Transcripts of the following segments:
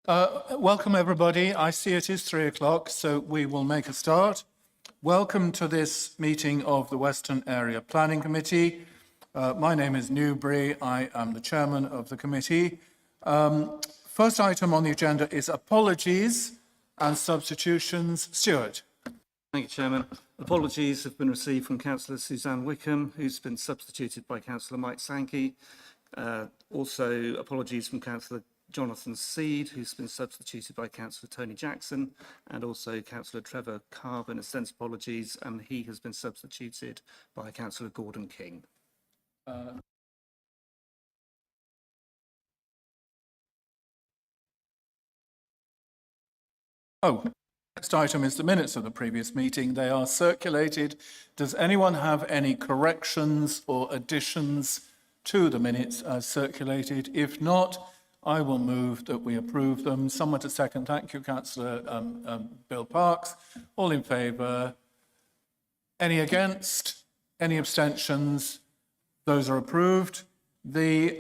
Welcome everybody. I see it is 3 o'clock, so we will make a start. Welcome to this meeting of the Western Area Planning Committee. My name is Newbury. I am the chairman of the committee. First item on the agenda is apologies and substitutions. Stuart. Thank you, Chairman. Apologies have been received from Councillor Suzanne Wickham, who's been substituted by Councillor Mike Sankey. Also, apologies from Councillor Jonathan Seed, who's been substituted by Councillor Tony Jackson, and also Councillor Trevor Carbon extends apologies, and he has been substituted by Councillor Gordon King. Next item is the minutes of the previous meeting. They are circulated. Does anyone have any corrections or additions to the minutes as circulated? If not, I will move that we approve them. Someone to second. Thank you, Councillor Bill Parks. All in favour? Any against? Any abstentions? Those are approved. The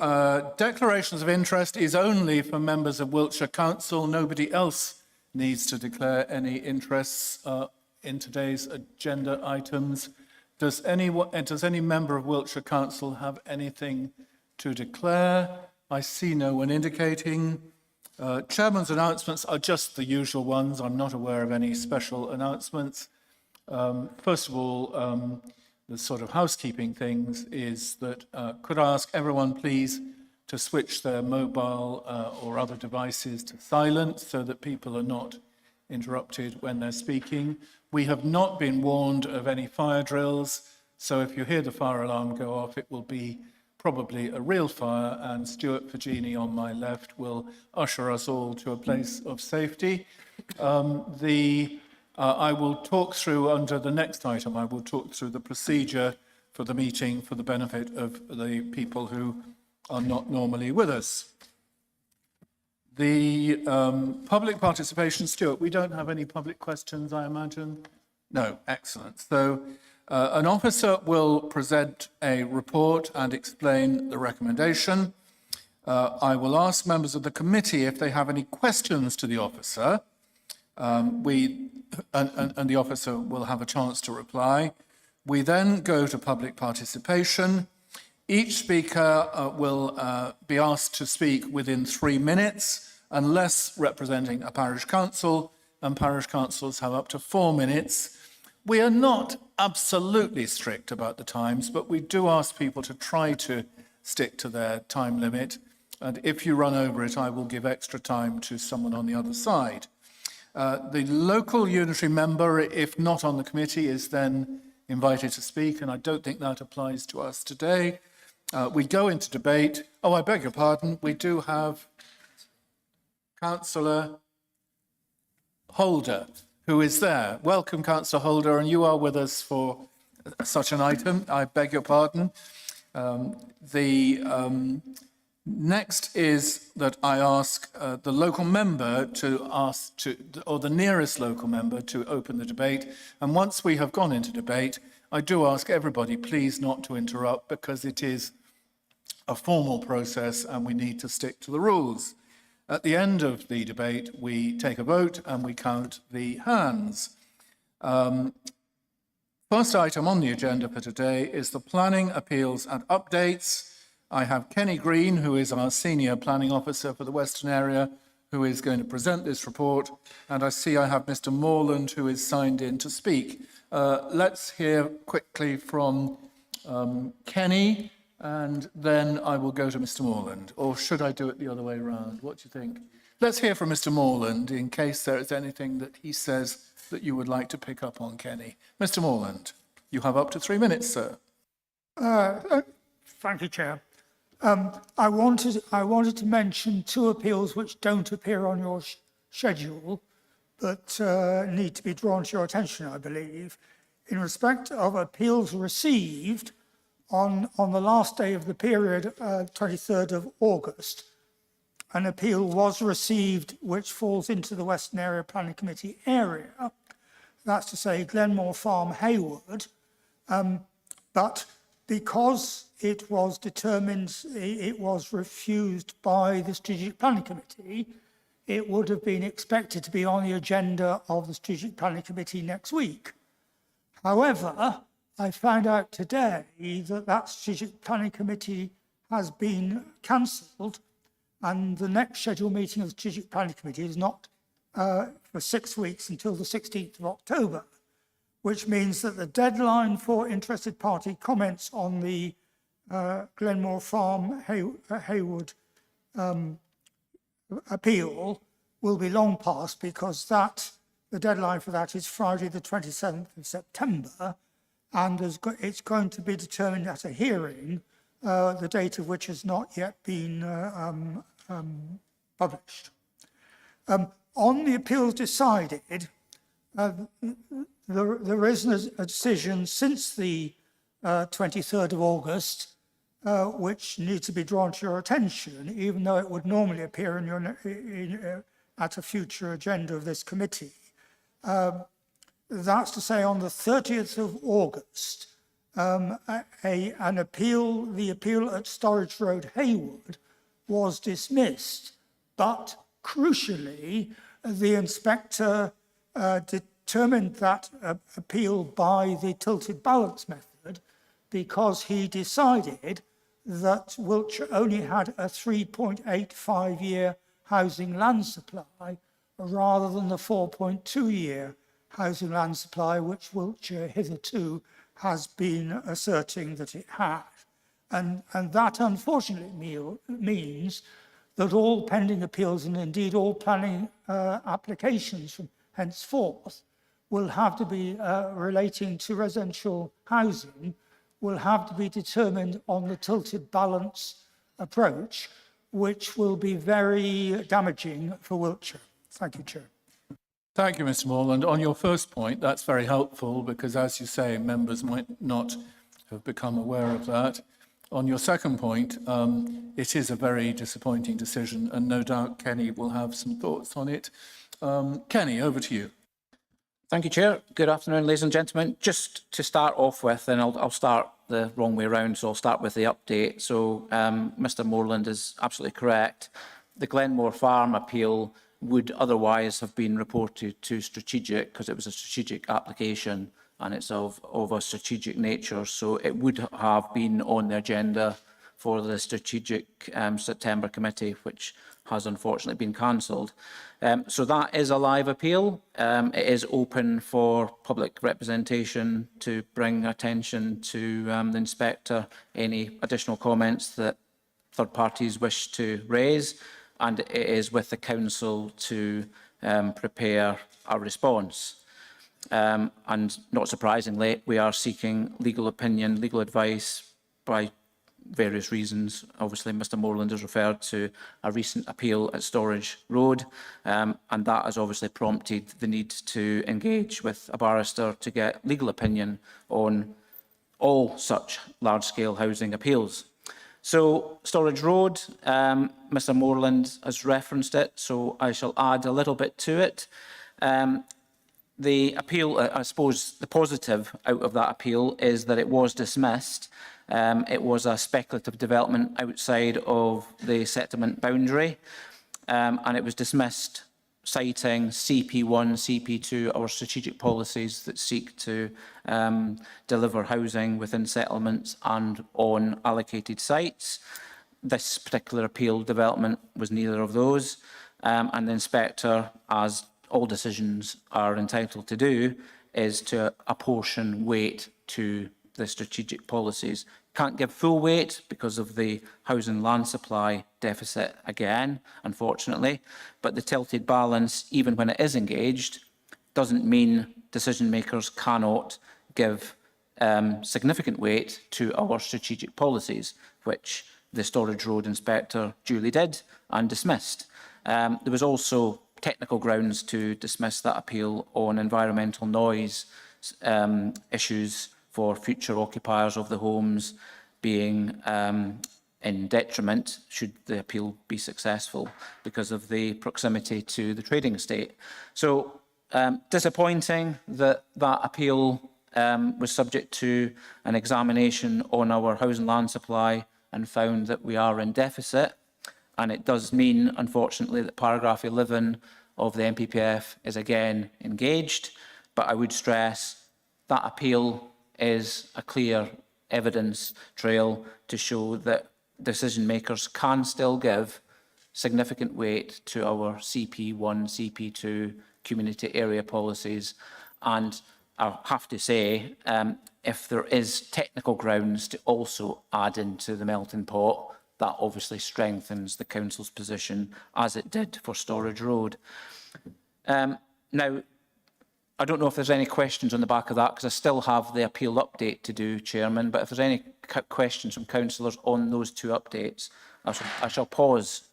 declarations of interest is only for members of Wiltshire Council. Nobody else needs to declare any interests in today's agenda items. Does any member of Wiltshire Council have anything to declare? I see no one indicating. Chairman's announcements are just the usual ones. I'm not aware of any special announcements. First of all, the sort of housekeeping things is that could I ask everyone please to switch their mobile or other devices to silent so that people are not interrupted when they're speaking. We have not been warned of any fire drills, so if you hear the fire alarm go off, it will be probably a real fire, and Stuart Fagini on my left will usher us all to a place of safety. I will talk through, under the next item, I will talk through the procedure for the meeting for the benefit of the people who are not normally with us. The public participation, Stuart, we don't have any public questions, I imagine? No, excellent. So an officer will present a report and explain the recommendation. I will ask members of the committee if they have any questions to the officer. And the officer will have a chance to reply. We then go to public participation. Each speaker will be asked to speak within 3 minutes, unless representing a parish council, and parish councils have up to 4 minutes. We are not absolutely strict about the times, but we do ask people to try to stick to their time limit. And if you run over it, I will give extra time to someone on the other side. The local unitary member, if not on the committee, is then invited to speak, and I don't think that applies to us today. We go into debate. Oh, I beg your pardon. We do have Councillor Holder, who is there. Welcome, Councillor Holder, and you are with us for such an item. I beg your pardon. Next is that I ask the local member or the nearest local member to open the debate. And once we have gone into debate, I do ask everybody please not to interrupt, because it is a formal process and we need to stick to the rules. At the end of the debate, we take a vote and we count the hands. First item on the agenda for today is the planning, appeals and updates. I have Kenny Green, who is our Senior Planning Officer for the Western Area, who is going to present this report. And I see I have Mr. Morland, who is signed in to speak. Let's hear quickly from Kenny, and then I will go to Mr. Morland. Or should I do it the other way around? What do you think? Let's hear from Mr. Morland in case there is anything that he says that you would like to pick up on, Kenny. Mr. Morland, you have up to 3 minutes, sir. Thank you, Chair. I wanted to mention 2 appeals which don't appear on your schedule, but need to be drawn to your attention, I believe. In respect of appeals received on the last day of the period, 23rd of August, an appeal was received which falls into the Western Area Planning Committee area. That's to say Glenmore Farm, Hayward, but because it was determined it was refused by the Strategic Planning Committee, it would have been expected to be on the agenda of the Strategic Planning Committee next week. However, I found out today that that Strategic Planning Committee has been cancelled, and the next scheduled meeting of the Strategic Planning Committee is not for 6 weeks until the 16th of October, which means that the deadline for interested party comments on the Glenmore Farm Haywood appeal will be long past, because the deadline for that is Friday the 27th of September, and it's going to be determined at a hearing, the date of which has not yet been published. On the appeals decided, there isn't a decision since the 23rd of August which needs to be drawn to your attention, even though it would normally appear at a future agenda of this committee. That's to say, on the 30th of August, the appeal at Storage Road, Haywood, was dismissed, but crucially, the inspector determined that appeal by the tilted balance method, because he decided that Wiltshire only had a 3.85-year housing land supply rather than the 4.2-year housing land supply which Wiltshire hitherto has been asserting that it had. And that unfortunately means that all pending appeals, and indeed all planning applications from henceforth, will have to be relating to residential housing, will have to be determined on the tilted balance approach, which will be very damaging for Wiltshire. Thank you, Chair. Thank you, Mr. Morland. On your first point, that's very helpful because, as you say, members might not have become aware of that. On your second point, it is a very disappointing decision, and no doubt Kenny will have some thoughts on it. Kenny, over to you. Thank you, Chair. Good afternoon, ladies and gentlemen. Just to start off with, and I'll start the wrong way around, so I'll start with the update. So Mr. Morland is absolutely correct. The Glenmore Farm appeal would otherwise have been reported to Strategic because it was a strategic application and it's of a strategic nature. So it would have been on the agenda for the Strategic September Committee, which has unfortunately been cancelled. So that is a live appeal. It is open for public representation to bring attention to the inspector any additional comments that third parties wish to raise, and it is with the council to prepare a response. And not surprisingly, we are seeking legal opinion, legal advice by various reasons. Obviously, Mr. Morland has referred to a recent appeal at Storage Road, and that has obviously prompted the need to engage with a barrister to get legal opinion on all such large-scale housing appeals. So, Storage Road, Mr. Morland has referenced it, so I shall add a little bit to it. The appeal, I suppose the positive out of that appeal is that it was dismissed. It was a speculative development outside of the settlement boundary, and it was dismissed citing CP1, CP2, our strategic policies that seek to deliver housing within settlements and on allocated sites. This particular appeal development was neither of those, and the inspector, as all decisions are entitled to do, is to apportion weight to the strategic policies. Can't give full weight because of the housing land supply deficit again, unfortunately, but the tilted balance, even when it is engaged, doesn't mean decision makers cannot give significant weight to our strategic policies, which the Storage Road inspector duly did and dismissed. There was also technical grounds to dismiss that appeal on environmental noise issues for future occupiers of the homes being in detriment should the appeal be successful because of the proximity to the trading estate. So disappointing that that appeal was subject to an examination on our housing land supply and found that we are in deficit. And it does mean, unfortunately, that paragraph 11 of the NPPF is again engaged. But I would stress that appeal is a clear evidence trail to show that decision makers can still give significant weight to our CP1, CP2 community area policies. And I have to say, if there is technical grounds to also add into the melting pot, that obviously strengthens the council's position, as it did for Storage Road. Now, I don't know if there's any questions on the back of that, because I still have the appeal update to do, Chairman, but if there's any questions from councillors on those two updates, I shall pause.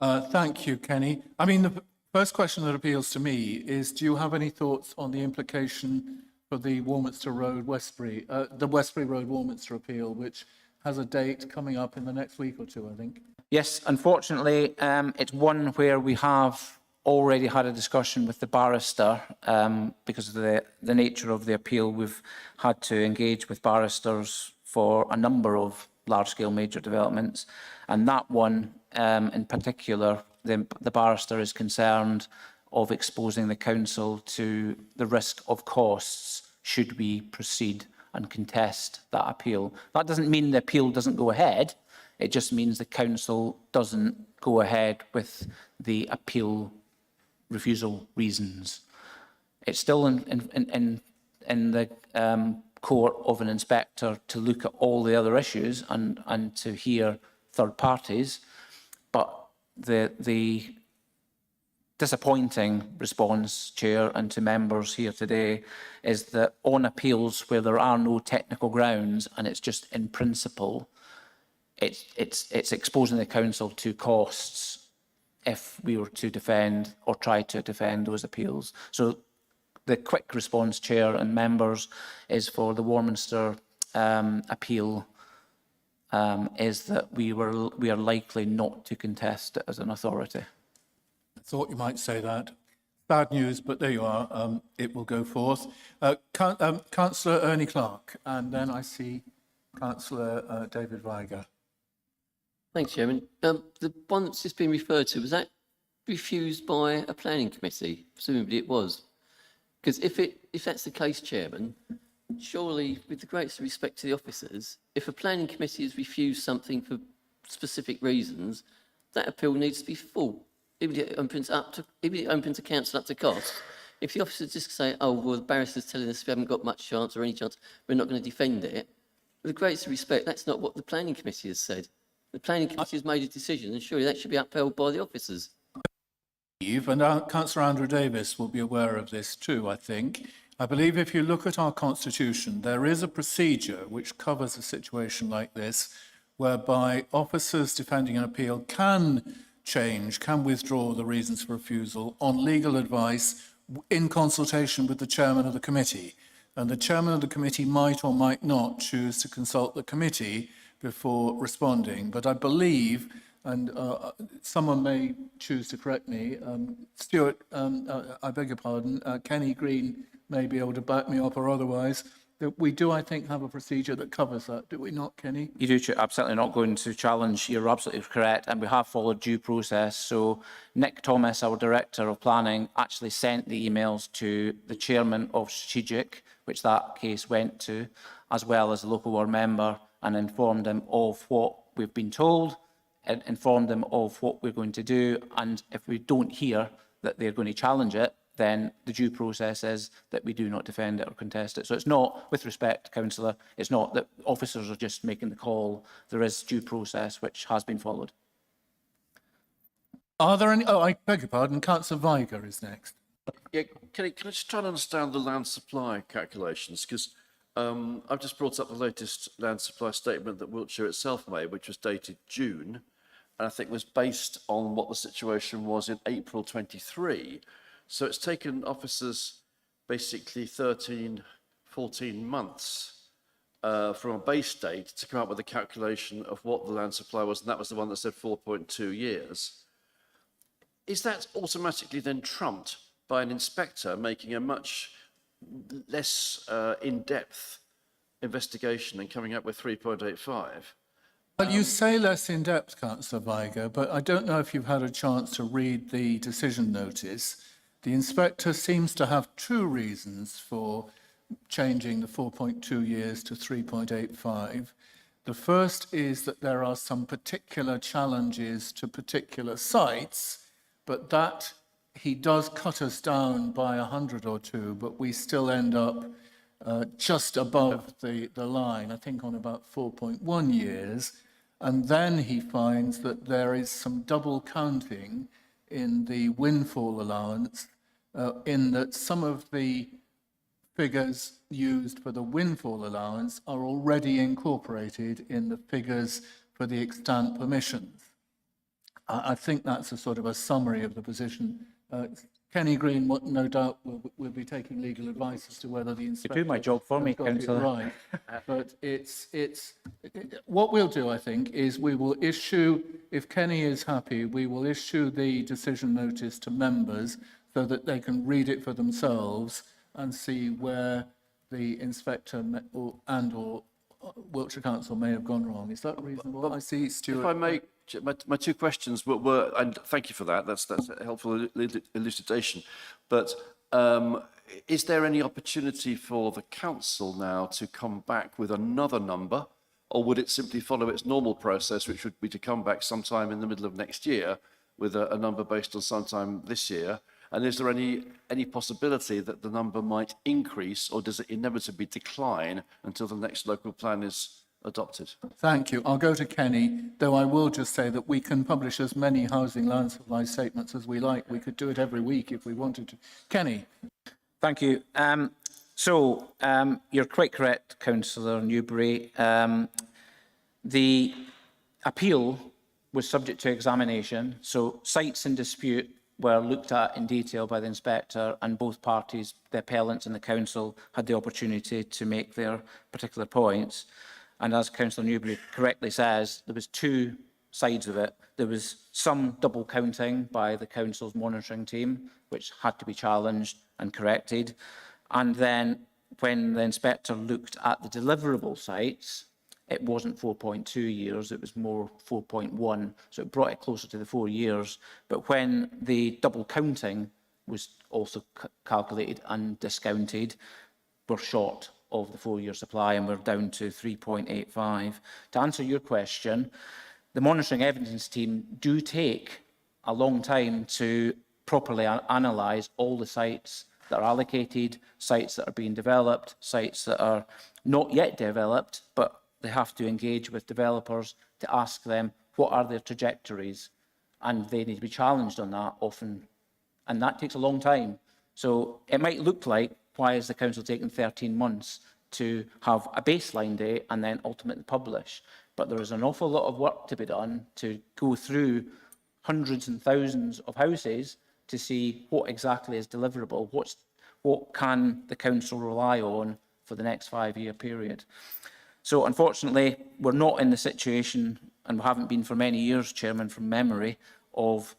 Thank you, Kenny. I mean, the first question that appeals to me is, do you have any thoughts on the implication for the Warminster Road, the Westbury Road Warminster appeal, which has a date coming up in the next week or two, I think? Yes, unfortunately, it's one where we have already had a discussion with the barrister because of the nature of the appeal. We've had to engage with barristers for a number of large-scale major developments, and that one in particular, the barrister is concerned of exposing the council to the risk of costs should we proceed and contest that appeal. That doesn't mean the appeal doesn't go ahead. It just means the council doesn't go ahead with the appeal refusal reasons. It's still in the court of an inspector to look at all the other issues and to hear third parties, but the disappointing response, Chair, and to members here today, is that on appeals where there are no technical grounds and it's just in principle, it's exposing the council to costs if we were to defend or try to defend those appeals. So the quick response, Chair and members, is for the Warminster appeal is that we are likely not to contest it as an authority. I thought you might say that. Bad news, but there you are. It will go forth. Councillor Ernie Clark, and then I see Councillor David Weiger. Thanks, Chairman. The one that's just been referred to, was that refused by a planning committee? Presumably it was. Because if that's the case, Chairman, surely, with the greatest respect to the officers, if a planning committee has refused something for specific reasons, that appeal needs to be full. Even if it opens to council up to cost. If the officers just say, oh, well, the barrister's telling us we haven't got much chance or any chance, we're not going to defend it, with the greatest respect, that's not what the planning committee has said. The planning committee has made a decision, and surely that should be upheld by the officers. And Councillor Andrew Davis will be aware of this too, I think. I believe if you look at our constitution, there is a procedure which covers a situation like this, whereby officers defending an appeal can withdraw the reasons for refusal on legal advice in consultation with the chairman of the committee. And the chairman of the committee might or might not choose to consult the committee before responding. But I believe, and someone may choose to correct me, Stuart, I beg your pardon, Kenny Green may be able to back me up or otherwise, that we do, I think, have a procedure that covers that. Do we not, Kenny? You do, Chair. Absolutely not going to challenge. You're absolutely correct. And we have followed due process. So Nick Thomas, our Director of Planning, actually sent the emails to the Chairman of Strategic, which that case went to, as well as the local ward member, and informed them of what we've been told, and informed them of what we're going to do. And if we don't hear that they're going to challenge it, then the due process is that we do not defend it or contest it. So it's not, with respect, Councillor, it's not that officers are just making the call. There is due process which has been followed. Are there any? Oh, I beg your pardon. Councillor Weiger is next. Yeah, can I just try and understand the land supply calculations? Because I've just brought up the latest land supply statement that Wiltshire itself made, which was dated June, and I think was based on what the situation was in April 23. So it's taken officers basically 13, 14 months from a base date to come up with a calculation of what the land supply was, and that was the one that said 4.2 years. Is that automatically then trumped by an inspector making a much less in-depth investigation and coming up with 3.85? Well, you say less in depth, councillor Vigo, but I don't know if you've had a chance to read the decision notice. The inspector seems to have two reasons for changing the 4.2 years to 3.85. The first is that there are some particular challenges to particular sites, but that he does cut us down by 100 or two, but we still end up just above the line, I think on about 4.1 years. And then he finds that there is some double counting in the windfall allowance, in that some of the figures used for the windfall allowance are already incorporated in the figures for the extant permissions. I think that's a sort of a summary of the position. Kenny Green, no doubt, will be taking legal advice as to whether the inspector... do my job for me, has got it councillor. right. But what we'll do, I think, is we will issue, if Kenny is happy, we will issue the decision notice to members so that they can read it for themselves and see where the inspector or Wiltshire Council may have gone wrong. Is that reasonable? I see Stuart. If I may, my two questions were, and thank you for that, that's a helpful elucidation, but is there any opportunity for the council now to come back with another number, or would it simply follow its normal process, which would be to come back sometime in the middle of next year with a number based on sometime this year? And is there any possibility that the number might increase, or does it inevitably decline until the next local plan is adopted? Thank you. I'll go to Kenny, though I will just say that we can publish as many housing land supply statements as we like. We could do it every week if we wanted to. Kenny. Thank you. You're quite correct, Councillor Newbury. The appeal was subject to examination, so sites in dispute were looked at in detail by the inspector, and both parties, the appellants and the council, had the opportunity to make their particular points. And as Councillor Newbury correctly says, there was two sides of it. There was some double counting by the council's monitoring team, which had to be challenged and corrected. And then when the inspector looked at the deliverable sites, it wasn't 4.2 years, it was more 4.1. So it brought it closer to the 4 years. But when the double counting was also calculated and discounted, we're short of the 4-year supply and we're down to 3.85. To answer your question, the monitoring evidence team do take a long time to properly analyse all the sites that are allocated, sites that are being developed, sites that are not yet developed, but they have to engage with developers to ask them what are their trajectories, and they need to be challenged on that often, and that takes a long time. So it might look like, why is the council taking 13 months to have a baseline date and then ultimately publish? But there is an awful lot of work to be done to go through hundreds and thousands of houses to see what exactly is deliverable, what can the council rely on for the next 5-year period. So unfortunately, we're not in the situation, and we haven't been for many years, Chairman, from memory, of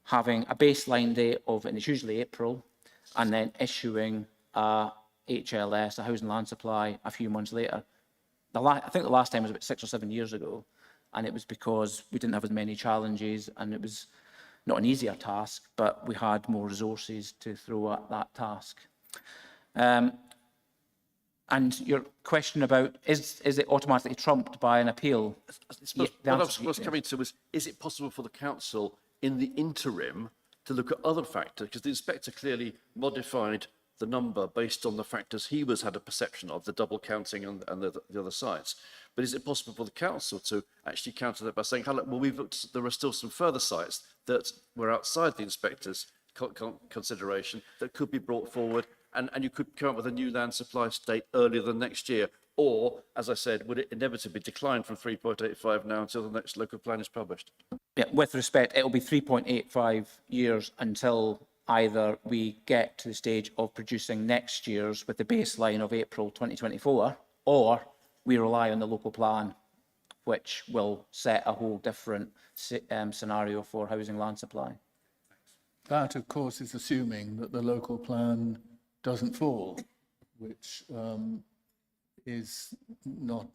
having a baseline date of, and it's usually April, and then issuing a HLS, a housing land supply, a few months later. I think the last time was about 6 or 7 years ago, and it was because we didn't have as many challenges, and it was not an easier task, but we had more resources to throw at that task. And your question about, is it automatically trumped by an appeal? What I was coming to was, is it possible for the council in the interim to look at other factors? Because the inspector clearly modified the number based on the factors he had a perception of, the double counting and the other sites. But is it possible for the council to actually counter that by saying, well, we've looked, there are still some further sites that were outside the inspector's consideration that could be brought forward, and you could come up with a new land supply state earlier than next year? Or, as I said, would it inevitably decline from 3.85 now until the next local plan is published? Yeah, with respect, it'll be 3.85 years until either we get to the stage of producing next year's with the baseline of April 2024, or we rely on the local plan, which will set a whole different scenario for housing land supply. That, of course, is assuming that the local plan doesn't fall, which is not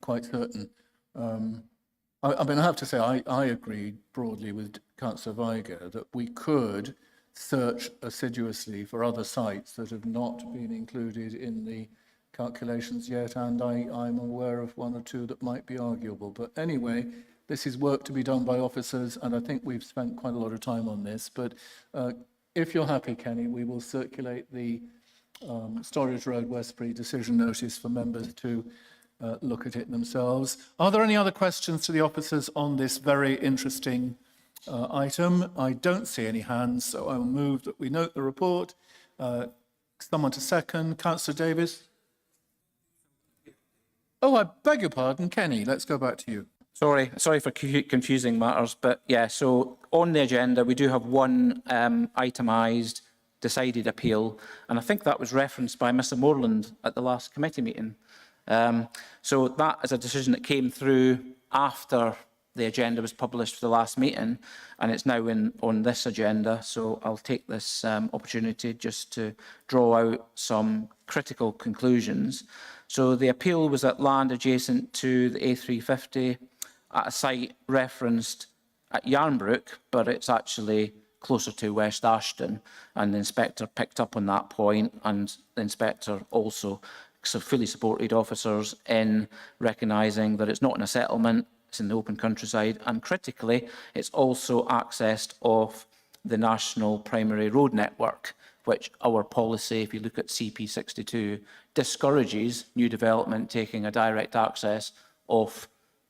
quite certain. I mean, I have to say, I agree broadly with Councillor Weiger that we could search assiduously for other sites that have not been included in the calculations yet, and I'm aware of one or two that might be arguable. But anyway, this is work to be done by officers, and I think we've spent quite a lot of time on this. But if you're happy, Kenny, we will circulate the Storage Road Westbury decision notice for members to look at it themselves. Are there any other questions to the officers on this very interesting item? I don't see any hands, so I will move that we note the report. Someone to second. Councillor Davis? Oh, I beg your pardon, Kenny. Let's go back to you. Sorry for confusing matters, but yeah, so on the agenda, we do have one itemised decided appeal, and I think that was referenced by Mr Moreland at the last committee meeting. So that is a decision that came through after the agenda was published for the last meeting, and it's now on this agenda. So I'll take this opportunity just to draw out some critical conclusions. So the appeal was at land adjacent to the A350 at a site referenced at Yarnbrook, but it's actually closer to West Ashton, and the inspector picked up on that point, and the inspector also fully supported officers in recognising that it's not in a settlement, it's in the open countryside, and critically, it's also accessed off the national primary road network, which our policy, if you look at CP62, discourages new development taking a direct access off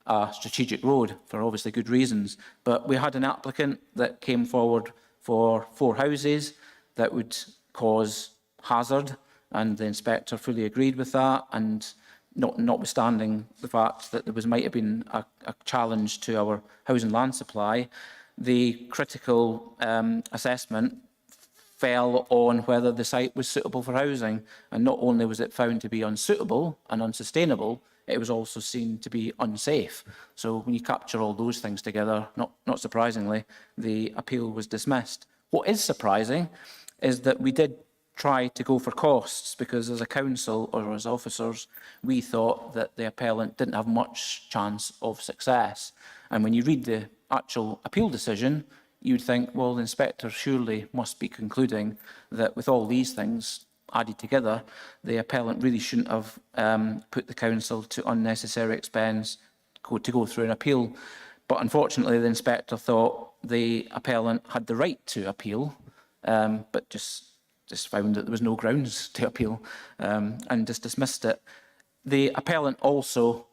a strategic road for obviously good reasons. But we had an applicant that came forward for 4 houses that would cause hazard, and the inspector fully agreed with that, and notwithstanding the fact that there might have been a challenge to our housing land supply, the critical assessment fell on whether the site was suitable for housing, and not only was it found to be unsuitable and unsustainable, it was also seen to be unsafe. So when you capture all those things together, not surprisingly, the appeal was dismissed. What is surprising is that we did try to go for costs, because as a council or as officers, we thought that the appellant didn't have much chance of success. And when you read the actual appeal decision, you'd think, well, the inspector surely must be concluding that with all these things added together, the appellant really shouldn't have put the council to unnecessary expense to go through an appeal. But unfortunately, the inspector thought the appellant had the right to appeal, but just found that there was no grounds to appeal, and just dismissed it. The appellant also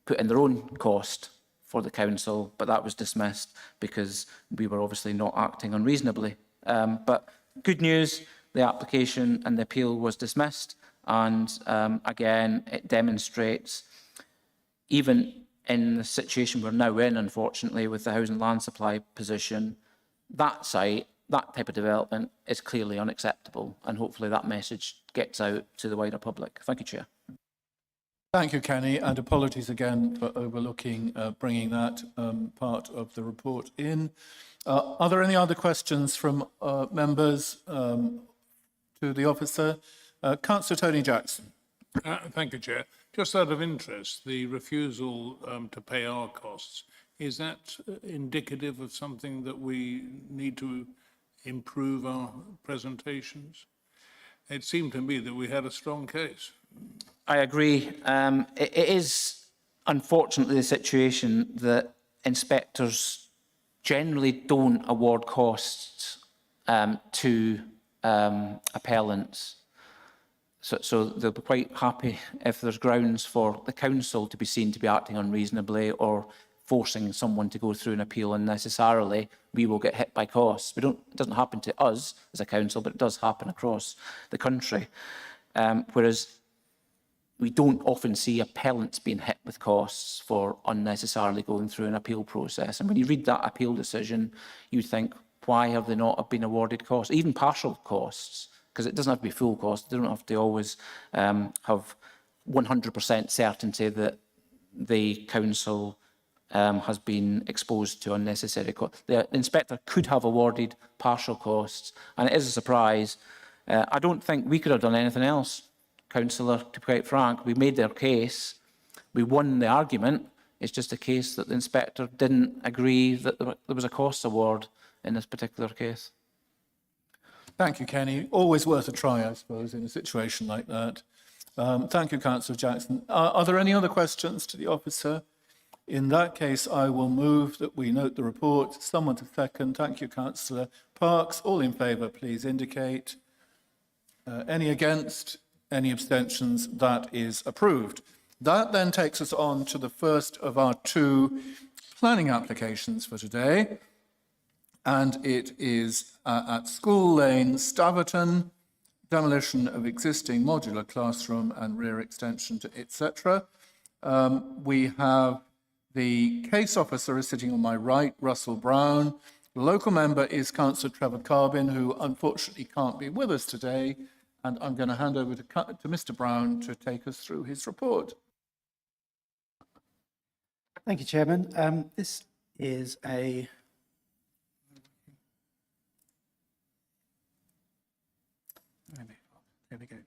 put in their own cost for the council, but that was dismissed because we were obviously not acting unreasonably. But good news, the application and the appeal was dismissed, and again, it demonstrates, even in the situation we're now in, unfortunately, with the housing land supply position, that site, that type of development is clearly unacceptable, and hopefully that message gets out to the wider public. Thank you, Chair. Thank you, Kenny, and apologies again for overlooking bringing that part of the report in. Are there any other questions from members to the officer? Councillor Tony Jackson. Thank you, Chair. Just out of interest, the refusal to pay our costs, is that indicative of something that we need to improve our presentations? It seemed to me that we had a strong case. I agree. It is unfortunately the situation that inspectors generally don't award costs to appellants. So they'll be quite happy if there's grounds for the council to be seen to be acting unreasonably or forcing someone to go through an appeal unnecessarily. We will get hit by costs. It doesn't happen to us as a council, but it does happen across the country. Whereas we don't often see appellants being hit with costs for unnecessarily going through an appeal process. And when you read that appeal decision, you think, why have they not been awarded costs, even partial costs? Because it doesn't have to be full cost. They don't have to always have 100% certainty that the council has been exposed to unnecessary costs. The inspector could have awarded partial costs, and it is a surprise. I don't think we could have done anything else, Councillor, to be quite frank. We made their case, we won the argument, It's just a case that the inspector didn't agree that there was a cost award in this particular case. Thank you, Kenny. Always worth a try, I suppose, in a situation like that. Thank you, Councillor Jackson. Are there any other questions to the officer? In that case, I will move that we note the report. Someone to second. Thank you, Councillor Parks. All in favour, please indicate. Any against? Any abstentions? That is approved. That then takes us on to the first of our two planning applications for today. And it is at School Lane, Staverton, demolition of existing modular classroom and rear extension to etc. We have the case officer is sitting on my right, Russell Brown. The local member is Councillor Trevor Carbin, who unfortunately can't be with us today. And I'm going to hand over to Mr. Brown to take us through his report. Thank you, Chairman. This is a there we go.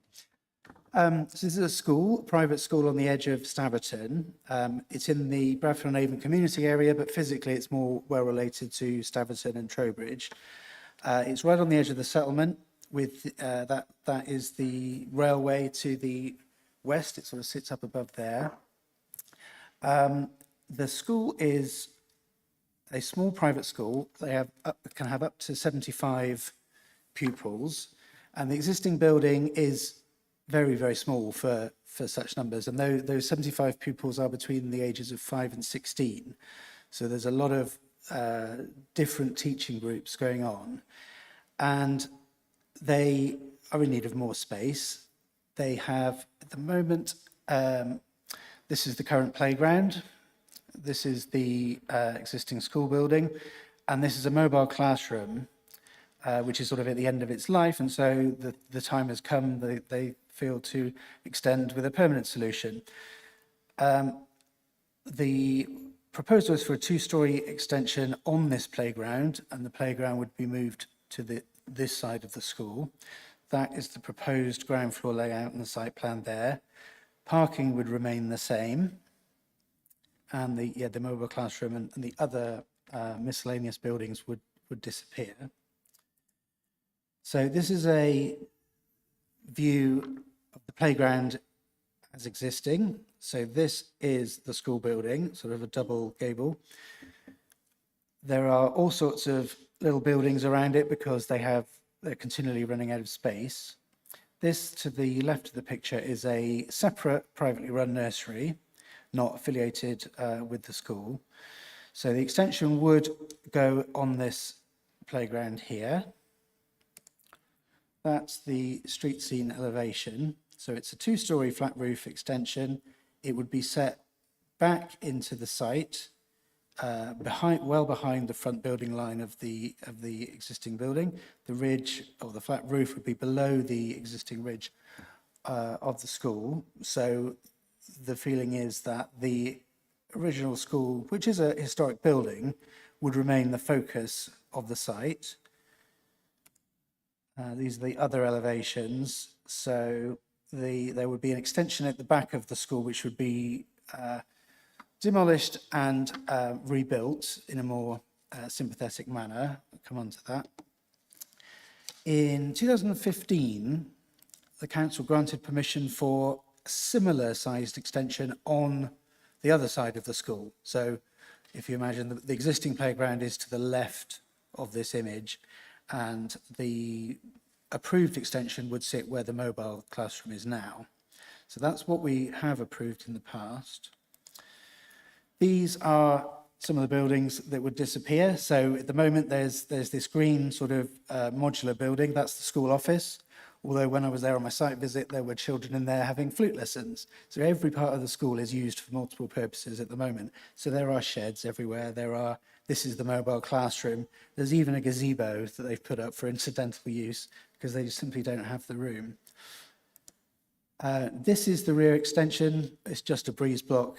So this is a school, a private school on the edge of Staverton. It's in the Bradford and Avon community area, but physically it's more well related to Staverton and Trowbridge. It's right on the edge of the settlement. With that is the railway to the west. It sort of sits up above there. The school is a small private school. They can have up to 75 pupils, and the existing building is very, very small for such numbers. And those 75 pupils are between the ages of 5 and 16. So there's a lot of different teaching groups going on, and they are in need of more space. They have, at the moment, this is the current playground. This is the existing school building, and this is a mobile classroom, which is sort of at the end of its life, and so the time has come, they feel, to extend with a permanent solution. The proposal is for a two-storey extension on this playground, and the playground would be moved to this side of the school. That is the proposed ground floor layout and the site plan there. Parking would remain the same, and the mobile classroom and the other miscellaneous buildings would disappear. So this is a view of the playground as existing. So this is the school building, sort of a double gable. There are all sorts of little buildings around it because they're continually running out of space. This to the left of the picture is a separate privately run nursery, not affiliated with the school. So the extension would go on this playground here. That's the street scene elevation. So it's a two-storey flat roof extension. It would be set back into the site, well behind the front building line of the existing building. The ridge or the flat roof would be below the existing ridge of the school. So the feeling is that the original school, which is a historic building, would remain the focus of the site. These are the other elevations. So there would be an extension at the back of the school, which would be demolished and rebuilt in a more sympathetic manner. I'll come on to that. In 2015, the council granted permission for a similar sized extension on the other side of the school. So if you imagine the existing playground is to the left of this image, and the approved extension would sit where the mobile classroom is now. So that's what we have approved in the past. These are some of the buildings that would disappear. So at the moment, there's this green sort of modular building. That's the school office. Although when I was there on my site visit, there were children in there having flute lessons. So every part of the school is used for multiple purposes at the moment. So there are sheds everywhere. This is the mobile classroom. There's even a gazebo that they've put up for incidental use because they just simply don't have the room. This is the rear extension. It's just a breeze block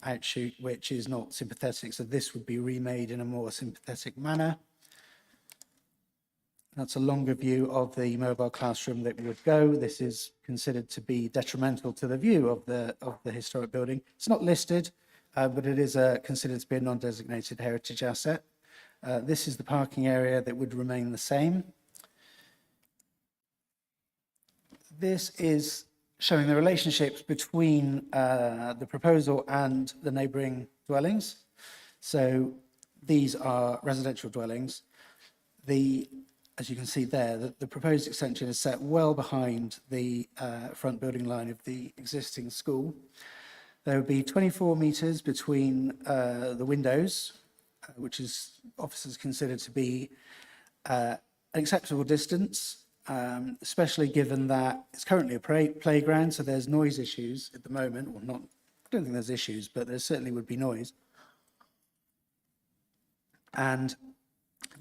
outshoot, which is not sympathetic. So this would be remade in a more sympathetic manner. That's a longer view of the mobile classroom that would go. This is considered to be detrimental to the view of the historic building. It's not listed, but it is considered to be a non-designated heritage asset. This is the parking area that would remain the same. This is showing the relationships between the proposal and the neighbouring dwellings. So these are residential dwellings. As you can see there, the proposed extension is set well behind the front building line of the existing school. There would be 24 metres between the windows, which is officers consider to be an acceptable distance, especially given that it's currently a playground, so there's noise issues at the moment. Well, I don't think there's issues, but there certainly would be noise. And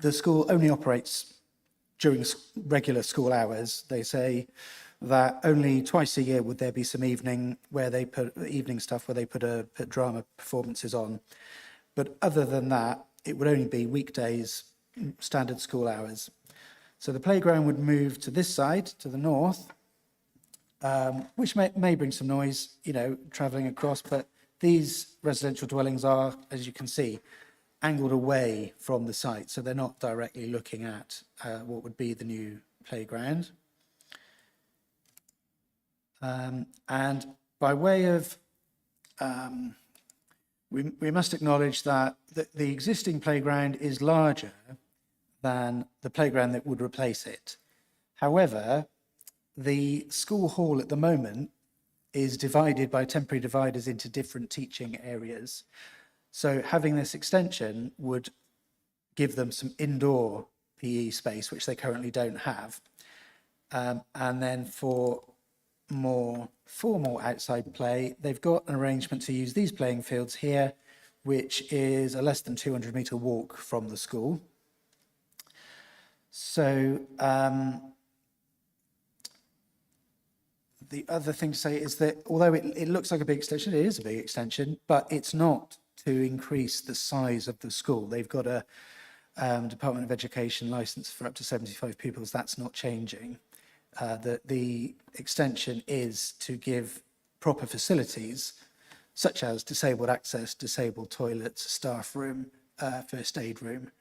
the school only operates during regular school hours. They say that only twice a year would there be some evening stuff where they put drama performances on. But other than that, it would only be weekdays, standard school hours. So the playground would move to this side, to the north, which may bring some noise, travelling across. But these residential dwellings are, as you can see, angled away from the site. So they're not directly looking at what would be the new playground. And by way of, we must acknowledge that the existing playground is larger than the playground that would replace it. However, the school hall at the moment is divided by temporary dividers into different teaching areas. So having this extension would give them some indoor PE space, which they currently don't have. And then for more formal outside play, they've got an arrangement to use these playing fields here, which is a less than 200-metre walk from the school. So the other thing to say is that although it looks like a big extension, it is a big extension, but it's not to increase the size of the school. They've got a Department of Education licence for up to 75 pupils. That's not changing. The extension is to give proper facilities, such as disabled access, disabled toilets, staff room, first aid room,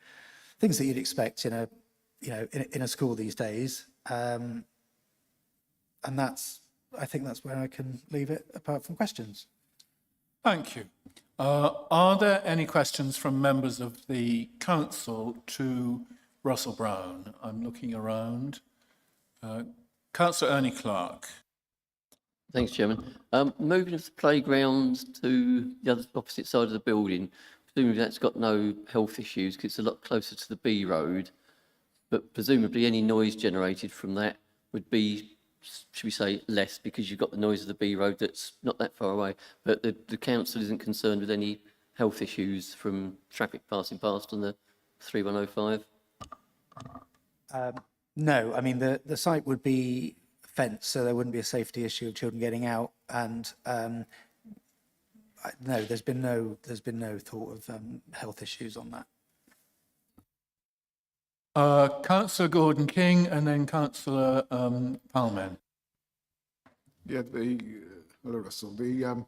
things that you'd expect in a school these days. And I think that's where I can leave it, apart from questions. Thank you. Are there any questions from members of the council to Russell Brown? I'm looking around. Councillor Ernie Clark. Thanks, Chairman. Moving of the playground to the other opposite side of the building, presumably that's got no health issues because it's a lot closer to the B road, but presumably any noise generated from that would be, should we say, less because you've got the noise of the B road that's not that far away, but the council isn't concerned with any health issues from traffic passing past on the 3105? No, I mean, the site would be fenced, so there wouldn't be a safety issue of children getting out. And no, there's been no thought of health issues on that. Councillor Gordon King and then Councillor Palmer. Yeah, hello, Russell. The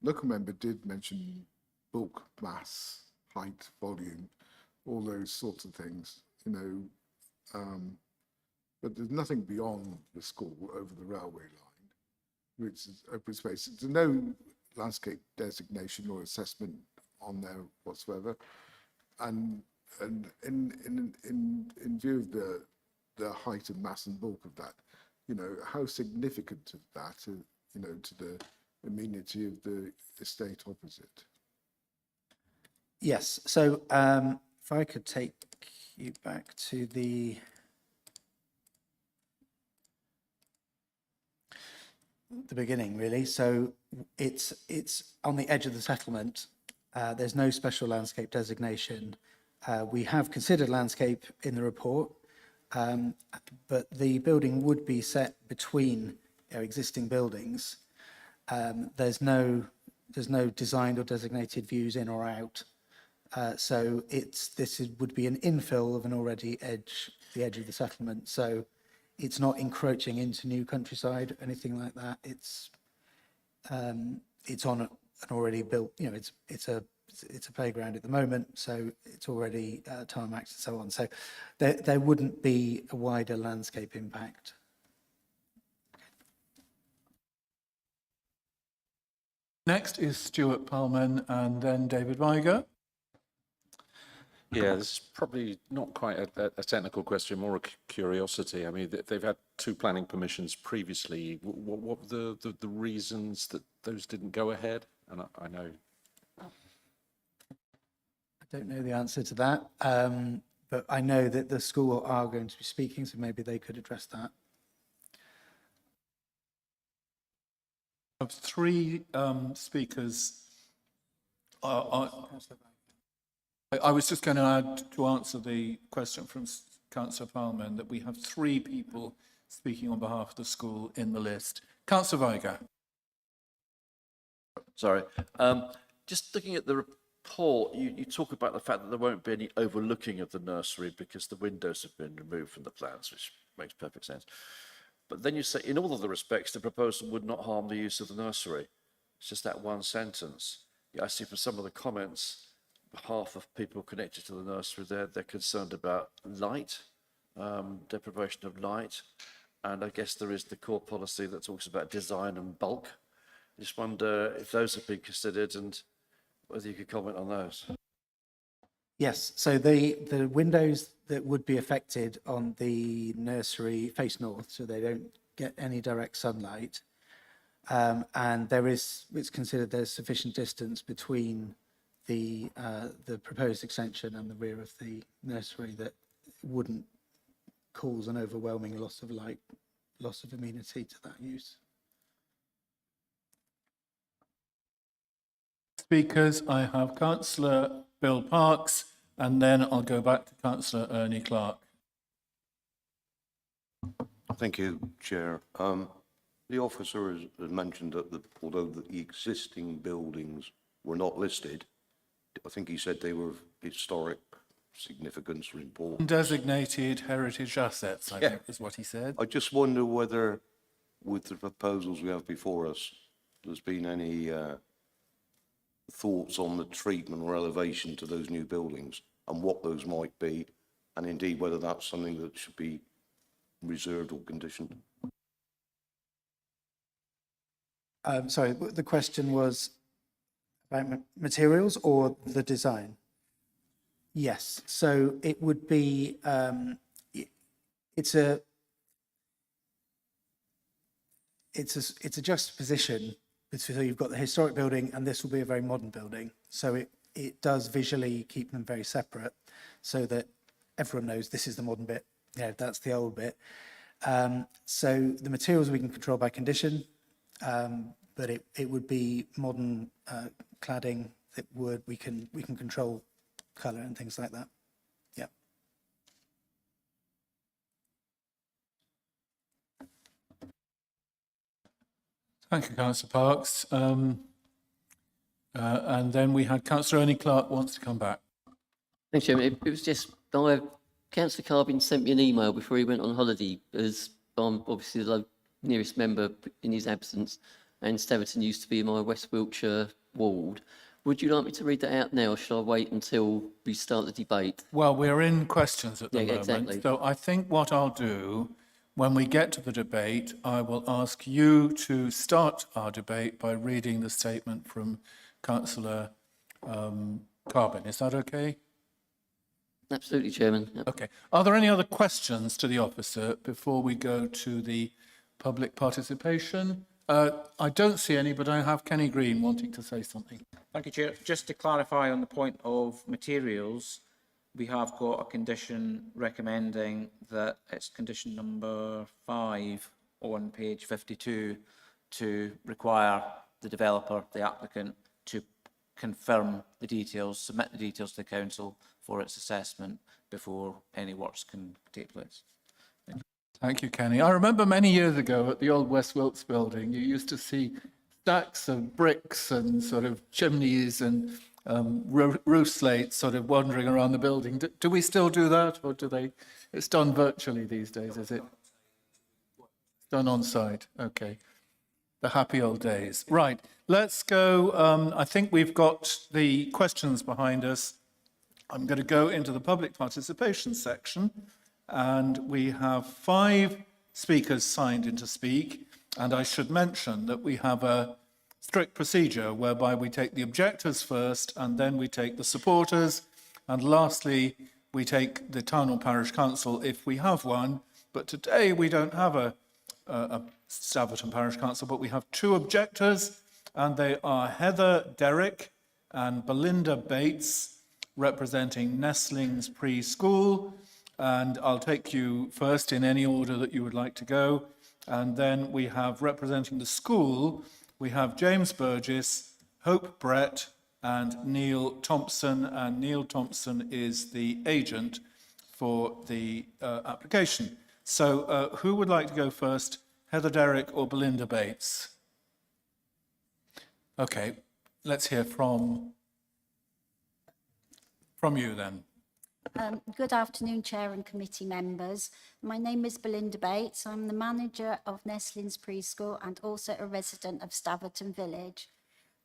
local member did mention bulk, mass, height, volume, all those sorts of things, but there's nothing beyond the school over the railway line, which is open space. There's no landscape designation or assessment on there whatsoever. And in view of the height and mass and bulk of that, how significant is that, to the amenity of the estate opposite? Yes, so if I could take you back to the beginning, really. So it's on the edge of the settlement. There's no special landscape designation. We have considered landscape in the report, but the building would be set between existing buildings. There's no designed or designated views in or out. So would be an infill of an already the edge of the settlement. So it's not encroaching into new countryside or anything like that. It's on an already built, it's a playground at the moment, so it's already tarmacked and so on. So there wouldn't be a wider landscape impact. Next is Stuart Palman and then David Weiger. Yeah, this is probably not quite a technical question, more a curiosity. I mean, they've had 2 planning permissions previously. What were the reasons that those didn't go ahead? And I know. I don't know the answer to that, but I know that the school are going to be speaking, so maybe they could address that. I have 3 speakers. I was just going to add to answer the question from Councillor Palmer that we have 3 people speaking on behalf of the school in the list. Councillor Weiger. Sorry. Just looking at the report, you talk about the fact that there won't be any overlooking of the nursery because the windows have been removed from the plans, which makes perfect sense. But then you say, in all other respects, the proposal would not harm the use of the nursery. It's just that one sentence. Yeah, I see from some of the comments, half of people connected to the nursery, they're concerned about light, deprivation of light. And I guess there is the core policy that talks about design and bulk. I just wonder if those have been considered and whether you could comment on those. Yes, so the windows that would be affected on the nursery face north, so they don't get any direct sunlight. And it's considered there's sufficient distance between the proposed extension and the rear of the nursery that wouldn't cause an overwhelming loss of light, loss of amenity to that use. Speakers, I have Councillor Bill Parks, and then I'll go back to Councillor Ernie Clark. Thank you, Chair. The officer has mentioned that although the existing buildings were not listed, I think he said they were of historic significance or importance. Designated heritage assets, I think is what he said. I just wonder whether, with the proposals we have before us, there's been any thoughts on the treatment or elevation to those new buildings and what those might be, and indeed whether that's something that should be reserved or conditioned. Sorry, the question was about materials or the design? Yes, so it would be, it's a juxtaposition. So you've got the historic building and this will be a very modern building. So it does visually keep them very separate so that everyone knows this is the modern bit, that's the old bit. So the materials we can control by condition, but it would be modern cladding that we can control colour and things like that. Yeah. Thank you, Councillor Parks. And then we had Councillor Ernie Clark wants to come back. Thanks, Chairman. It was just, Councillor Carbin sent me an email before he went on holiday, as I'm obviously the nearest member in his absence, and Staverton used to be in my West Wiltshire ward. Would you like me to read that out now, or shall I wait until we start the debate? Well, we're in questions at the moment, exactly. so I think what I'll do, when we get to the debate, I will ask you to start our debate by reading the statement from Councillor Carbin. Is that okay? Absolutely, Chairman. Yep. Okay. Are there any other questions to the officer before we go to the public participation? I don't see any, but I have Kenny Green wanting to say something. Thank you, Chair. Just to clarify on the point of materials, we have got a condition recommending that it's condition number 5 on page 52 to require the developer, the applicant, to confirm the details, submit the details to the council for its assessment before any works can take place. Thank you, Kenny. I remember many years ago at the old West Wilts building, you used to see stacks of bricks and sort of chimneys and roof slates sort of wandering around the building. Do we still do that, or do they? It's done virtually these days, is it? Done on site. Okay. The happy old days. Right, let's go. I think we've got the questions behind us. I'm going to go into the public participation section, and we have 5 speakers signed in to speak. And I should mention that we have a strict procedure whereby we take the objectors first, and then we take the supporters, and lastly, we take the town or parish council if we have one. But today we don't have a Staverton Parish Council, but we have 2 objectors, and they are Heather Derrick and Belinda Bates, representing Nestlings Preschool. And I'll take you first in any order that you would like to go. And then we have, representing the school, we have James Burgess, Hope Brett, and Neil Thompson. And Neil Thompson is the agent for the application. So who would like to go first? Heather Derrick or Belinda Bates? Okay, let's hear from you then. Good afternoon, Chair and committee members. My name is Belinda Bates. I'm the manager of Nestlings Preschool and also a resident of Staverton Village.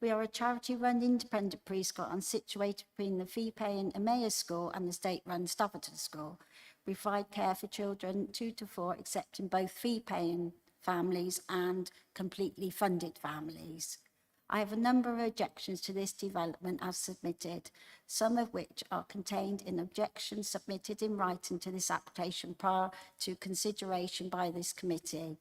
We are a charity-run independent preschool and situated between the fee-paying Emmaus School and the state-run Staverton School. We provide care for children 2 to 4, except in both fee-paying families and completely funded families. I have a number of objections to this development as submitted, some of which are contained in objections submitted in writing to this application prior to consideration by this committee.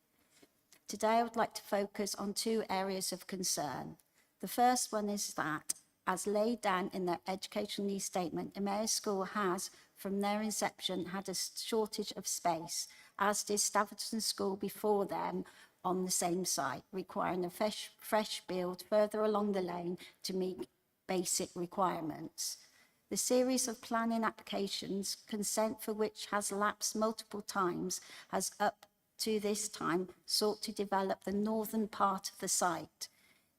Today I would like to focus on 2 areas of concern. The first one is that, as laid down in their educational needs statement, Emmaus School has, from their inception, had a shortage of space, as did Staverton School before them on the same site, requiring a fresh build further along the lane to meet basic requirements. The series of planning applications, consent for which has lapsed multiple times, has up to this time sought to develop the northern part of the site.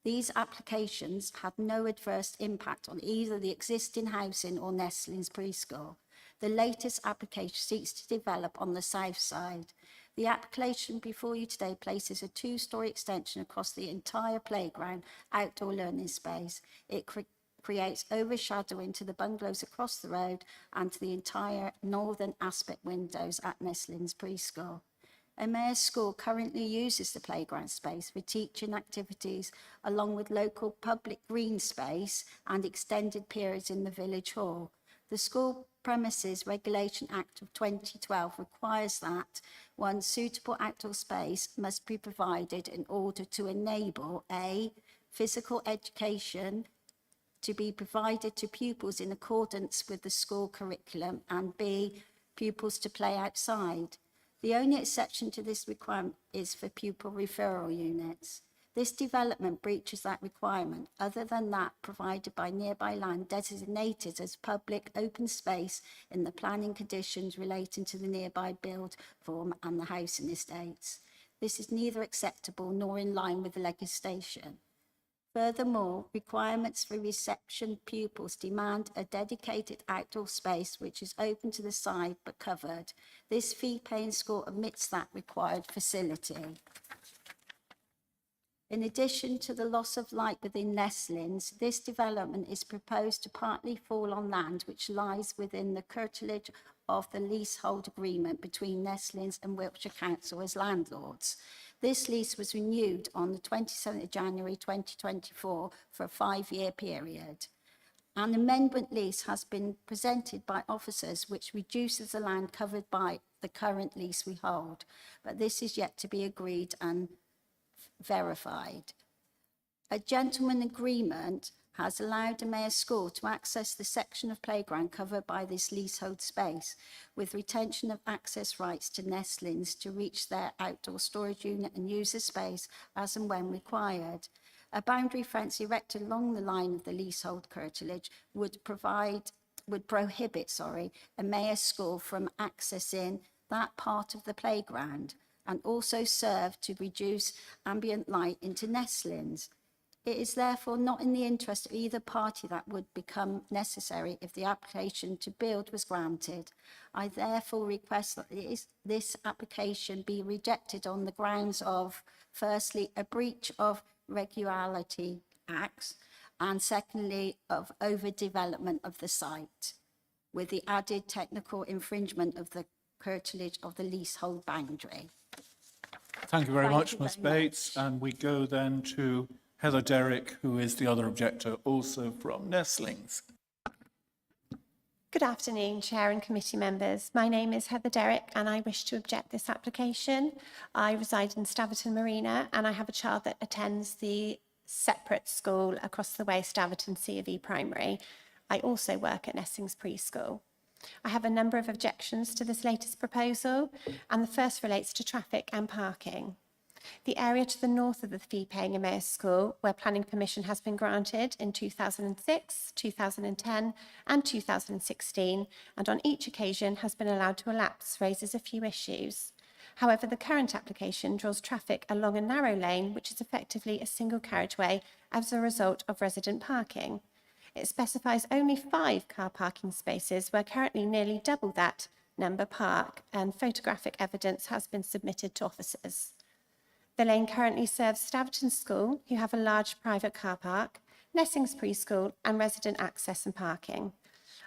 These applications had no adverse impact on either the existing housing or Nestlings Preschool. The latest application seeks to develop on the south side. The application before you today places a 2-storey extension across the entire playground outdoor learning space. It creates overshadowing to the bungalows across the road and to the entire northern aspect windows at Nestlings Preschool. Emmaus School currently uses the playground space for teaching activities along with local public green space and extended periods in the village hall. The School Premises Regulation Act of 2012 requires that one suitable outdoor space must be provided in order to enable A, physical education to be provided to pupils in accordance with the school curriculum, and B, pupils to play outside. The only exception to this requirement is for pupil referral units. This development breaches that requirement, other than that provided by nearby land designated as public open space in the planning conditions relating to the nearby build form and the housing estates. This is neither acceptable nor in line with the legislation. Furthermore, requirements for reception pupils demand a dedicated outdoor space which is open to the side but covered. This fee-paying school omits that required facility. In addition to the loss of light within Nestlings, this development is proposed to partly fall on land which lies within the curtilage of the leasehold agreement between Nestlings and Wiltshire Council as landlords. This lease was renewed on the 27th of January 2024 for a 5-year period. An amendment lease has been presented by officers which reduces the land covered by the current lease we hold, but this is yet to be agreed and verified. A gentleman agreement has allowed Emmaus School to access the section of playground covered by this leasehold space, with retention of access rights to Nestlings to reach their outdoor storage unit and use the space as and when required. A boundary fence erected along the line of the leasehold curtilage would prohibit Emmaus School from accessing that part of the playground, and also serve to reduce ambient light into Nestlings. It is therefore not in the interest of either party that would become necessary if the application to build was granted. I therefore request that this application be rejected on the grounds of, firstly, a breach of Regularity Acts, and secondly, of overdevelopment of the site, with the added technical infringement of the curtilage of the leasehold boundary. Thank you very Thank much, you Ms very Bates. And we go then to Heather Derrick, who is the other objector, also from Nestlings. Good afternoon, Chair and committee members. My name is Heather Derrick and I wish to object this application. I reside in Staverton Marina and I have a child that attends the separate school across the way, Staverton C of E Primary. I also work at Nestlings Preschool. I have a number of objections to this latest proposal, and the first relates to traffic and parking. The area to the north of the fee-paying Emmaus School, where planning permission has been granted in 2006, 2010 and 2016, and on each occasion has been allowed to elapse, raises a few issues. However, the current application draws traffic along a narrow lane, which is effectively a single carriageway as a result of resident parking. It specifies only 5 car parking spaces, where currently nearly double that number park, and photographic evidence has been submitted to officers. The lane currently serves Staverton School, who have a large private car park, Nestlings Preschool, and resident access and parking.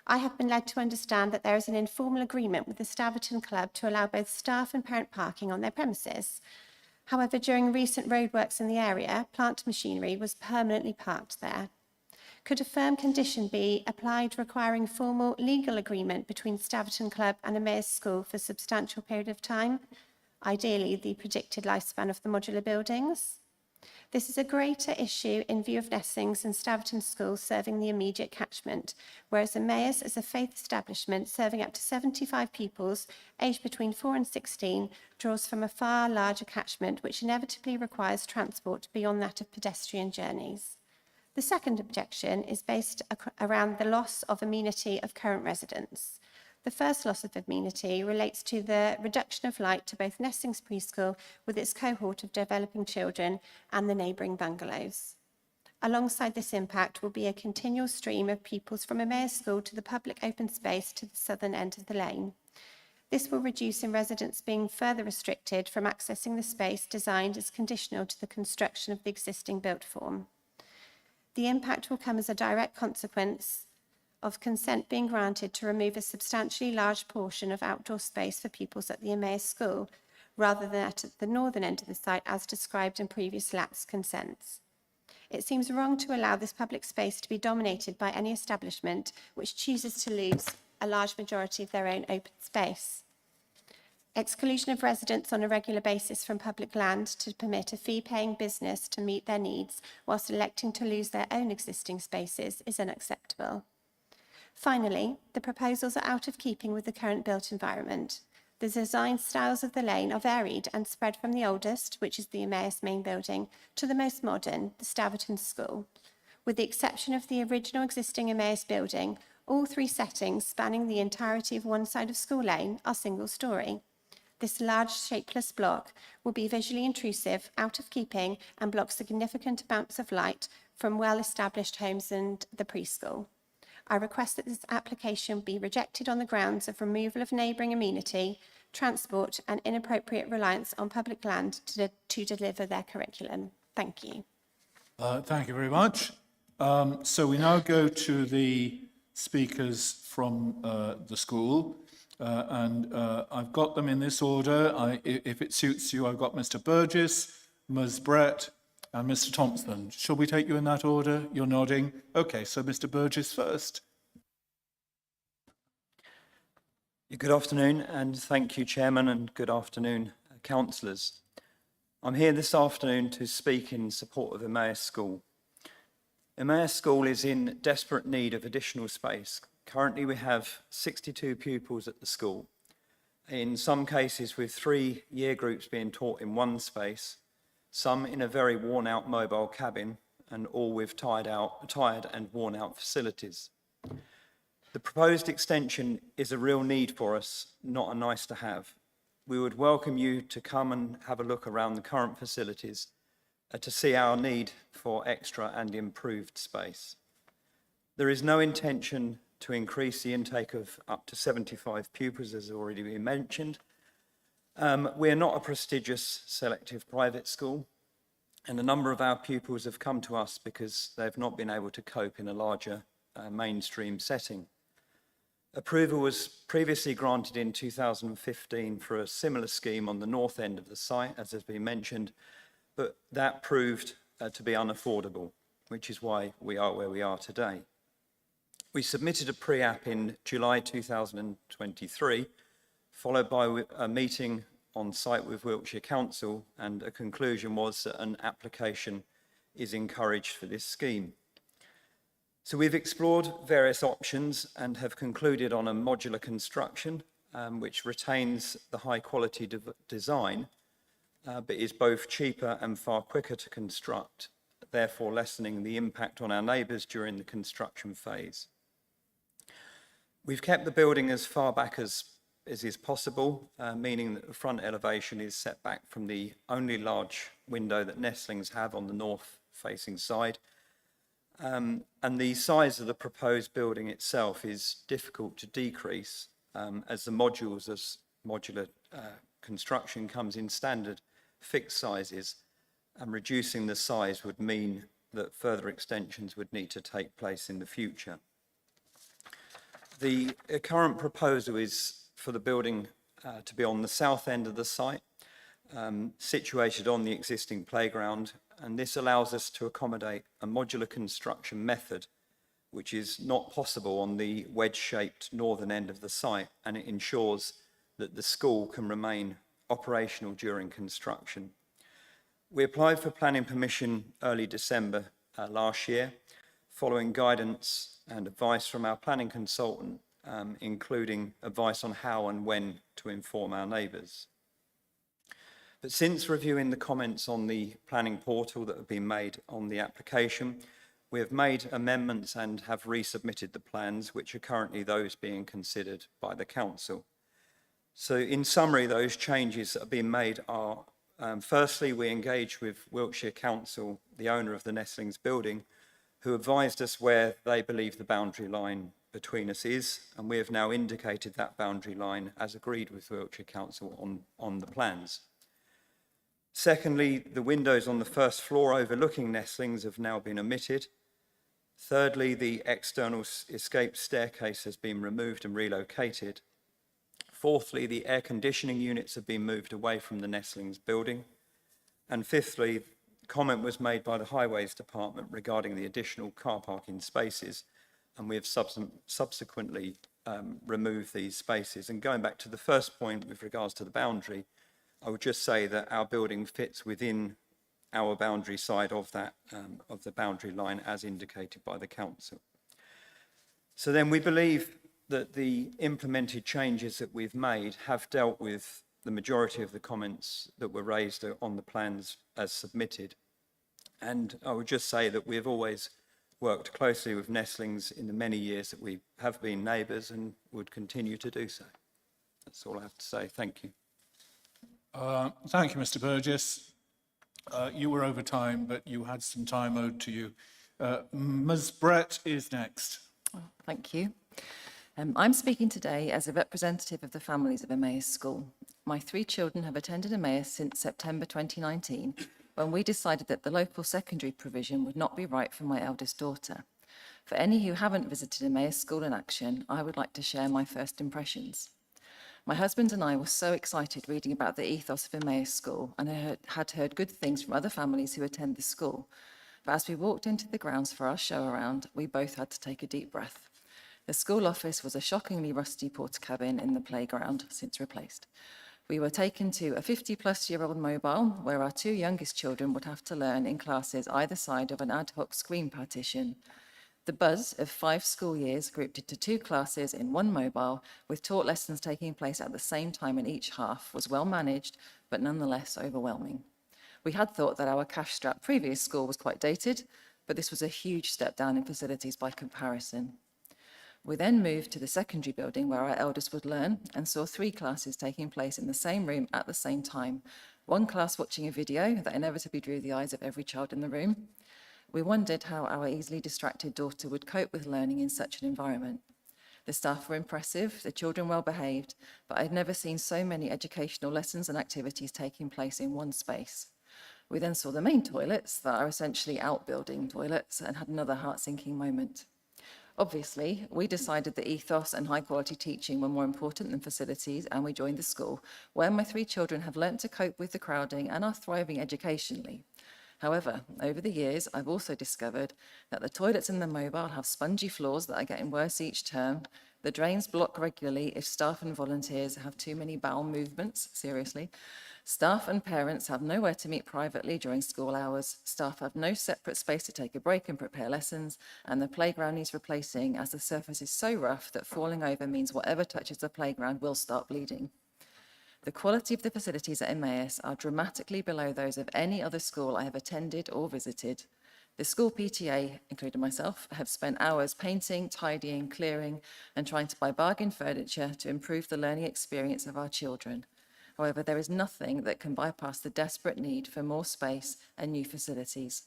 I have been led to understand that there is an informal agreement with the Staverton Club to allow both staff and parent parking on their premises. However, during recent roadworks in the area, plant machinery was permanently parked there. Could a firm condition be applied requiring formal legal agreement between Staverton Club and Emmaus School for a substantial period of time, ideally the predicted lifespan of the modular buildings? This is a greater issue in view of Nestlings and Staverton schools serving the immediate catchment, whereas Emmaus is a faith establishment serving up to 75 pupils aged between 4 and 16 draws from a far larger catchment, which inevitably requires transport beyond that of pedestrian journeys. The second objection is based around the loss of amenity of current residents. The first loss of amenity relates to the reduction of light to both Nestlings Preschool with its cohort of developing children and the neighbouring bungalows. Alongside this impact will be a continual stream of pupils from Emmaus School to the public open space to the southern end of the lane. This will reduce in residents being further restricted from accessing the space designed as conditional to the construction of the existing built form. The impact will come as a direct consequence of consent being granted to remove a substantially large portion of outdoor space for pupils at the Emmaus School, rather than at the northern end of the site as described in previous lapsed consents. It seems wrong to allow this public space to be dominated by any establishment which chooses to lose a large majority of their own open space. Exclusion of residents on a regular basis from public land to permit a fee-paying business to meet their needs whilst electing to lose their own existing spaces is unacceptable. Finally, the proposals are out of keeping with the current built environment. The design styles of the lane are varied and spread from the oldest, which is the Emmaus main building, to the most modern, the Staverton School. With the exception of the original existing Emmaus building, all 3 settings spanning the entirety of one side of School Lane are single-storey. This large shapeless block will be visually intrusive, out of keeping, and block significant amounts of light from well-established homes and the preschool. I request that this application be rejected on the grounds of removal of neighbouring amenity, transport, and inappropriate reliance on public land to deliver their curriculum. Thank you. Thank you very much. So we now go to the speakers from the school. I've got them in this order. If it suits you, I've got Mr. Burgess, Ms. Brett, and Mr. Thompson. Shall we take you in that order? You're nodding. Okay, so Mr. Burgess first. Good afternoon, and thank you, Chairman, and good afternoon, councillors. I'm here this afternoon to speak in support of Emmaus School. Emmaus School is in desperate need of additional space. Currently, we have 62 pupils at the school, in some cases with 3 year groups being taught in one space, some in a very worn-out mobile cabin, and all with tired and worn-out facilities. The proposed extension is a real need for us, not a nice to have. We would welcome you to come and have a look around the current facilities to see our need for extra and improved space. There is no intention to increase the intake of up to 75 pupils, as already been mentioned. We're not a prestigious selective private school, and a number of our pupils have come to us because they've not been able to cope in a larger mainstream setting. Approval was previously granted in 2015 for a similar scheme on the north end of the site, as has been mentioned, but that proved to be unaffordable, which is why we are where we are today. We submitted a pre-app in July 2023, followed by a meeting on site with Wiltshire Council, and a conclusion was that an application is encouraged for this scheme. So we've explored various options and have concluded on a modular construction, which retains the high quality design, but is both cheaper and far quicker to construct, therefore lessening the impact on our neighbours during the construction phase. We've kept the building as far back as is possible, meaning that the front elevation is set back from the only large window that Nestlings have on the north-facing side. And the size of the proposed building itself is difficult to decrease as the modular construction comes in standard fixed sizes, and reducing the size would mean that further extensions would need to take place in the future. The current proposal is for the building to be on the south end of the site, situated on the existing playground, and this allows us to accommodate a modular construction method, which is not possible on the wedge-shaped northern end of the site, and it ensures that the school can remain operational during construction. We applied for planning permission early December last year, following guidance and advice from our planning consultant, including advice on how and when to inform our neighbours. But since reviewing the comments on the planning portal that have been made on the application, we have made amendments and have resubmitted the plans, which are currently those being considered by the council. So in summary, those changes that have been made are, firstly, we engaged with Wiltshire Council, the owner of the Nestlings building, who advised us where they believe the boundary line between us is, and we have now indicated that boundary line as agreed with Wiltshire Council on the plans. Secondly, the windows on the first floor overlooking Nestlings have now been omitted. Thirdly, the external escape staircase has been removed and relocated. Fourthly, the air conditioning units have been moved away from the Nestlings building. And fifthly, comment was made by the Highways Department regarding the additional car parking spaces, and we have subsequently removed these spaces. And going back to the first point with regards to the boundary, I would just say that our building fits within our boundary side of that, of the boundary line as indicated by the council. So then we believe that the implemented changes that we've made have dealt with the majority of the comments that were raised on the plans as submitted. And I would just say that we have always worked closely with Nestlings in the many years that we have been neighbours and would continue to do so. That's all I have to say. Thank you. Thank you, Mr. Burgess. You were over time, but you had some time owed to you. Ms. Brett is next. Thank you. I'm speaking today as a representative of the families of Emmaus School. My 3 children have attended Emmaus since September 2019, when we decided that the local secondary provision would not be right for my eldest daughter. For any who haven't visited Emmaus School in action, I would like to share my first impressions. My husband and I were so excited reading about the ethos of Emmaus School and had heard good things from other families who attend the school. But as we walked into the grounds for our show around, we both had to take a deep breath. The school office was a shockingly rusty porter cabin in the playground, since replaced. We were taken to a 50-plus-year-old mobile where our 2 youngest children would have to learn in classes either side of an ad hoc screen partition. The buzz of 5 school years grouped into 2 classes in one mobile, with taught lessons taking place at the same time in each half, was well managed, but nonetheless overwhelming. We had thought that our cash-strapped previous school was quite dated, but this was a huge step down in facilities by comparison. We then moved to the secondary building where our eldest would learn and saw 3 classes taking place in the same room at the same time, One class watching a video that inevitably drew the eyes of every child in the room. We wondered how our easily distracted daughter would cope with learning in such an environment. The staff were impressive, the children well behaved, but I'd never seen so many educational lessons and activities taking place in one space. We then saw the main toilets that are essentially outbuilding toilets and had another heart-sinking moment. Obviously, we decided that ethos and high-quality teaching were more important than facilities, and we joined the school, where my 3 children have learnt to cope with the crowding and are thriving educationally. However, over the years, I've also discovered that the toilets in the mobile have spongy floors that are getting worse each term. The drains block regularly if staff and volunteers have too many bowel movements, seriously. Staff and parents have nowhere to meet privately during school hours. Staff have no separate space to take a break and prepare lessons, and the playground needs replacing as the surface is so rough that falling over means whatever touches the playground will start bleeding. The quality of the facilities at Emmaus are dramatically below those of any other school I have attended or visited. The school PTA, including myself, have spent hours painting, tidying, clearing, and trying to buy bargain furniture to improve the learning experience of our children. However, there is nothing that can bypass the desperate need for more space and new facilities.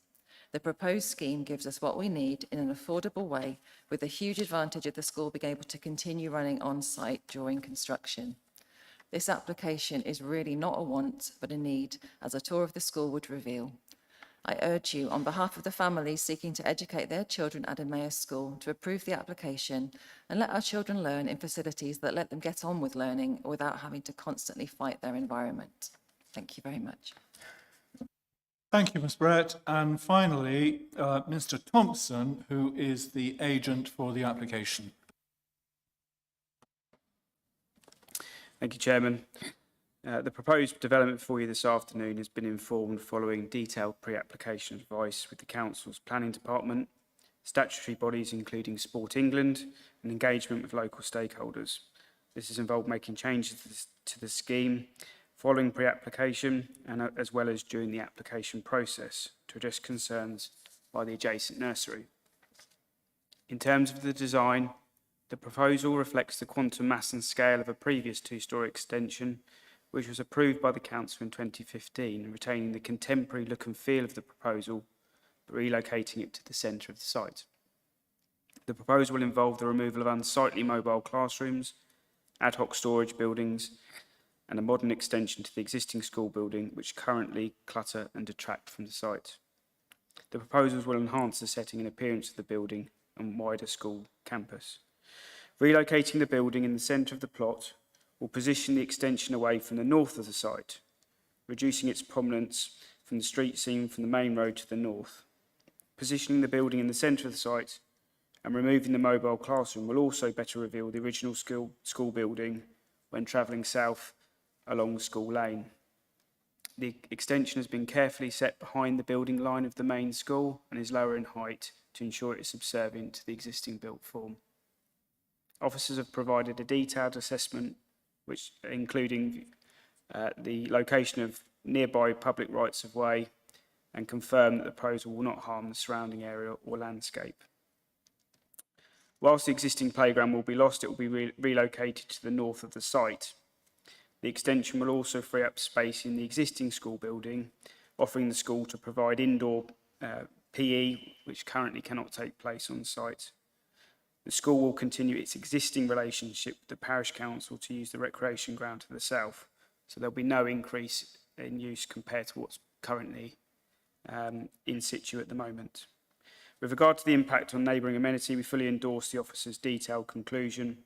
The proposed scheme gives us what we need in an affordable way, with the huge advantage of the school being able to continue running on-site during construction. This application is really not a want, but a need, as a tour of the school would reveal. I urge you, on behalf of the families seeking to educate their children at Emmaus School, to approve the application and let our children learn in facilities that let them get on with learning without having to constantly fight their environment. Thank you very much. Thank you, Ms. Brett. And finally, Mr. Thompson, who is the agent for the application. Thank you, Chairman. The proposed development for you this afternoon has been informed following detailed pre-application advice with the Council's Planning Department, statutory bodies including Sport England, and engagement with local stakeholders. This has involved making changes to the scheme following pre-application and as well as during the application process to address concerns by the adjacent nursery. In terms of the design, the proposal reflects the quantum mass and scale of a previous 2-storey extension, which was approved by the Council in 2015, retaining the contemporary look and feel of the proposal, but relocating it to the centre of the site. The proposal will involve the removal of unsightly mobile classrooms, ad hoc storage buildings, and a modern extension to the existing school building, which currently clutter and detract from the site. The proposals will enhance the setting and appearance of the building and wider school campus. Relocating the building in the centre of the plot will position the extension away from the north of the site, reducing its prominence from the street scene from the main road to the north. Positioning the building in the centre of the site and removing the mobile classroom will also better reveal the original school building when travelling south along School Lane. The extension has been carefully set behind the building line of the main school and is lower in height to ensure it is subservient to the existing built form. Officers have provided a detailed assessment, which including the location of nearby public rights of way, and confirm that the proposal will not harm the surrounding area or landscape. Whilst the existing playground will be lost, it will be relocated to the north of the site. The extension will also free up space in the existing school building, offering the school to provide indoor PE, which currently cannot take place on site. The school will continue its existing relationship with the parish council to use the recreation ground to the south, so there'll be no increase in use compared to what's currently in situ at the moment. With regard to the impact on neighbouring amenity, we fully endorse the officer's detailed conclusion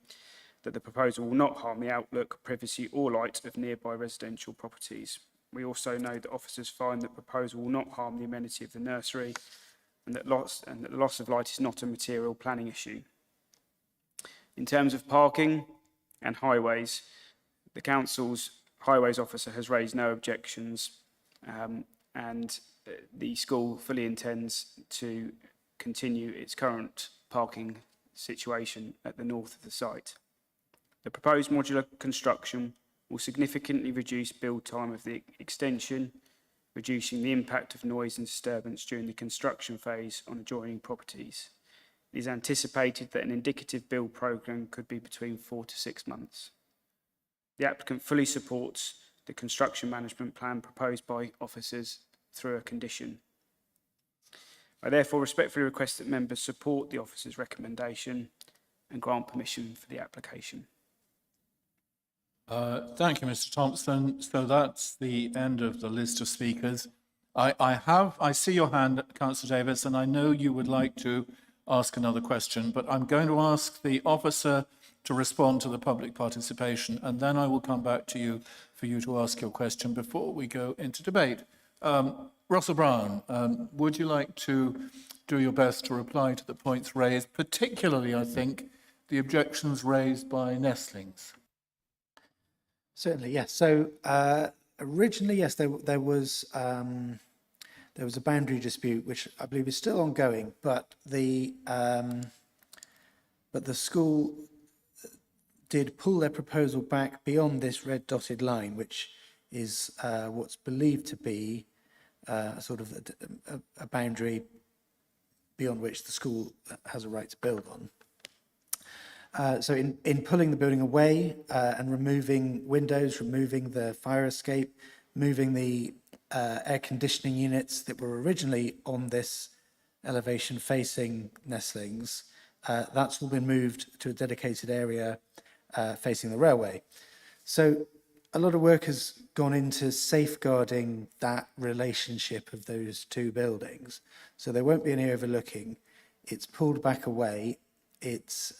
that the proposal will not harm the outlook, privacy or light of nearby residential properties. We also know that officers find that the proposal will not harm the amenity of the nursery and that the loss of light is not a material planning issue. In terms of parking and highways, the Council's highways officer has raised no objections and the school fully intends to continue its current parking situation at the north of the site. The proposed modular construction will significantly reduce build time of the extension, reducing the impact of noise and disturbance during the construction phase on adjoining properties. It is anticipated that an indicative build programme could be between 4 to 6 months. The applicant fully supports the construction management plan proposed by officers through a condition. I therefore respectfully request that members support the officer's recommendation and grant permission for the application. Thank you, Mr. Thompson. So that's the end of the list of speakers. I see your hand, Councillor Davis, and I know you would like to ask another question, but I'm going to ask the officer to respond to the public participation, and then I will come back to you for you to ask your question before we go into debate. Russell Brown, would you like to do your best to reply to the points raised, particularly, I think, the objections raised by Nestlings? Certainly, yes. So originally, yes, there was a boundary dispute, which I believe is still ongoing, but the school did pull their proposal back beyond this red dotted line, which is what's believed to be sort of a boundary beyond which the school has a right to build on. So in pulling the building away and removing windows, removing the fire escape, moving the air conditioning units that were originally on this elevation facing Nestlings, that's all been moved to a dedicated area facing the railway. So a lot of work has gone into safeguarding that relationship of those two buildings. So there won't be any overlooking. It's pulled back away. It's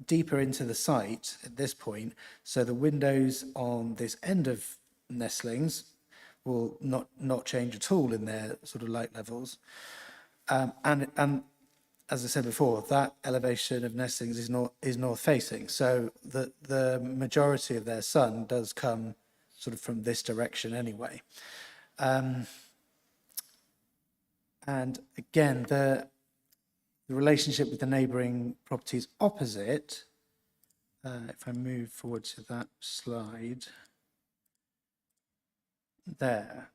deeper into the site at this point, so the windows on this end of Nestlings will not change at all in their sort of light levels. And as I said before, that elevation of Nestlings is north facing, so the majority of their sun does come sort of from this direction anyway. And again, the relationship with the neighbouring properties opposite, if I move forward to that slide, there.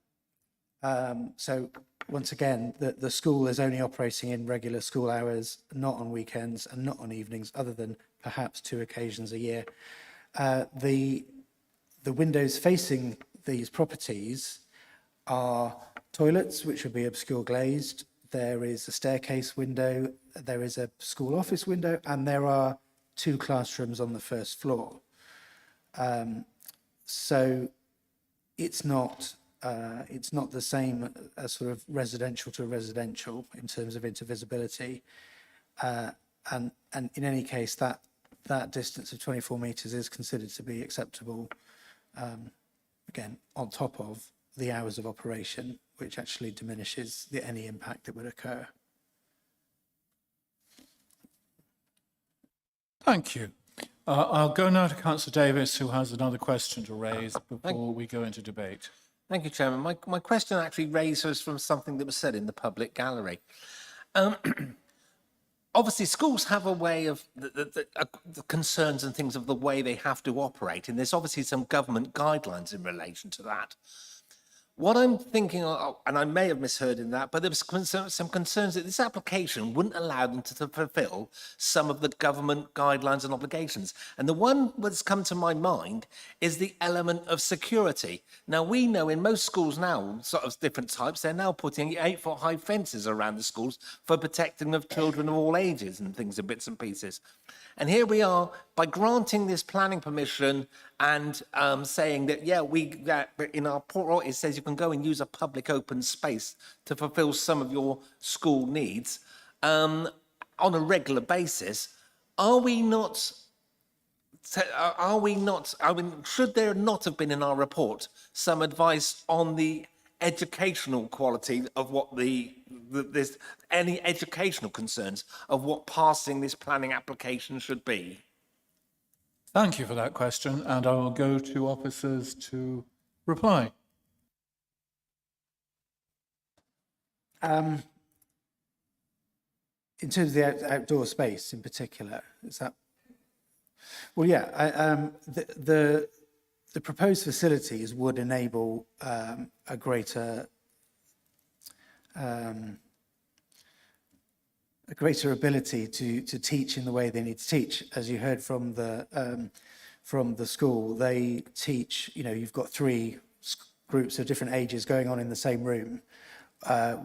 So once again, the school is only operating in regular school hours, not on weekends and not on evenings, other than perhaps 2 occasions a year. The windows facing these properties are toilets, which would be obscure glazed. There is a staircase window, there is a school office window, and there are 2 classrooms on the first floor. So it's not the same as sort of residential to residential in terms of intervisibility. And in any case, that distance of 24 metres is considered to be acceptable, again, on top of the hours of operation, which actually diminishes any impact that would occur. Thank you. I'll go now to Councillor Davis, who has another question to raise before we go into debate. Thank you, Chairman. My question actually raises from something that was said in the public gallery. Obviously, schools have a way of the concerns and things of the way they have to operate, and there's obviously some government guidelines in relation to that. What I'm thinking, and I may have misheard in that, but there was some concerns that this application wouldn't allow them to fulfil some of the government guidelines and obligations. And the one that's come to my mind is the element of security. Now, we know in most schools now, sort of different types, they're now putting 8-foot high fences around the schools for protecting of children of all ages and things and bits and pieces. And here we are, by granting this planning permission and saying that, yeah, in our report it says you can go and use a public open space to fulfil some of your school needs on a regular basis. I mean, should there not have been in our report some advice on the educational quality of what any educational concerns of what passing this planning application should be? Thank you for that question, and I will go to officers to reply. In terms of the outdoor space in particular, is that? Well, yeah, the proposed facilities would enable a greater ability to teach in the way they need to teach. As you heard from the from the school, they teach, you've got three groups of different ages going on in the same room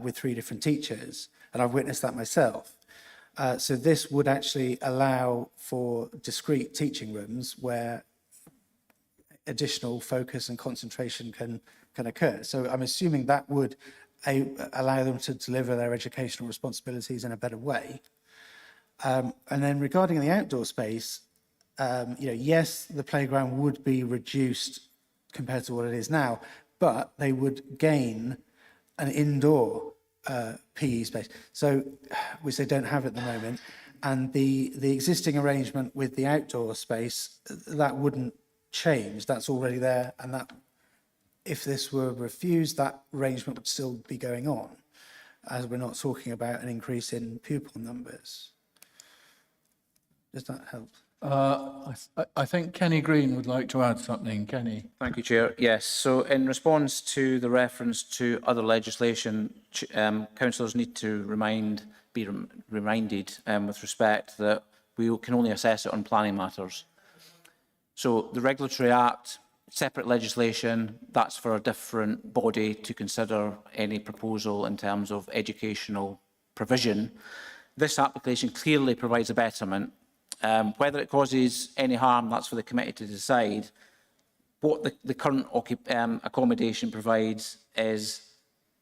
with three different teachers, and I've witnessed that myself. So this would actually allow for discrete teaching rooms where additional focus and concentration can occur. So I'm assuming that would allow them to deliver their educational responsibilities in a better way. And then regarding the outdoor space, yes, the playground would be reduced compared to what it is now, but they would gain an indoor PE space, so which they don't have at the moment. And the existing arrangement with the outdoor space, that wouldn't change. That's already there, and that, if this were refused, that arrangement would still be going on, as we're not talking about an increase in pupil numbers. Does that help? I think Kenny Green would like to add something. Kenny. Thank you, Chair. Yes, so in response to the reference to other legislation, councillors need to be reminded with respect that we can only assess it on planning matters. So the Regulatory Act, separate legislation, that's for a different body to consider any proposal in terms of educational provision. This application clearly provides a betterment. Whether it causes any harm, that's for the committee to decide. What the current accommodation provides is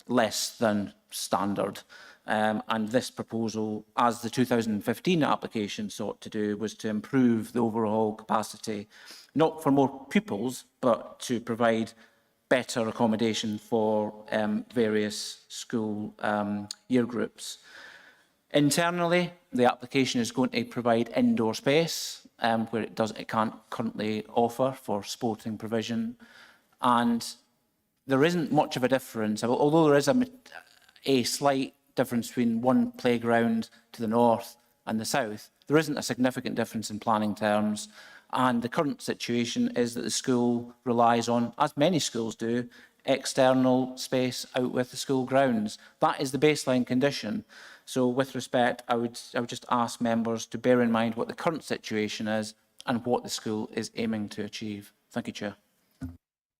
less than standard. And this proposal, as the 2015 application sought to do, was to improve the overall capacity, not for more pupils, but to provide better accommodation for various school year groups. Internally, the application is going to provide indoor space where it can't currently offer for sporting provision, and there isn't much of a difference. Although there is a slight difference between one playground to the north and the south, there isn't a significant difference in planning terms. And the current situation is that the school relies on, as many schools do, external space out with the school grounds. That is the baseline condition. So with respect, I would just ask members to bear in mind what the current situation is and what the school is aiming to achieve. Thank you, Chair.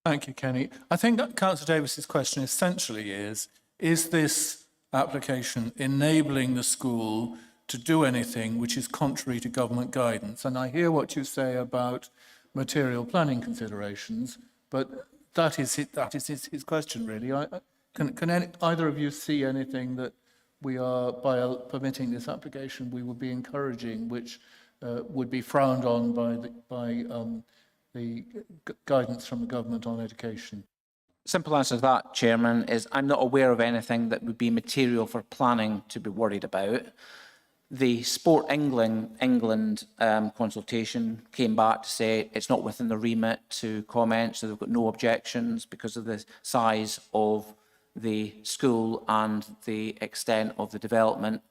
Thank you, Kenny. I think that Councillor Davis's question essentially is this application enabling the school to do anything which is contrary to government guidance? And I hear what you say about material planning considerations, but that is his question, really. Can either of you see anything that we are, by permitting this application, we would be encouraging, which would be frowned on by the guidance from the government on education? Simple answer to that, Chairman, is I'm not aware of anything that would be material for planning to be worried about. The Sport England consultation came back to say it's not within the remit to comment, so they've got no objections because of the size of the school and the extent of the development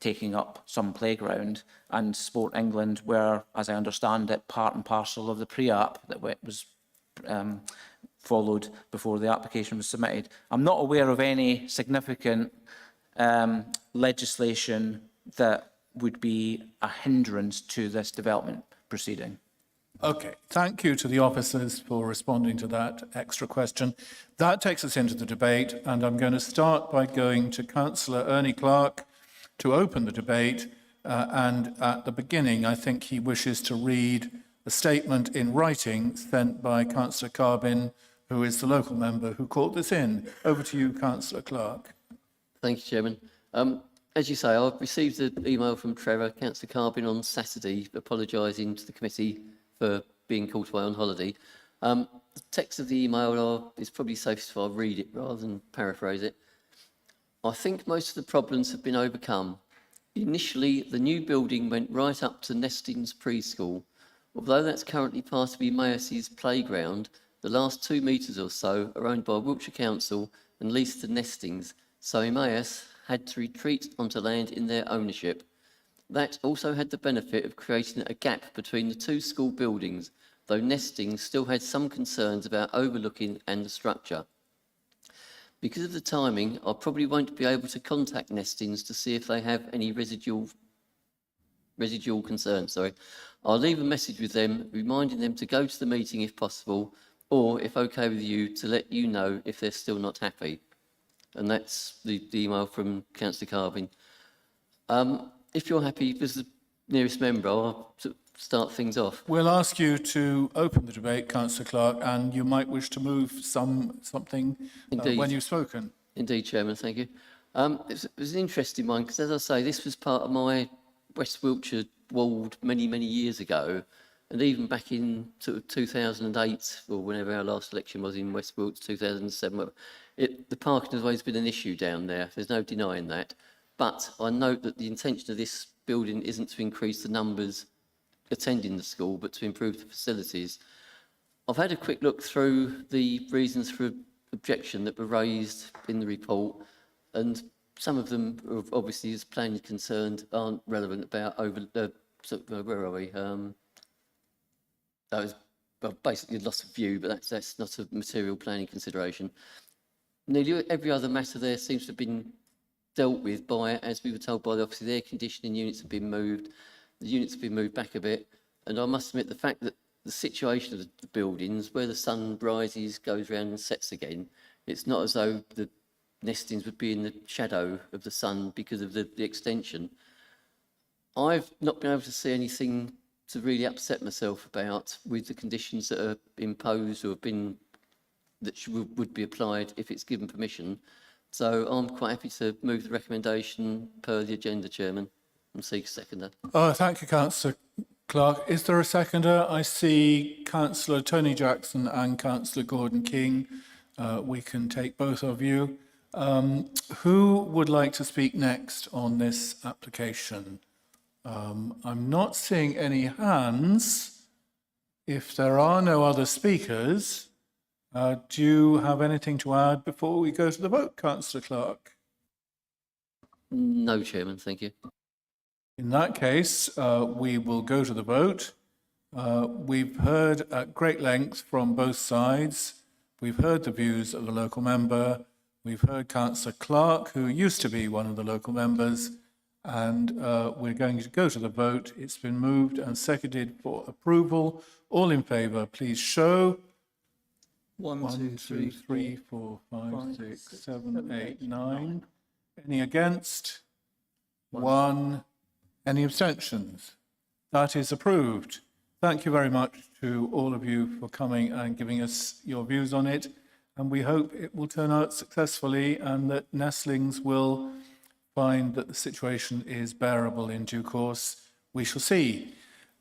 taking up some playground. And Sport England were, as I understand it, part and parcel of the pre-app that was followed before the application was submitted. I'm not aware of any significant legislation that would be a hindrance to this development proceeding. Okay, thank you to the officers for responding to that extra question. That takes us into the debate, and I'm going to start by going to Councillor Ernie Clark to open the debate. And at the beginning, I think he wishes to read a statement in writing sent by Councillor Carbin, who is the local member who called this in. Over to you, Councillor Clark. Thank you, Chairman. As you say, I've received an email from Trevor, Councillor Carbin, on Saturday, apologising to the committee for being called away on holiday. The text of the email is probably safest if I read it rather than paraphrase it. I think most of the problems have been overcome. Initially, the new building went right up to Nestings Preschool. Although that's currently part of Emmaus's playground, the last 2 metres or so are owned by Wiltshire Council and leased to Nestings, so Emmaus had to retreat onto land in their ownership. That also had the benefit of creating a gap between the two school buildings, though Nestings still had some concerns about overlooking and the structure. Because of the timing, I probably won't be able to contact Nestings to see if they have any residual residual concerns, sorry. I'll leave a message with them, reminding them to go to the meeting if possible, or if okay with you, to let you know if they're still not happy. And that's the email from Councillor Carvin. If you're happy, as the nearest member, I'll start things off. We'll ask you to open the debate, Councillor Clark, and you might wish to move something when you've spoken. Indeed, Chairman, thank you. It was an interesting one, because as I say, this was part of my West Wiltshire ward many, many years ago, and even back in sort of 2008, or whenever our last election was in West Wiltshire, 2007, the parking has always been an issue down there. There's no denying that. But I note that the intention of this building isn't to increase the numbers attending the school, but to improve the facilities. I've had a quick look through the reasons for objection that were raised in the report, and some of them, are obviously, as planning concerned, aren't relevant about where are we? That was basically loss of view, but that's not a material planning consideration. Nearly every other matter there seems to have been dealt with by, as we were told by the office, the air conditioning units have been moved, the units have been moved back a bit, and I must admit the fact that the situation of the buildings, where the sun rises, goes round and sets again, it's not as though the nestings would be in the shadow of the sun because of the extension. I've not been able to see anything to really upset myself about with the conditions that are imposed or have been, that would be applied if it's given permission. So I'm quite happy to move the recommendation per the agenda, Chairman, and seek a seconder. Thank you, Councillor Clark. Is there a seconder? I see Councillor Tony Jackson and Councillor Gordon King. We can take both of you. Who would like to speak next on this application? I'm not seeing any hands. If there are no other speakers, do you have anything to add before we go to the vote, Councillor Clark? No, Chairman, thank you. In that case, we will go to the vote. We've heard at great length from both sides. We've heard the views of the local member. We've heard Councillor Clark, who used to be one of the local members, and we're going to go to the vote. It's been moved and seconded for approval. All in favour, please show. 1, 2, 3, 4, 5, 6, 7, 8, 9. Any against? 1. Any abstentions? That is approved. Thank you very much to all of you for coming and giving us your views on it. And we hope it will turn out successfully and that Nestlings will find that the situation is bearable in due course. We shall see.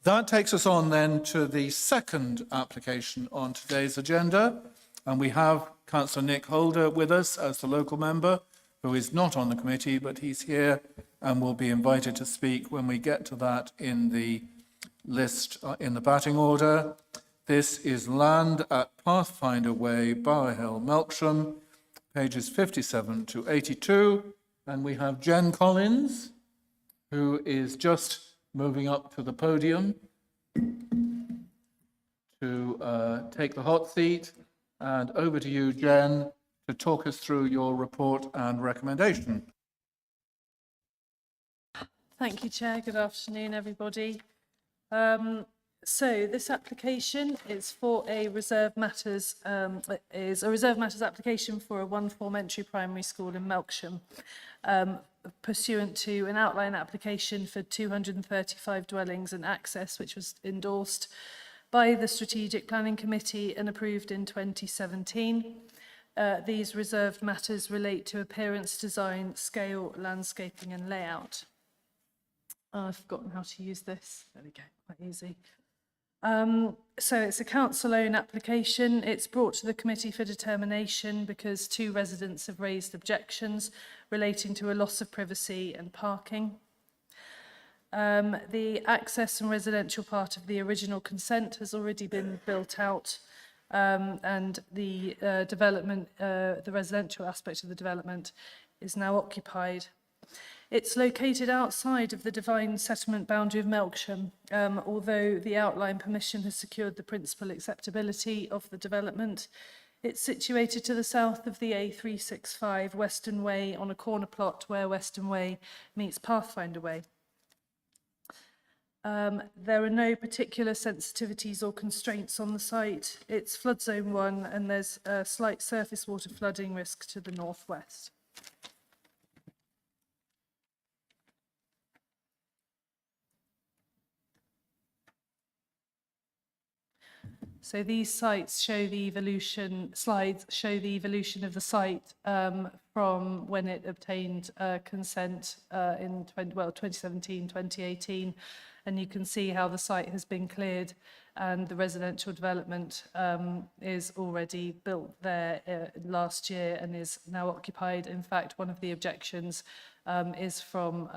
That takes us on then to the second application on today's agenda. And we have Councillor Nick Holder with us as the local member, who is not on the committee, but he's here and will be invited to speak when we get to that in the list in the batting order. This is Land at Pathfinder Way, Bower Hill, Melksham, pages 57 to 82. And we have Jen Collins, who is just moving up to the podium to take the hot seat. And over to you, Jen, to talk us through your report and recommendation. Thank you, Chair. Good afternoon, everybody. So this application is for a reserve matters application for a one-form entry primary school in Melksham, pursuant to an outline application for 235 dwellings and access, which was endorsed by the Strategic Planning Committee and approved in 2017. These reserved matters relate to appearance, design, scale, landscaping and layout. I've forgotten how to use this. There we go, quite easy. So it's a council own application. It's brought to the committee for determination because 2 residents have raised objections relating to a loss of privacy and parking. The access and residential part of the original consent has already been built out, and the development, the residential aspect of the development is now occupied. It's located outside of the defined settlement boundary of Melksham, although the outline permission has secured the principal acceptability of the development. It's situated to the south of the A365 Western Way on a corner plot where Western Way meets Pathfinder Way. There are no particular sensitivities or constraints on the site. It's flood zone 1 and there's a slight surface water flooding risk to the northwest. So these slides show the evolution of the site from when it obtained consent in 2017, 2018. And you can see how the site has been cleared and the residential development is already built there last year and is now occupied. In fact, one of the objections is from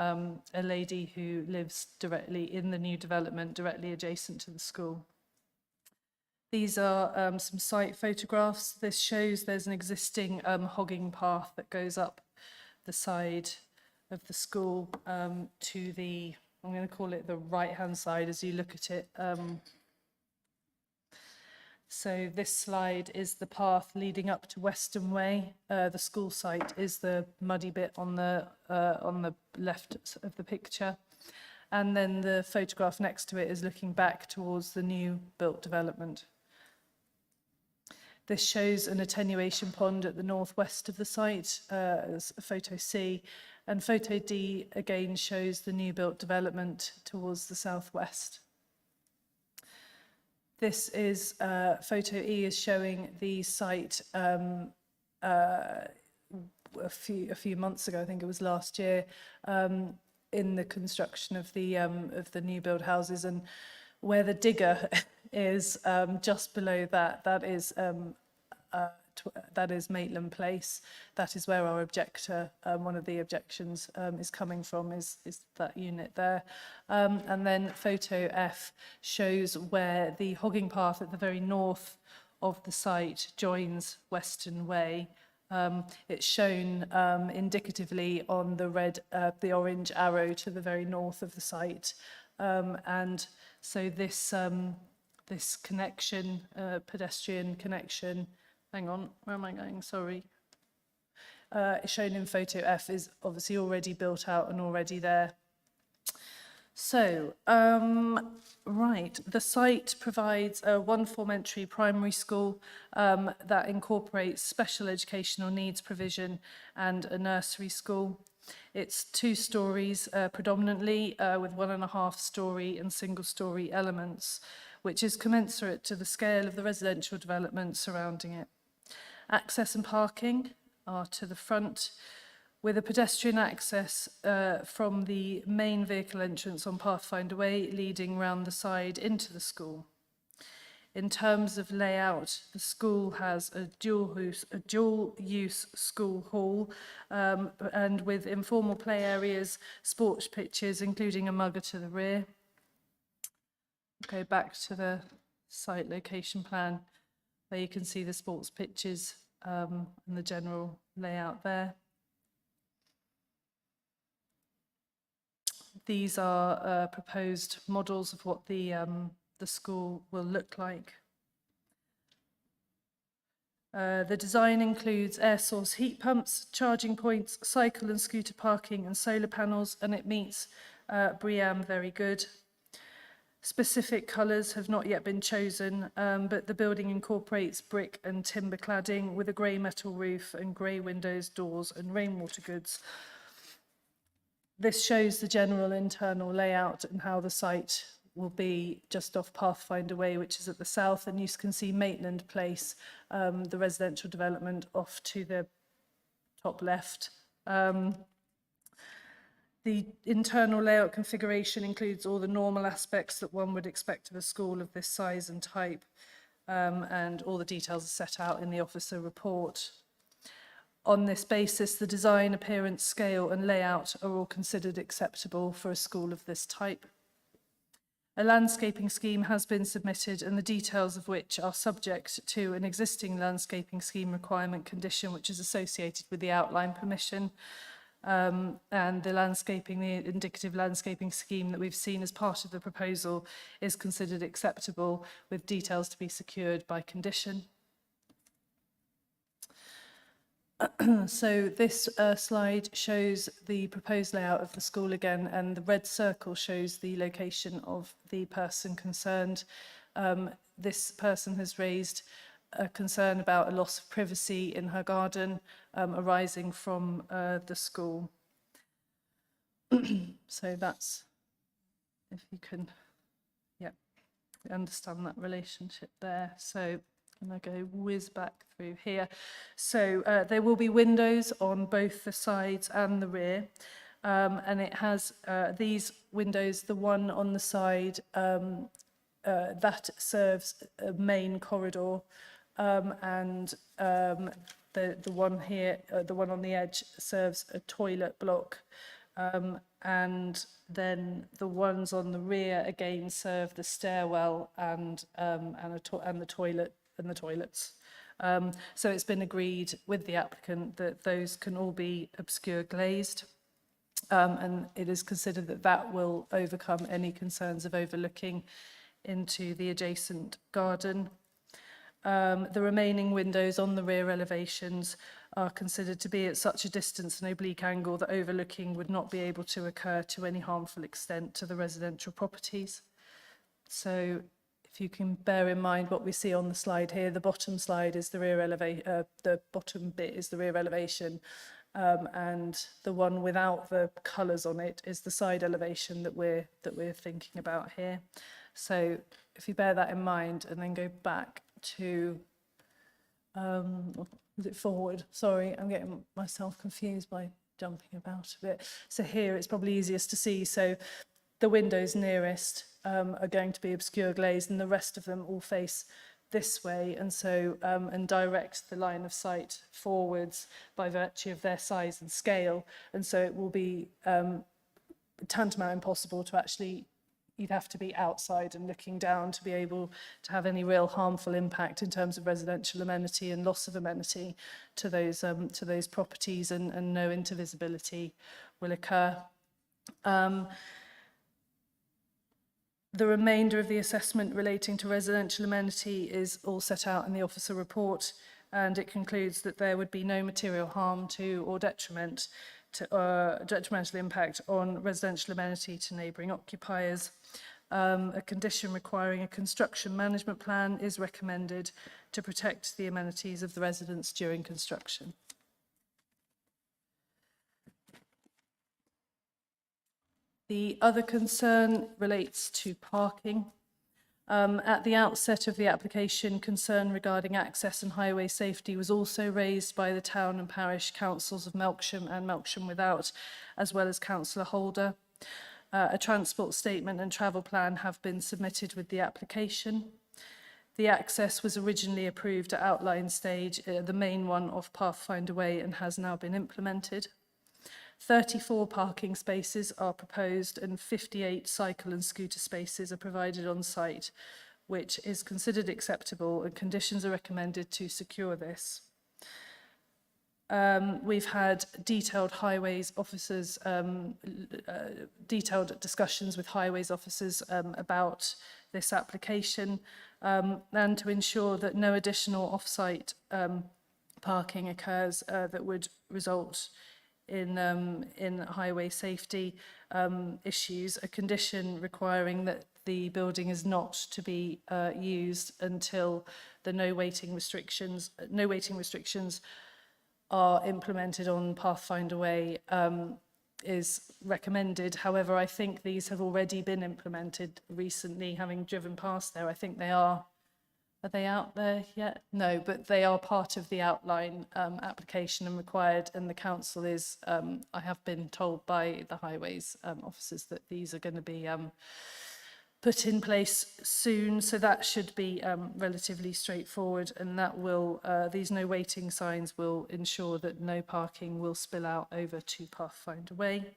a lady who lives directly in the new development, directly adjacent to the school. These are some site photographs. This shows there's an existing hogging path that goes up the side of the school to the, I'm going to call it the right-hand side as you look at it. So this slide is the path leading up to Weston Way. The school site is the muddy bit on the left of the picture. And then the photograph next to it is looking back towards the new built development. This shows an attenuation pond at the northwest of the site, as photo C, and photo D again shows the new built development towards the southwest. This is photo E is showing the site a few months ago, I think it was last year, in the construction of the new build houses, and where the digger is just below that, that is Maitland Place. That is where our objector, one of the objections is coming from, is that unit there. And then photo F shows where the hogging path at the very north of the site joins Weston Way. It's shown indicatively on the orange arrow to the very north of the site. And so this connection, pedestrian connection, hang on, where am I going? Sorry. Shown in photo F is obviously already built out and already there. So, right, the site provides one form-entry primary school that incorporates special educational needs provision and a nursery school. It's 2 stories predominantly with 1.5-storey and single-storey elements, which is commensurate to the scale of the residential development surrounding it. Access and parking are to the front, with a pedestrian access from the main vehicle entrance on Pathfinder Way leading round the side into the school. In terms of layout, the school has a dual-use school hall and with informal play areas, sports pitches, including a mugger to the rear. Go back to the site location plan. There you can see the sports pitches and the general layout there. These are proposed models of what the school will look like. The design includes air source heat pumps, charging points, cycle and scooter parking and solar panels, and it meets BREEAM Very Good. Specific colours have not yet been chosen, but the building incorporates brick and timber cladding with a grey metal roof and grey windows, doors and rainwater goods. This shows the general internal layout and how the site will be just off Pathfinder Way, which is at the south, and you can see Maitland Place, the residential development, off to the top left. The internal layout configuration includes all the normal aspects that one would expect of a school of this size and type, and all the details are set out in the officer report. On this basis, the design, appearance, scale and layout are all considered acceptable for a school of this type. A landscaping scheme has been submitted, and the details of which are subject to an existing landscaping scheme requirement condition which is associated with the outline permission. And the indicative landscaping scheme that we've seen as part of the proposal is considered acceptable, with details to be secured by condition. So this slide shows the proposed layout of the school again, and the red circle shows the location of the person concerned. This person has raised a concern about a loss of privacy in her garden arising from the school. So that's, if you can, yeah, understand that relationship there. So I'm going to go whiz back through here. So there will be windows on both the sides and the rear. And it has these windows, the one on the side that serves a main corridor, and the one here, the one on the edge, serves a toilet block. And then the ones on the rear again serve the stairwell and the toilet and the toilets. So it's been agreed with the applicant that those can all be obscure glazed, and it is considered that that will overcome any concerns of overlooking into the adjacent garden. The remaining windows on the rear elevations are considered to be at such a distance and oblique angle that overlooking would not be able to occur to any harmful extent to the residential properties. So if you can bear in mind what we see on the slide here, the bottom slide is the rear the bottom bit is the rear elevation, and the one without the colours on it is the side elevation that we're thinking about here. So if you bear that in mind and then go back to was it forward? Sorry, I'm getting myself confused by jumping about a bit. So here it's probably easiest to see. So the windows nearest are going to be obscure glazed, and the rest of them all face this way, and so and direct the line of sight forwards by virtue of their size and scale. And so it will be tantamount impossible to actually, you'd have to be outside and looking down to be able to have any real harmful impact in terms of residential amenity and loss of amenity to those properties, and no intervisibility will occur. The remainder of the assessment relating to residential amenity is all set out in the officer report, and it concludes that there would be no material harm to or detrimental impact on residential amenity to neighbouring occupiers. A condition requiring a construction management plan is recommended to protect the amenities of the residents during construction. The other concern relates to parking. At the outset of the application, concern regarding access and highway safety was also raised by the town and parish councils of Melksham and Melksham Without, as well as Councillor Holder. A transport statement and travel plan have been submitted with the application. The access was originally approved at outline stage, the main one of Pathfinder Way, and has now been implemented. 34 parking spaces are proposed and 58 cycle and scooter spaces are provided on site, which is considered acceptable, and conditions are recommended to secure this. We've had detailed highways officers, detailed discussions with highways officers about this application, and to ensure that no additional off-site parking occurs that would result in highway safety issues. A condition requiring that the building is not to be used until the no waiting restrictions are implemented on Pathfinder Way is recommended. However, I think these have already been implemented recently, having driven past there. I think they are. Are they out there yet? No, but they are part of the outline application and required, and the council is, I have been told by the highways officers that these are going to be put in place soon, so that should be relatively straightforward, and that will, these no waiting signs will ensure that no parking will spill out over to Pathfinder Way.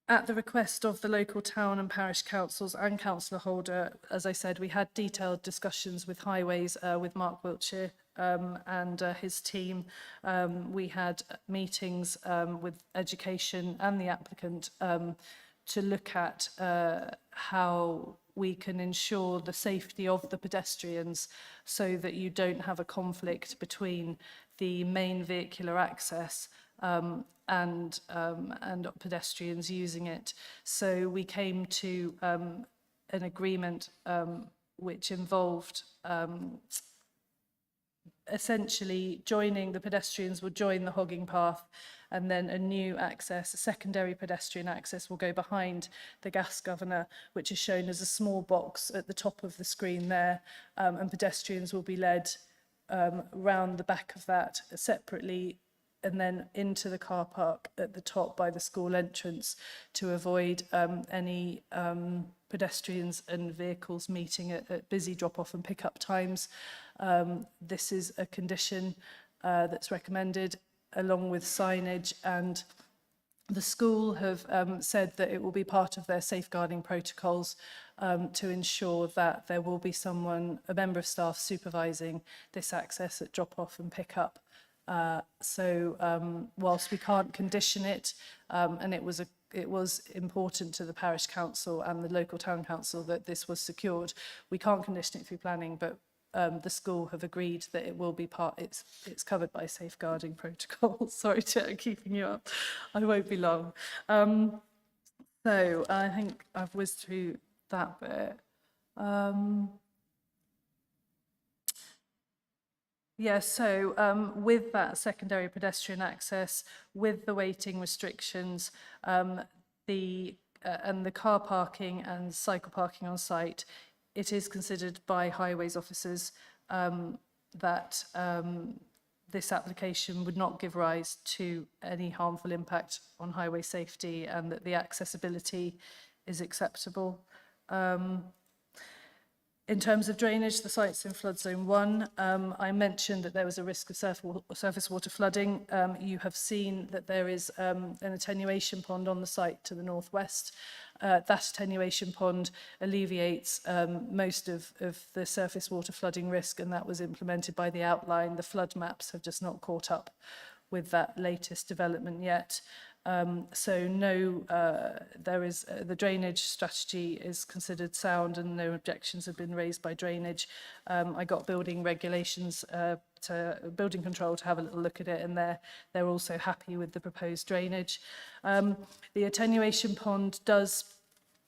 At the request of the local town and parish councils and Councillor Holder, as I said, we had detailed discussions with highways with Mark Wiltshire and his team. We had meetings with education and the applicant to look at how we can ensure the safety of the pedestrians so that you don't have a conflict between the main vehicular access and pedestrians using it. So we came to an agreement which involved essentially joining, the pedestrians will join the hogging path, and then a new access, a secondary pedestrian access, will go behind the gas governor, which is shown as a small box at the top of the screen there, and pedestrians will be led round the back of that separately and then into the car park at the top by the school entrance to avoid any pedestrians and vehicles meeting at busy drop-off and pick-up times. This is a condition that's recommended along with signage, and the school have said that it will be part of their safeguarding protocols to ensure that there will be someone, a member of staff, supervising this access at drop-off and pick-up. Whilst we can't condition it, and it was important to the parish council and the local town council that this was secured, we can't condition it through planning, but the school have agreed that it will be it's covered by safeguarding protocols. Sorry to keeping you up. I won't be long. So I think I've whizzed through that bit. Yeah, so with that secondary pedestrian access, with the waiting restrictions, and the car parking and cycle parking on site, it is considered by highways officers that this application would not give rise to any harmful impact on highway safety and that the accessibility is acceptable. In terms of drainage, the site's in flood zone 1. I mentioned that there was a risk of surface water flooding. You have seen that there is an attenuation pond on the site to the northwest. That attenuation pond alleviates most of the surface water flooding risk, and that was implemented by the outline. The flood maps have just not caught up with that latest development yet. So no, the drainage strategy is considered sound and no objections have been raised by drainage. I got building regulations building control to have a little look at it, and they're also happy with the proposed drainage. The attenuation pond does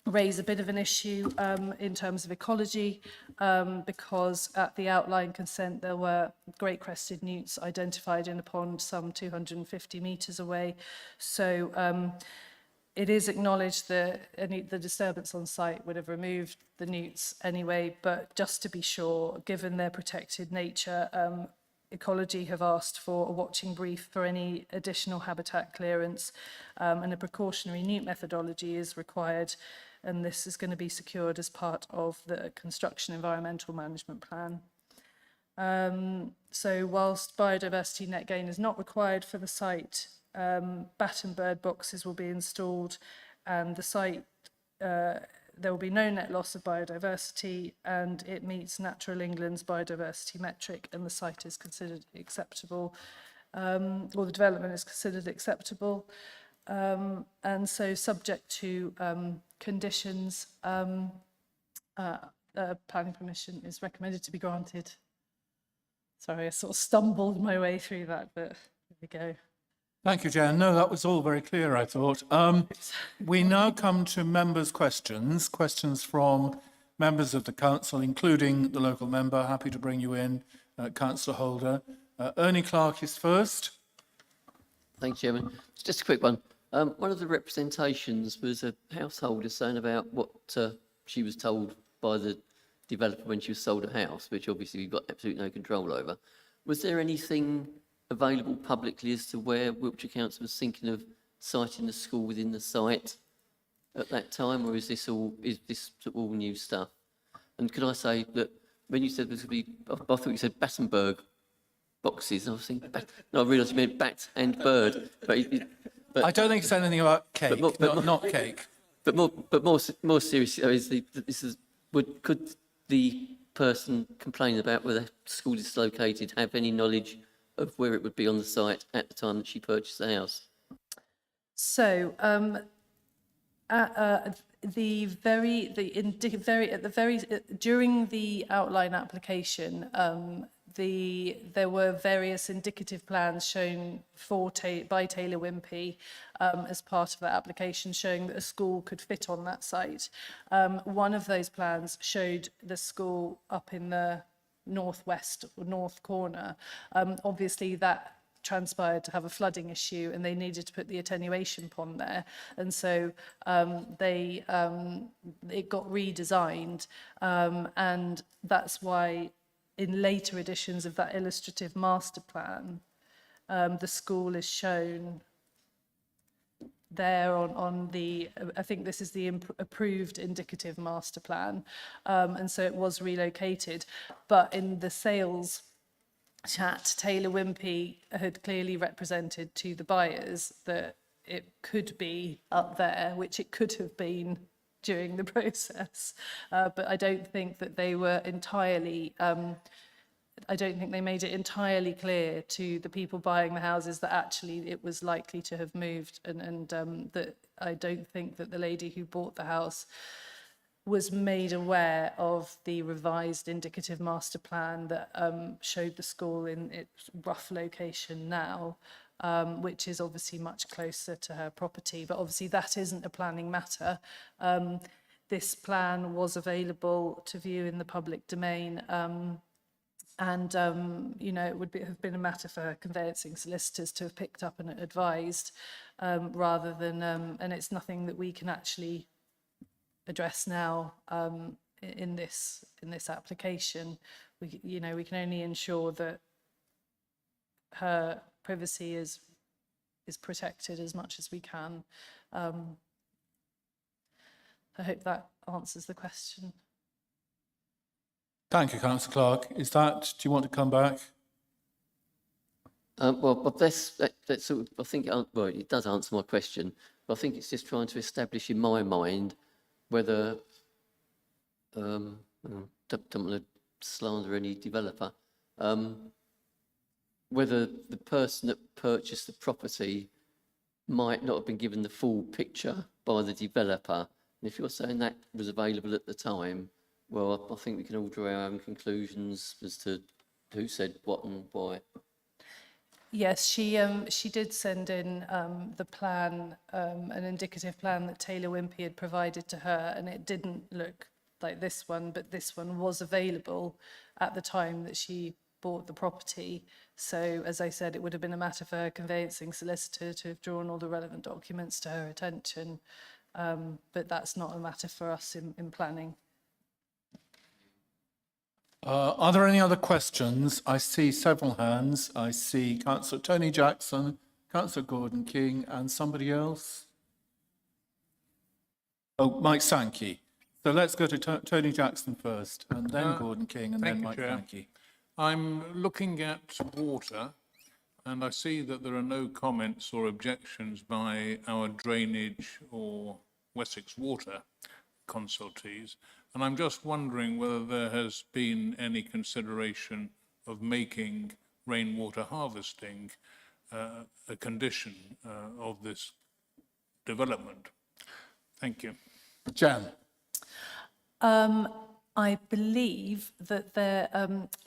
raise a bit of an issue in terms of ecology because at the outline consent there were great crested newts identified in a pond some 250 metres away. So it is acknowledged that the disturbance on site would have removed the newts anyway, but just to be sure, given their protected nature, Ecology have asked for a watching brief for any additional habitat clearance, and a precautionary newt methodology is required, and this is going to be secured as part of the construction environmental management plan. So whilst biodiversity net gain is not required for the site, bat and bird boxes will be installed, and the site there will be no net loss of biodiversity, and it meets Natural England's biodiversity metric, and the site is considered acceptable, or the development is considered acceptable. And so subject to conditions, planning permission is recommended to be granted. Sorry, I sort of stumbled my way through that, but there we go. Thank you, Jan. No, that was all very clear, I thought. We now come to members' questions. Questions from members of the council, including the local member. Happy to bring you in, Councillor Holder. Ernie Clark is first. Thanks, Chairman. Just a quick one. One of the representations was a householder saying about what she was told by the developer when she was sold a house, which obviously we've got absolutely no control over. Was there anything available publicly as to where Wiltshire Council was thinking of siting the school within the site at that time, or is this all new stuff? And could I say that when you said there was going to be, I thought you said Battenberg boxes, I was thinking, no, I realised you meant bat and bird. But I don't think it's anything about cake, not cake. But more seriously, could the person complaining about where the school is located have any knowledge of where it would be on the site at the time that she purchased the house? So During the outline application, there were various indicative plans shown by Taylor Wimpey as part of that application, showing that a school could fit on that site. One of those plans showed the school up in the northwest or north corner. Obviously, that transpired to have a flooding issue, and they needed to put the attenuation pond there, and so it got redesigned, and that's why in later editions of that illustrative master plan, the school is shown there on the, I think this is the approved indicative master plan, and so it was relocated. But in the sales chat, Taylor Wimpey had clearly represented to the buyers that it could be up there, which it could have been during the process. But I don't think that they were entirely, I don't think they made it entirely clear to the people buying the houses that actually it was likely to have moved, and that I don't think that the lady who bought the house was made aware of the revised indicative master plan that showed the school in its rough location now, which is obviously much closer to her property. But obviously that isn't a planning matter. This plan was available to view in the public domain, and you know, it would have been a matter for conveyancing solicitors to have picked up and advised, rather than, and it's nothing that we can actually address now in this application. We can only ensure that her privacy is protected as much as we can. I hope that answers the question. Thank you, Councillor Clark. Do you want to come back? Well, but that's sort of, I think, well, it does answer my question, but I think it's just trying to establish in my mind whether, don't want to slander any developer, whether the person that purchased the property might not have been given the full picture by the developer. And if you're saying that was available at the time, well, I think we can all draw our own conclusions as to who said what and why. Yes, she did send in the plan, an indicative plan that Taylor Wimpey had provided to her, and it didn't look like this one, but this one was available at the time that she bought the property. So, as I said, it would have been a matter for her conveyancing solicitor to have drawn all the relevant documents to her attention, but that's not a matter for us in planning. Are there any other questions? I see several hands. I see Councillor Tony Jackson, Councillor Gordon King, and somebody else. Oh, Mike Sankey. So let's go to Tony Jackson first, and then Gordon King, and then Mike Sankey. I'm looking at water, and I see that there are no comments or objections by our drainage or Wessex Water consultees. And I'm just wondering whether there has been any consideration of making rainwater harvesting a condition of this development. Thank you. Jan. I believe that there,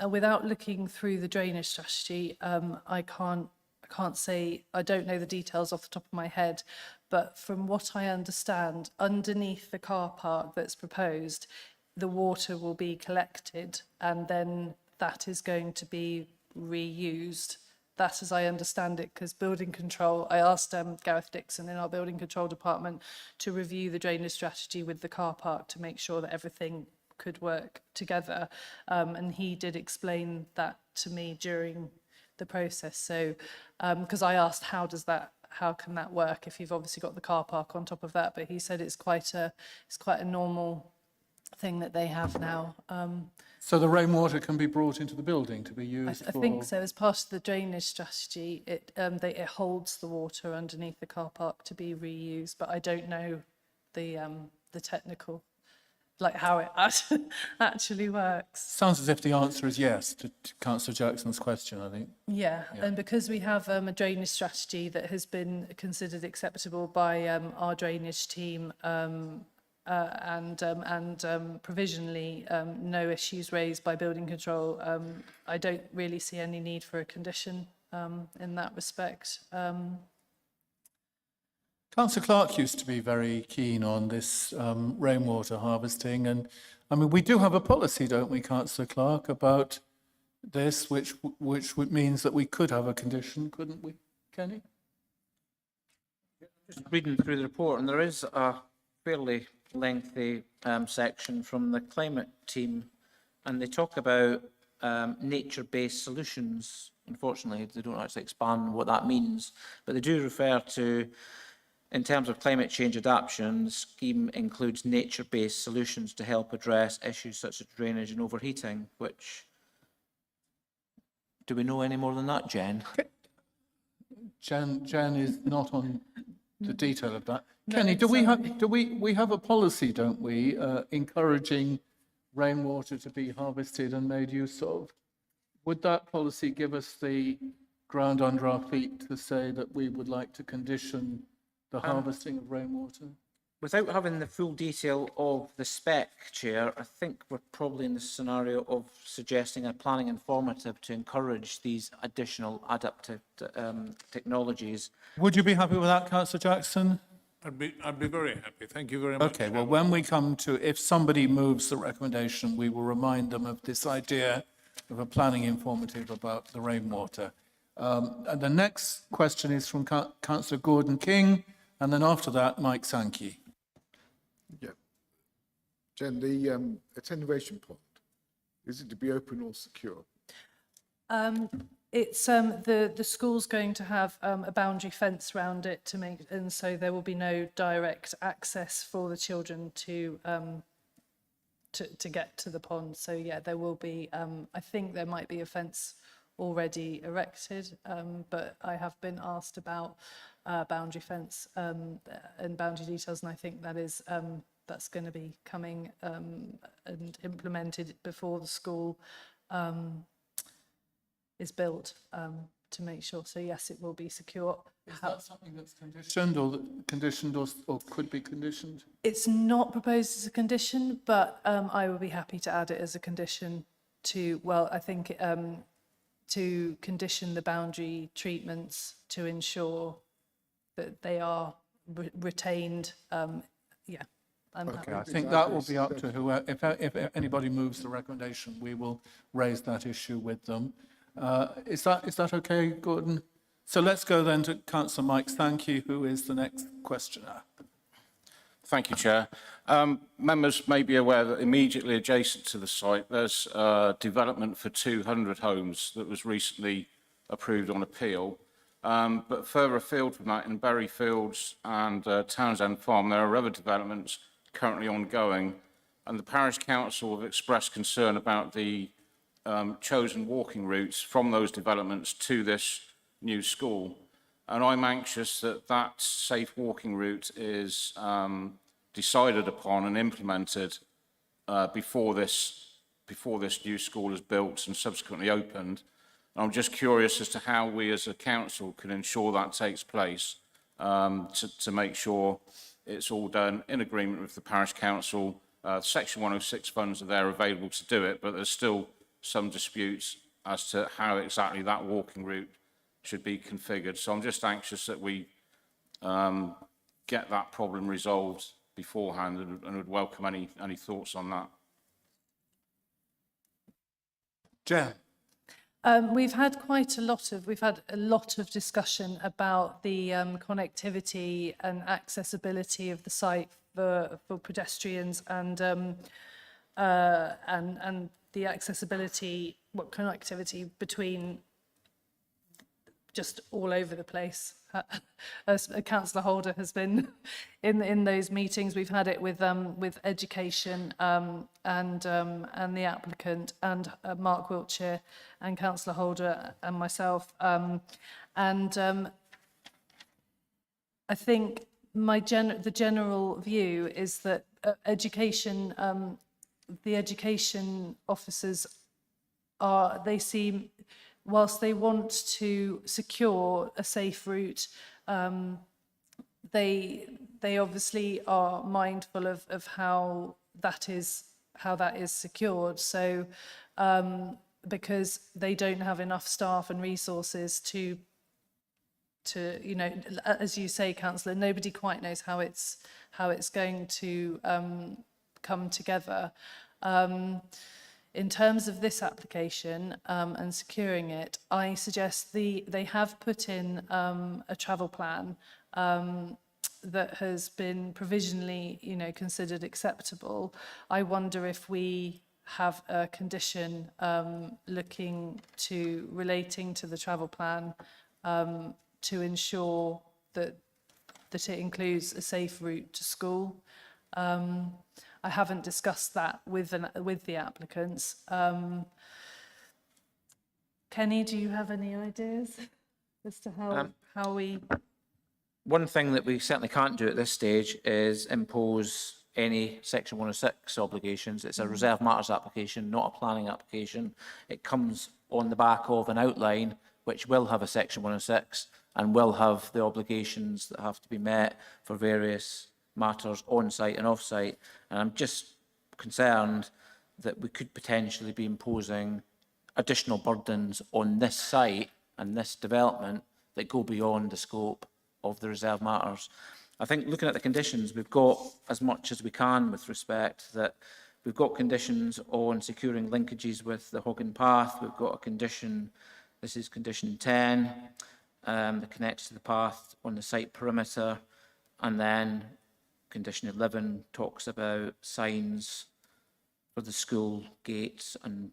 without looking through the drainage strategy, I can't say, I don't know the details off the top of my head, but from what I understand, underneath the car park that's proposed, the water will be collected, and then that is going to be reused. That's as I understand it, because building control, I asked Gareth Dixon in our building control department to review the drainage strategy with the car park to make sure that everything could work together. And he did explain that to me during the process. So, because I asked, how can that work if you've obviously got the car park on top of that? But he said it's quite a normal thing that they have now. So the rainwater can be brought into the building to be used I think so. As part of the drainage strategy, it holds the water underneath the car park to be reused, but I don't know the technical like how it actually works. Sounds as if the answer is yes to Councillor Jackson's question, I think. Yeah, and because we have a drainage strategy that has been considered acceptable by our drainage team and provisionally no issues raised by building control, I don't really see any need for a condition in that respect. Councillor Clark used to be very keen on this rainwater harvesting, and I mean, we do have a policy, don't we, Councillor Clark, about this, which means that we could have a condition, couldn't we, Kenny? Just reading through the report, and there is a fairly lengthy section from the climate team, and they talk about nature-based solutions. Unfortunately, they don't actually expand what that means, but they do refer to, in terms of climate change adaptation, the scheme includes nature-based solutions to help address issues such as drainage and overheating, which, do we know any more than that, Jen? Jan is not on the detail of that. No, Kenny, it's, we have a policy, don't we, encouraging rainwater to be harvested and made use of? Would that policy give us the ground under our feet to say that we would like to condition the harvesting of rainwater? Without having the full detail of the spec, Chair, I think we're probably in the scenario of suggesting a planning informative to encourage these additional adaptive technologies. Would you be happy with that, Councillor Jackson? I'd be very happy. Thank you very much. Okay, well, when we come to, if somebody moves the recommendation, we will remind them of this idea of a planning informative about the rainwater. And the next question is from Councillor Gordon King, and then after that, Mike Sankey. Yeah. Jen, the attenuation pond, is it to be open or secure? It's the school's going to have a boundary fence around it to make, and so there will be no direct access for the children to get to the pond. So yeah, there will be. I think there might be a fence already erected, but I have been asked about boundary fence and boundary details, and I think that is that's going to be coming and implemented before the school is built to make sure. So yes, it will be secure. Is that something that's conditioned or could be conditioned? It's not proposed as a condition, but I would be happy to add it as a condition to, well, I think to condition the boundary treatments to ensure that they are retained. Yeah. Okay, I think that will be up to whoever, if anybody moves the recommendation, we will raise that issue with them. Is that okay, Gordon? So let's go then to Councillor Mike Sankey, who is the next questioner. Thank you, Chair. Members may be aware that immediately adjacent to the site, there's development for 200 homes that was recently approved on appeal. But further afield from that, in Berry Fields and Townsend Farm, there are other developments currently ongoing, and the Parish Council have expressed concern about the chosen walking routes from those developments to this new school. And I'm anxious that that safe walking route is decided upon and implemented before this new school is built and subsequently opened. I'm just curious as to how we as a council can ensure that takes place to make sure it's all done in agreement with the Parish Council. Section 106 funds are there available to do it, but there's still some disputes as to how exactly that walking route should be configured. So I'm just anxious that we get that problem resolved beforehand and would welcome any thoughts on that. Jen. We've had a lot of discussion about the connectivity and accessibility of the site for pedestrians and the accessibility, connectivity between just all over the place. As Councillor Holder has been in those meetings, we've had it with education and the applicant and Mark Wiltshire and Councillor Holder and myself. I think the general view is that education, the education officers they seem, whilst they want to secure a safe route, they obviously are mindful of how that is secured. So because they don't have enough staff and resources to you know, as you say, Councillor, nobody quite knows how it's going to come together. In terms of this application and securing it, I suggest they have put in a travel plan that has been provisionally, you know, considered acceptable. I wonder if we have a condition relating to the travel plan to ensure that it includes a safe route to school. I haven't discussed that with the applicants. Kenny, do you have any ideas as to how we? One thing that we certainly can't do at this stage is impose any Section 106 obligations. It's a reserve matters application, not a planning application. It comes on the back of an outline which will have a Section 106 and will have the obligations that have to be met for various matters on-site and off-site. And I'm just concerned that we could potentially be imposing additional burdens on this site and this development that go beyond the scope of the reserve matters. I think looking at the conditions, we've got as much as we can with respect that we've got conditions on securing linkages with the Hoggin Path. We've got a condition, this is condition 10, that connects to the path on the site perimeter. And then condition 11 talks about signs for the school gates and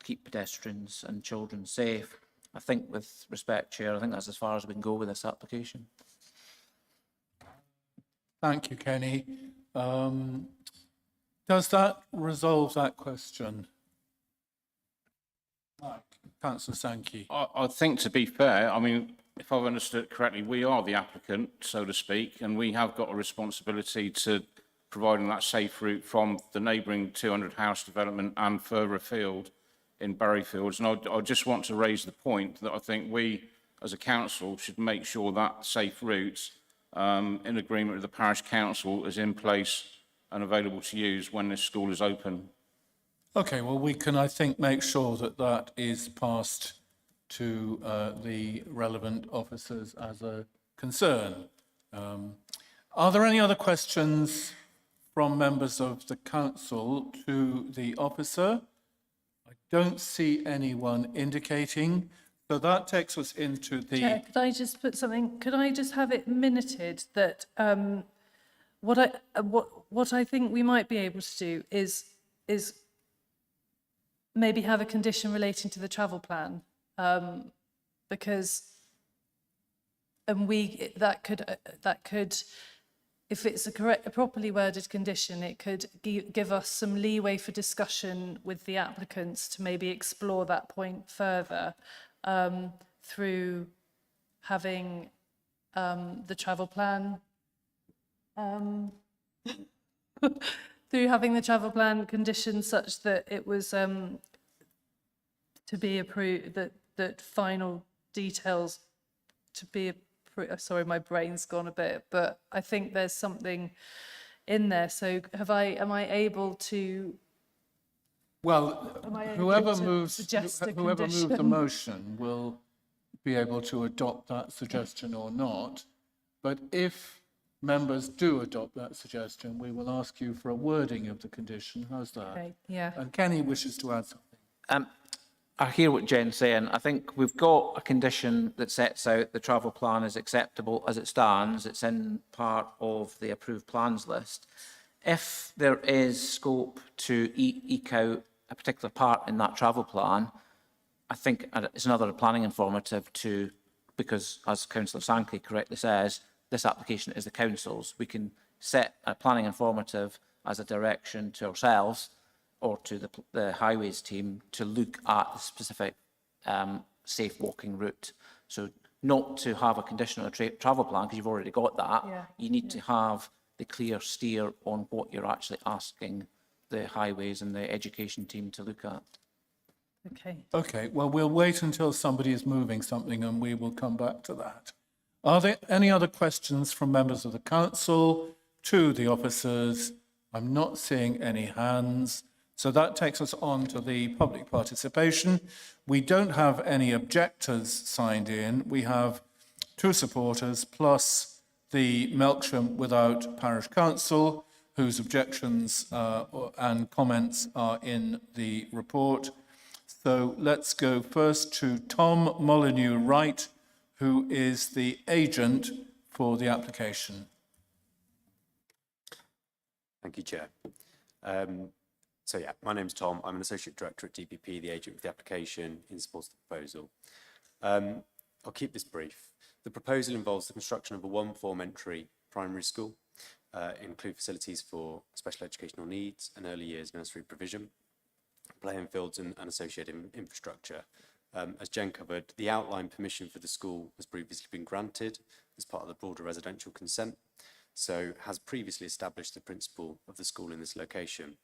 keep pedestrians and children safe. I think with respect, Chair, I think that's as far as we can go with this application. Thank you, Kenny. Does that resolve that question? Mike, Councillor Sankey. I think, to be fair, I mean, if I've understood it correctly, we are the applicant, so to speak, and we have got a responsibility to providing that safe route from the neighbouring 200 house development and further afield in Berryfields. And I just want to raise the point that I think we, as a council, should make sure that safe route, in agreement with the parish council, is in place and available to use when this school is open. Okay, well, we can, I think, make sure that that is passed to the relevant officers as a concern. Are there any other questions from members of the council to the officer? I don't see anyone indicating. So that takes us into the... Chair, could I just put something, could I just have it minuted that what I think we might be able to do is maybe have a condition relating to the travel plan, because that could, if it's a properly worded condition, it could give us some leeway for discussion with the applicants to maybe explore that point further through having the travel plan through having the travel plan conditioned such that it was to be approved, that final details to be approved. Sorry, my brain's gone a bit, but I think there's something in there. So am I able to? Well, whoever moves the motion will be able to adopt that suggestion or not. But if members do adopt that suggestion, we will ask you for a wording of the condition. How's that? Okay, yeah. And Kenny wishes to add something. I hear what Jen's saying. I think we've got a condition that sets out the travel plan is acceptable as it stands. It's in part of the approved plans list. If there is scope to eke out a particular part in that travel plan, I think it's another planning informative to, because as Councillor Sankey correctly says, this application is the council's. We can set a planning informative as a direction to ourselves or to the highways team to look at the specific safe walking route. So not to have a conditional travel plan, because you've already got that. Yeah. You need to have the clear steer on what you're actually asking the highways and the education team to look at. Okay. Okay, well, we'll wait until somebody is moving something and we will come back to that. Are there any other questions from members of the council to the officers? I'm not seeing any hands. So that takes us on to the public participation. We don't have any objectors signed in. We have 2 supporters plus the Melksham Without Parish Council, whose objections and comments are in the report. So let's go first to Tom Molyneux Wright, who is the agent for the application. Thank you, Chair. So yeah, my name's Tom. I'm an Associate Director at DPP, the agent for the application in support of the proposal. I'll keep this brief. The proposal involves the construction of a 1-form entry primary school, include facilities for special educational needs and early years nursery provision, playing fields and associated infrastructure. As Jen covered, the outline permission for the school has previously been granted as part of the broader residential consent, so has previously established the principal of the school in this location.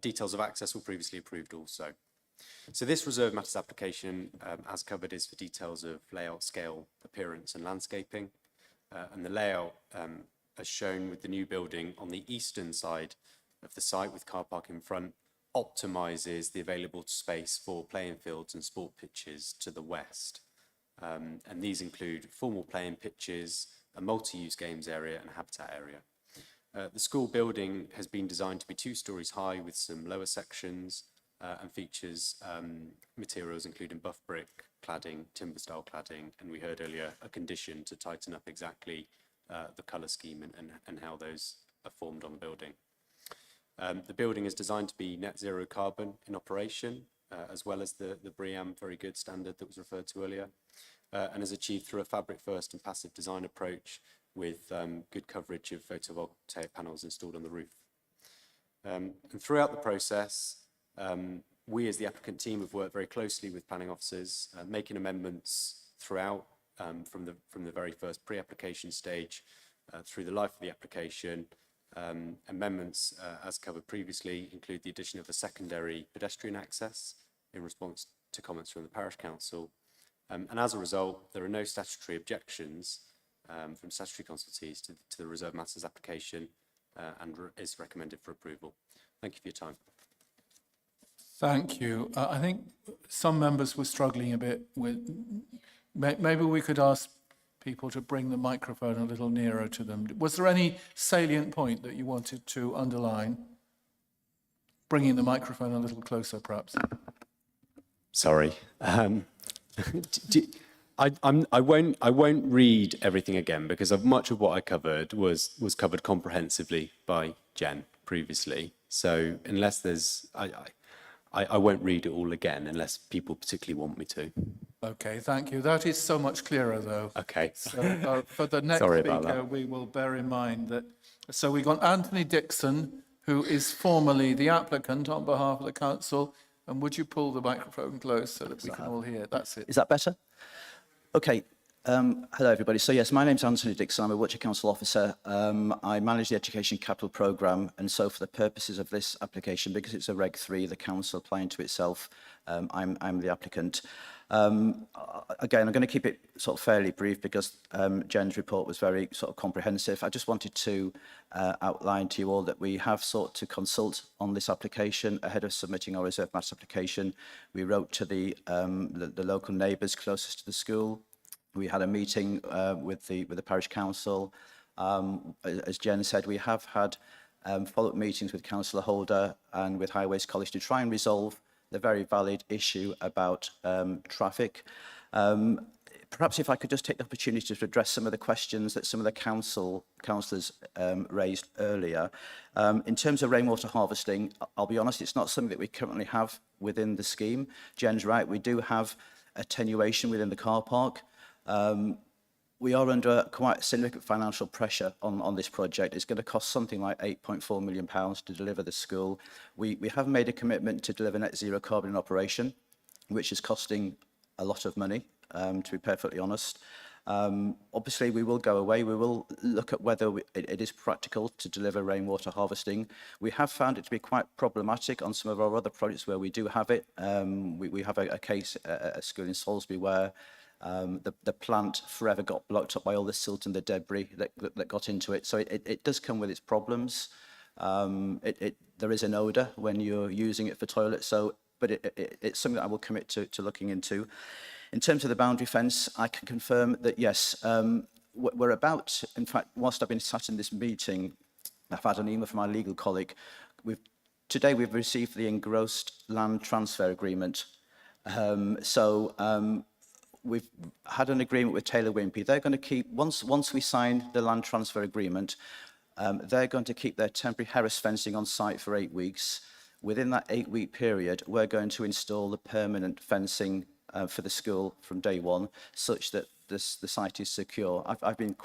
Details of access were previously approved also. So this reserve matters application, as covered, is for details of layout, scale, appearance and landscaping. And the layout, as shown with the new building on the eastern side of the site with car park in front, optimises the available space for playing fields and sport pitches to the west. And these include formal playing pitches, a multi-use games area and a habitat area. The school building has been designed to be 2 stories high with some lower sections and features materials including buff brick cladding, timber style cladding, and we heard earlier a condition to tighten up exactly the colour scheme and how those are formed on the building. The building is designed to be net zero carbon in operation, as well as the BREEAM Very Good standard that was referred to earlier, and is achieved through a fabric first and passive design approach with good coverage of photovoltaic panels installed on the roof. And throughout the process, we as the applicant team have worked very closely with planning officers, making amendments throughout from the very first pre-application stage through the life of the application. Amendments, as covered previously, include the addition of a secondary pedestrian access in response to comments from the Parish Council. And as a result, there are no statutory objections from statutory consultees to the Reserve Matters application and is recommended for approval. Thank you for your time. Thank you. I think some members were struggling a bit with, maybe we could ask people to bring the microphone a little nearer to them. Was there any salient point that you wanted to underline? Bringing the microphone a little closer, perhaps. Sorry. I won't read everything again because much of what I covered was covered comprehensively by Jen previously. So unless there's, I won't read it all again unless people particularly want me to. Okay, thank you. That is so much clearer, though. Okay. So for the next Sorry about speaker, that. we will bear in mind that. So we've got Anthony Dixon, who is formally the applicant on behalf of the council. And would you pull the microphone close so that we can all hear? That's it. Is that better? Okay. Hello, everybody. So, yes, my name's Anthony Dixon. I'm a Wiltshire Council officer. I manage the Education Capital Programme. And so for the purposes of this application, because it's a Reg 3, the council applying to itself, I'm the applicant. Again, I'm going to keep it sort of fairly brief because Jen's report was very sort of comprehensive. I just wanted to outline to you all that we have sought to consult on this application ahead of submitting our Reserve Matters application. We wrote to the local neighbours closest to the school. We had a meeting with the Parish Council. As Jen said, we have had follow-up meetings with Councillor Holder and with Highways College to try and resolve the very valid issue about traffic. Perhaps if I could just take the opportunity to address some of the questions that some of the councillors raised earlier. In terms of rainwater harvesting, I'll be honest, it's not something that we currently have within the scheme. Jen's right, we do have attenuation within the car park. We are under quite significant financial pressure on this project. It's going to cost something like £8.4 million to deliver the school. We have made a commitment to deliver net zero carbon in operation, which is costing a lot of money, to be perfectly honest. Obviously, we will go away. We will look at whether it is practical to deliver rainwater harvesting. We have found it to be quite problematic on some of our other projects where we do have it. We have a case at a school in Salisbury where the plant forever got blocked up by all the silt and the debris that got into it. So it does come with its problems. There is an odour when you're using it for toilets, but it's something that I will commit to looking into. In terms of the boundary fence, I can confirm that, yes, we're about, in fact, whilst I've been sat in this meeting, I've had an email from our legal colleague. Today we've received the engrossed land transfer agreement. We've had an agreement with Taylor Wimpey. They're going to keep, once we sign the land transfer agreement, they're going to keep their temporary Harris fencing on site for 8 weeks. Within that 8-week period, we're going to install the permanent fencing for the school from day one, such that the site is secure. I've been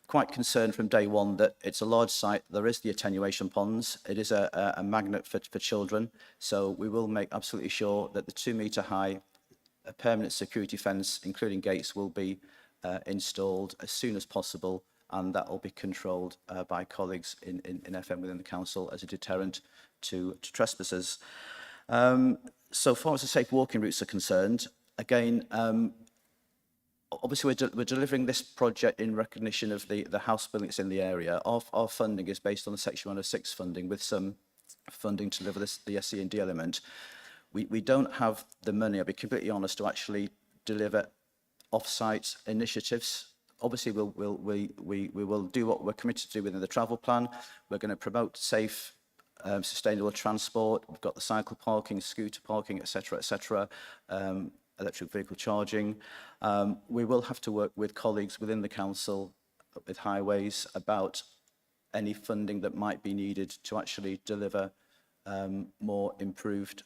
quite concerned from day one that it's a large site. There is the attenuation ponds. It is a magnet for children. So we will make absolutely sure that the 2-metre high permanent security fence, including gates, will be installed as soon as possible, and that will be controlled by colleagues in FM within the council as a deterrent to trespassers. So far as the safe walking routes are concerned, again, obviously we're delivering this project in recognition of the house building that's in the area. Our funding is based on the Section 106 funding with some funding to deliver the SE&D element. We don't have the money, I'll be completely honest, to actually deliver off-site initiatives. Obviously, we will do what we're committed to do within the travel plan. We're going to promote safe, sustainable transport. We've got the cycle parking, scooter parking, etc., electric vehicle charging. We will have to work with colleagues within the council, with highways, about any funding that might be needed to actually deliver more improved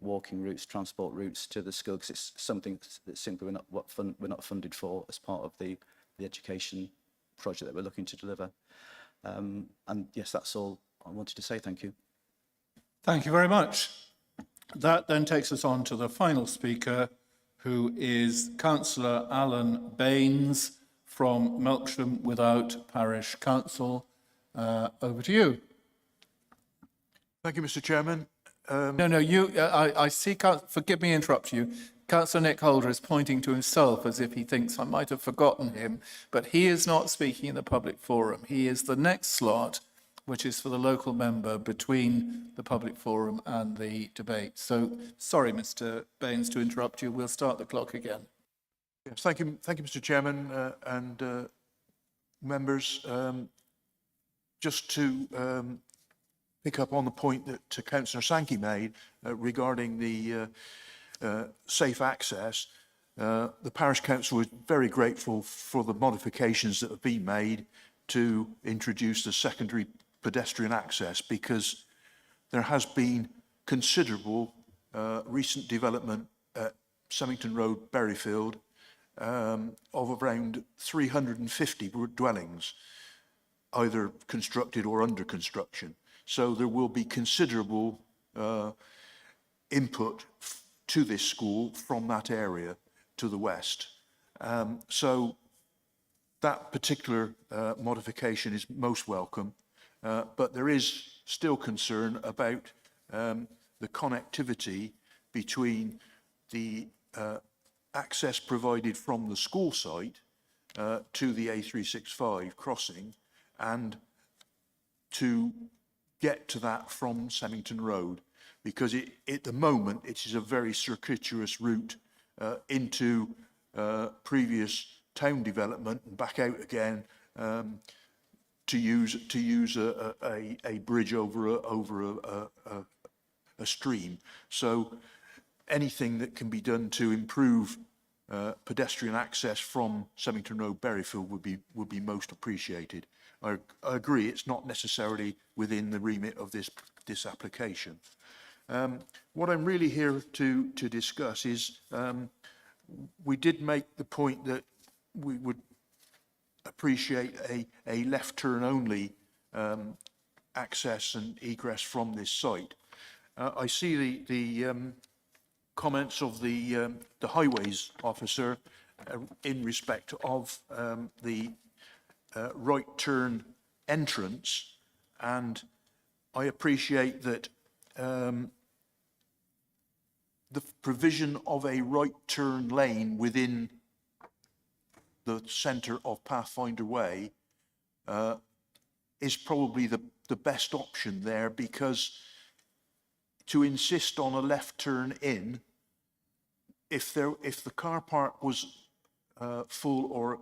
walking routes, transport routes to the school, because it's something that simply we're not funded for as part of the education project that we're looking to deliver. And yes, that's all I wanted to say. Thank you. Thank you very much. That then takes us on to the final speaker, who is Councillor Alan Baines from Melksham Without Parish Council. Over to you. Thank you, Mr. Chairman. I see, forgive me interrupt you. Councillor Nick Holder is pointing to himself as if he thinks I might have forgotten him, but he is not speaking in the public forum. He is the next slot, which is for the local member between the public forum and the debate. So, sorry, Mr. Baines, to interrupt you. We'll start the clock again. Yes, thank you, Mr. Chairman and members. Just to pick up on the point that Councillor Sankey made regarding the safe access, the Parish Council is very grateful for the modifications that have been made to introduce the secondary pedestrian access, because there has been considerable recent development at Semmington Road, Berryfield, of around 350 dwellings, either constructed or under construction. So there will be considerable input to this school from that area to the west. So that particular modification is most welcome. But there is still concern about the connectivity between the access provided from the school site to the A365 crossing and to get to that from Semmington Road, because at the moment it is a very circuitous route into previous town development and back out again, to use a bridge over a stream. So anything that can be done to improve pedestrian access from Semmington Road, Berryfield would be most appreciated. I agree it's not necessarily within the remit of this application. What I'm really here to discuss is we did make the point that we would appreciate a left turn only access and egress from this site. I see the comments of the highways officer in respect of the right turn entrance, and I appreciate that the provision of a right turn lane within the centre of Pathfinder Way is probably the best option there, because to insist on a left turn in, if the car park was full or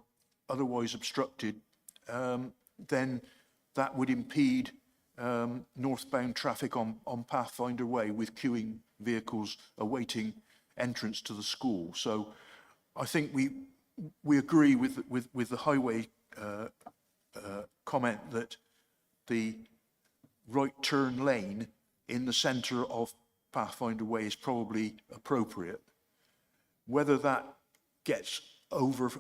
otherwise obstructed, then that would impede northbound traffic on Pathfinder Way with queuing vehicles awaiting entrance to the school. So I think we agree with the highway comment that the right turn lane in the centre of Pathfinder Way is probably appropriate. Whether that gets over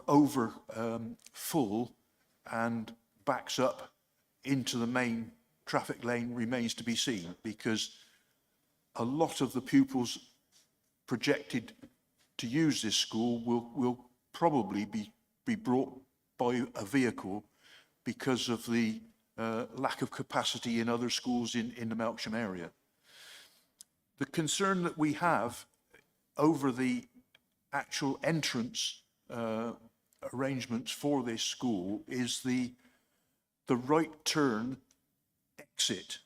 full and backs up into the main traffic lane remains to be seen, because a lot of the pupils projected to use this school will probably be brought by a vehicle because of the lack of capacity in other schools in the Melksham area. The concern that we have over the actual entrance arrangements for this school is the right turn exit,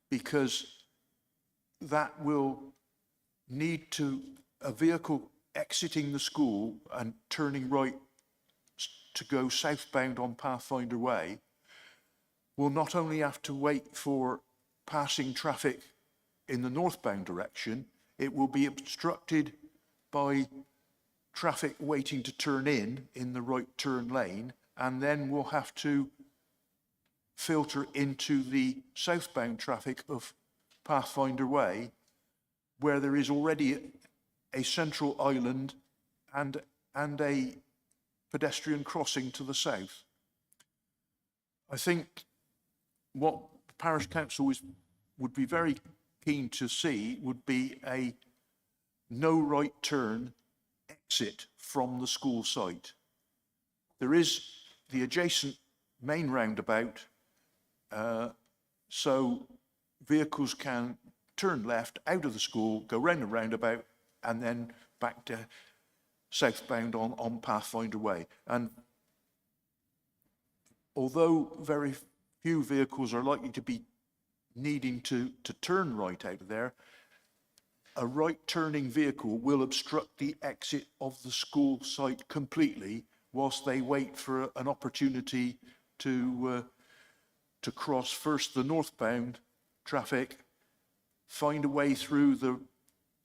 because that will need a vehicle exiting the school and turning right to go southbound on Pathfinder Way will not only have to wait for passing traffic in the northbound direction, it will be obstructed by traffic waiting to turn in the right turn lane, and then we'll have to filter into the southbound traffic of Pathfinder Way, where there is already a central island and a pedestrian crossing to the south. I think what the Parish Council would be very keen to see would be a no right turn exit from the school site. There is the adjacent main roundabout, so vehicles can turn left out of the school, go round the roundabout, and then back to southbound on Pathfinder Way. And although very few vehicles are likely to be needing to turn right out of there, a right turning vehicle will obstruct the exit of the school site completely whilst they wait for an opportunity to cross first the northbound traffic, find a way through the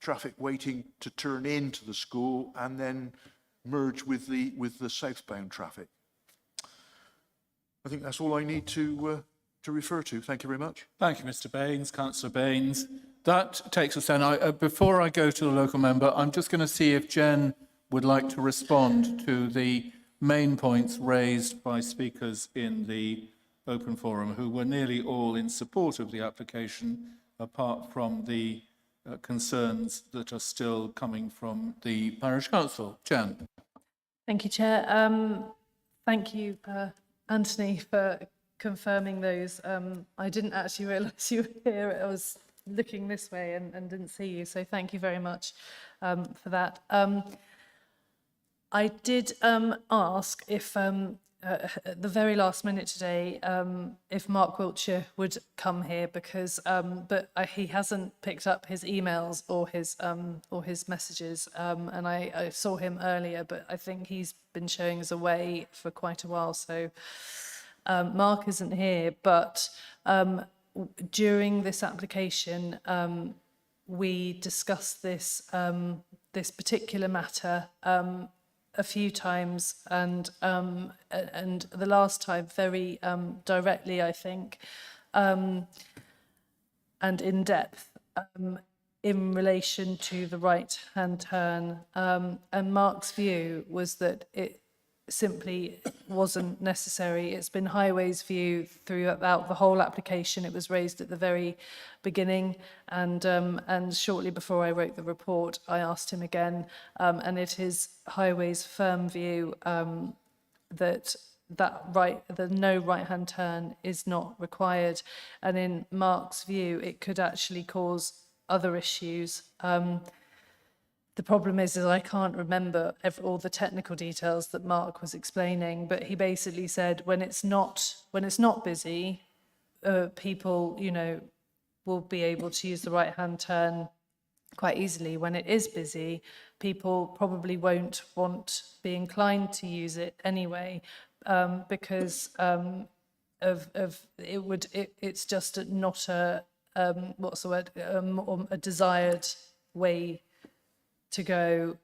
traffic waiting to turn into the school, and then merge with the southbound traffic. I think that's all I need to refer to. Thank you very much. Thank you, Mr. Baines, Councillor Baines. That takes us then. Before I go to the local member, I'm just going to see if Jen would like to respond to the main points raised by speakers in the open forum, who were nearly all in support of the application, apart from the concerns that are still coming from the Parish Council. Jen. Thank you, Chair. Thank you, Anthony, for confirming those. I didn't actually realise you were here. I was looking this way and didn't see you, so thank you very much for that. I did ask if at the very last minute today if Mark Wiltshire would come here, because but he hasn't picked up his emails or his messages, and I saw him earlier, but I think he's been showing us away for quite a while, so Mark isn't here. But during this application we discussed this this particular matter a few times, and the last time very directly, I think, and in depth in relation to the right-hand turn. And Mark's view was that simply wasn't necessary. It's been Highways' view throughout the whole application. It was raised at the very beginning, and shortly before I wrote the report, I asked him again, and it is Highways' firm view that the no right-hand turn is not required, and in Mark's view, it could actually cause other issues. The problem is I can't remember all the technical details that Mark was explaining, but he basically said when it's not busy, people, you know, will be able to use the right-hand turn quite easily. When it is busy, people probably won't be inclined to use it anyway, because it's just not a a desired way to go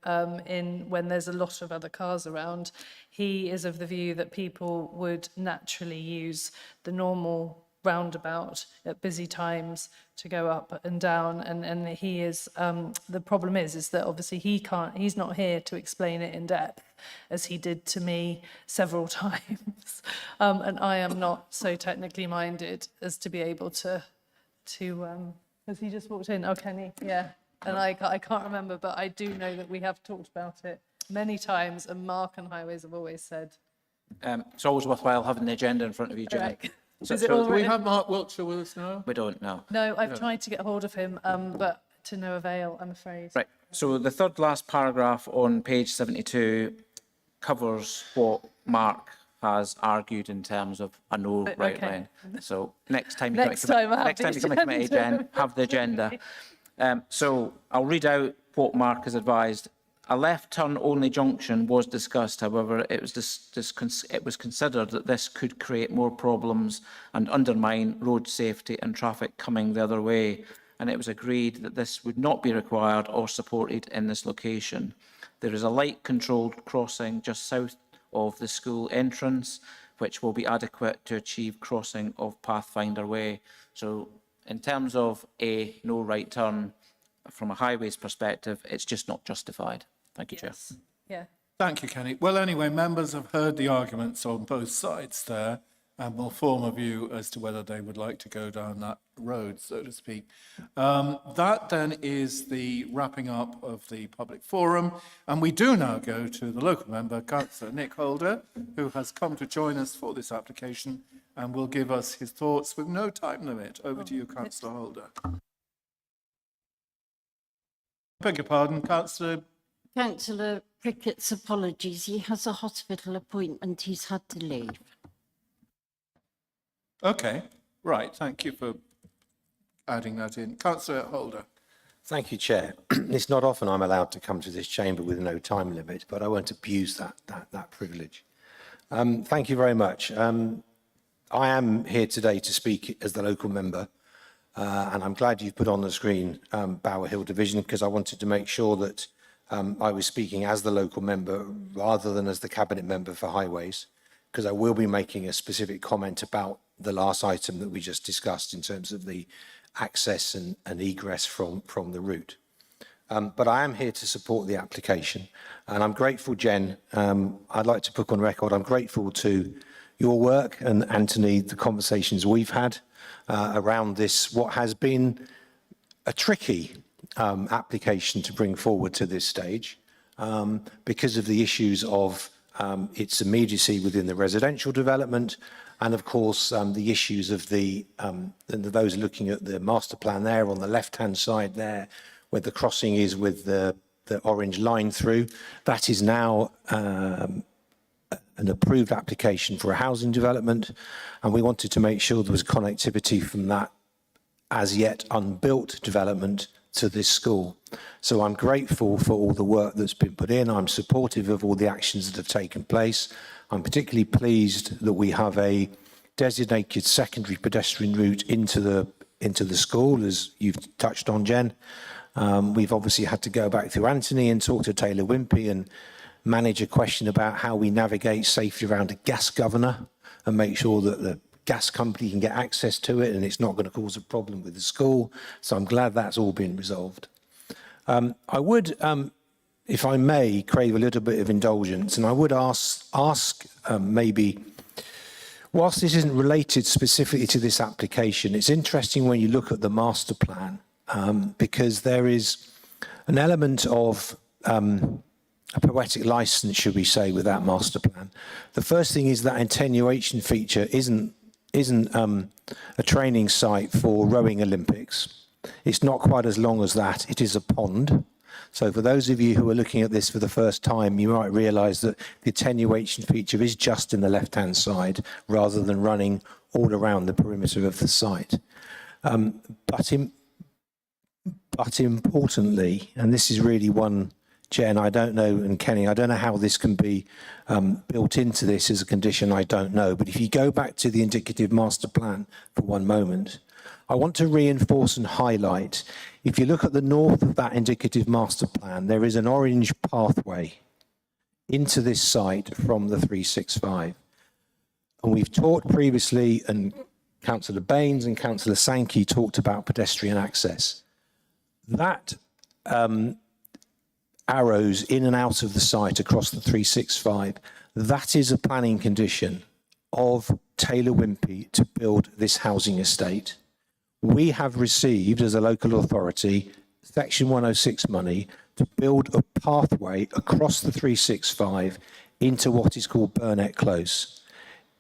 in when there's a lot of other cars around. He is of the view that people would naturally use the normal roundabout at busy times to go up and down, and he is the problem is that obviously he's not here to explain it in depth as he did to me several times, and I am not so technically minded as to be able to has he just walked in? Oh, can he? Yeah. And I can't remember, but I do know that we have talked about it many times, and Mark and Highways have always said. It's always worthwhile having the agenda in front of you, Jen. Right. So do we have Mark Wiltshire with us now? We don't know. No, I've tried to get hold of him, but to no avail, I'm afraid. Right. So the third last paragraph on page 72 covers what Mark has argued in terms of a no right line. So next time you come to committee, Jen, have the agenda. So I'll read out what Mark has advised. A left turn only junction was discussed. However, it was considered that this could create more problems and undermine road safety and traffic coming the other way. And it was agreed that this would not be required or supported in this location. There is a light controlled crossing just south of the school entrance, which will be adequate to achieve crossing of Pathfinder Way. So in terms of a no right turn, from a Highways perspective, it's just not justified. Thank you, Chair. Yeah. Thank you, Kenny. Well, anyway, members have heard the arguments on both sides there and will form a view as to whether they would like to go down that road, so to speak. That then is the wrapping up of the public forum. And we do now go to the local member, Councillor Nick Holder, who has come to join us for this application and will give us his thoughts with no time limit. Over to you, Councillor Holder. Beg your pardon, Councillor. Councillor Prickett's apologies. He has a hospital appointment. He's had to leave. Okay, right. Thank you for adding that in. Councillor Holder. Thank you, Chair. It's not often I'm allowed to come to this chamber with no time limit, but I won't abuse that privilege. Thank you very much. I am here today to speak as the local member, and I'm glad you've put on the screen Bower Hill Division, because I wanted to make sure that I was speaking as the local member rather than as the cabinet member for Highways, because I will be making a specific comment about the last item that we just discussed in terms of the access and egress from the route. But I am here to support the application, and I'm grateful, Jen. I'd like to put on record, I'm grateful to your work and Anthony, the conversations we've had around this, what has been a tricky application to bring forward to this stage because of the issues of its immediacy within the residential development, and of course the issues of those looking at the master plan there on the left-hand side there, where the crossing is with the orange line through. That is now an approved application for a housing development, and we wanted to make sure there was connectivity from that as yet unbuilt development to this school. So I'm grateful for all the work that's been put in. I'm supportive of all the actions that have taken place. I'm particularly pleased that we have a designated secondary pedestrian route into the school, as you've touched on, Jen. We've obviously had to go back through Anthony and talk to Taylor Wimpey and manage a question about how we navigate safely around a gas governor and make sure that the gas company can get access to it and it's not going to cause a problem with the school. So I'm glad that's all been resolved. I would if I may, crave a little bit of indulgence, and I would ask maybe, whilst this isn't related specifically to this application, it's interesting when you look at the master plan, because there is an element of a poetic license, should we say, with that master plan. The first thing is that attenuation feature isn't a training site for rowing Olympics. It's not quite as long as that. It is a pond. So for those of you who are looking at this for the first time, you might realise that the attenuation feature is just in the left-hand side rather than running all around the perimeter of the site. But importantly, and this is really one, Jen, I don't know, and Kenny, I don't know how this can be built into this as a condition, I don't know. But if you go back to the indicative master plan for one moment, I want to reinforce and highlight, if you look at the north of that indicative master plan, there is an orange pathway into this site from the 365. And we've talked previously, and Councillor Baines and Councillor Sankey talked about pedestrian access. That arrows in and out of the site across the 365, that is a planning condition of Taylor Wimpey to build this housing estate. We have received, as a local authority, Section 106 money to build a pathway across the 365 into what is called Burnett Close.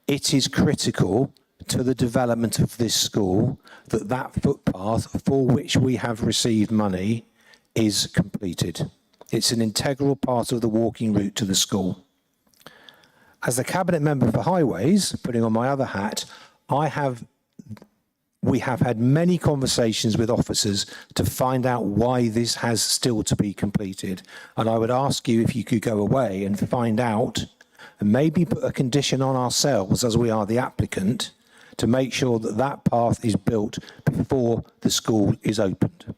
It is critical to the development of this school that that footpath for which we have received money is completed. It's an integral part of the walking route to the school. As the Cabinet Member for Highways, putting on my other hat, we have had many conversations with officers to find out why this has still to be completed. And I would ask you if you could go away and find out and maybe put a condition on ourselves, as we are the applicant, to make sure that that path is built before the school is opened.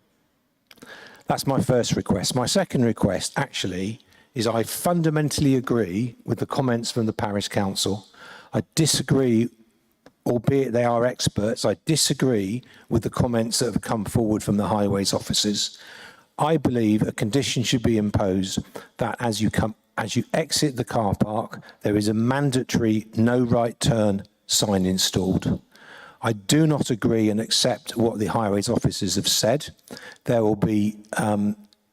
That's my first request. My second request, actually, is I fundamentally agree with the comments from the Parish Council. I disagree, albeit they are experts, I disagree with the comments that have come forward from the highways officers. I believe a condition should be imposed that as you exit the car park, there is a mandatory no right turn sign installed. I do not agree and accept what the highways officers have said. There will be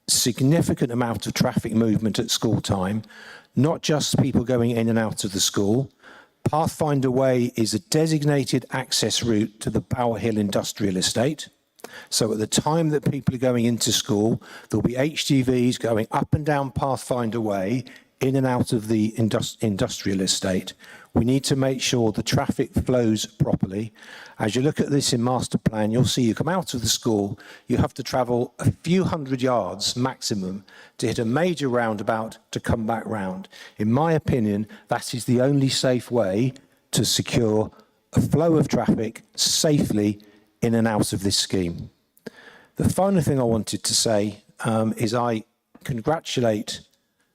significant amount of traffic movement at school time, not just people going in and out of the school. Pathfinder Way is a designated access route to the Bower Hill Industrial Estate. So at the time that people are going into school, there'll be HGVs going up and down Pathfinder Way in and out of the industrial estate. We need to make sure the traffic flows properly. As you look at this in master plan, you'll see you come out of the school, you have to travel a few hundred yards maximum to hit a major roundabout to come back round. In my opinion, that is the only safe way to secure a flow of traffic safely in and out of this scheme. The final thing I wanted to say is I congratulate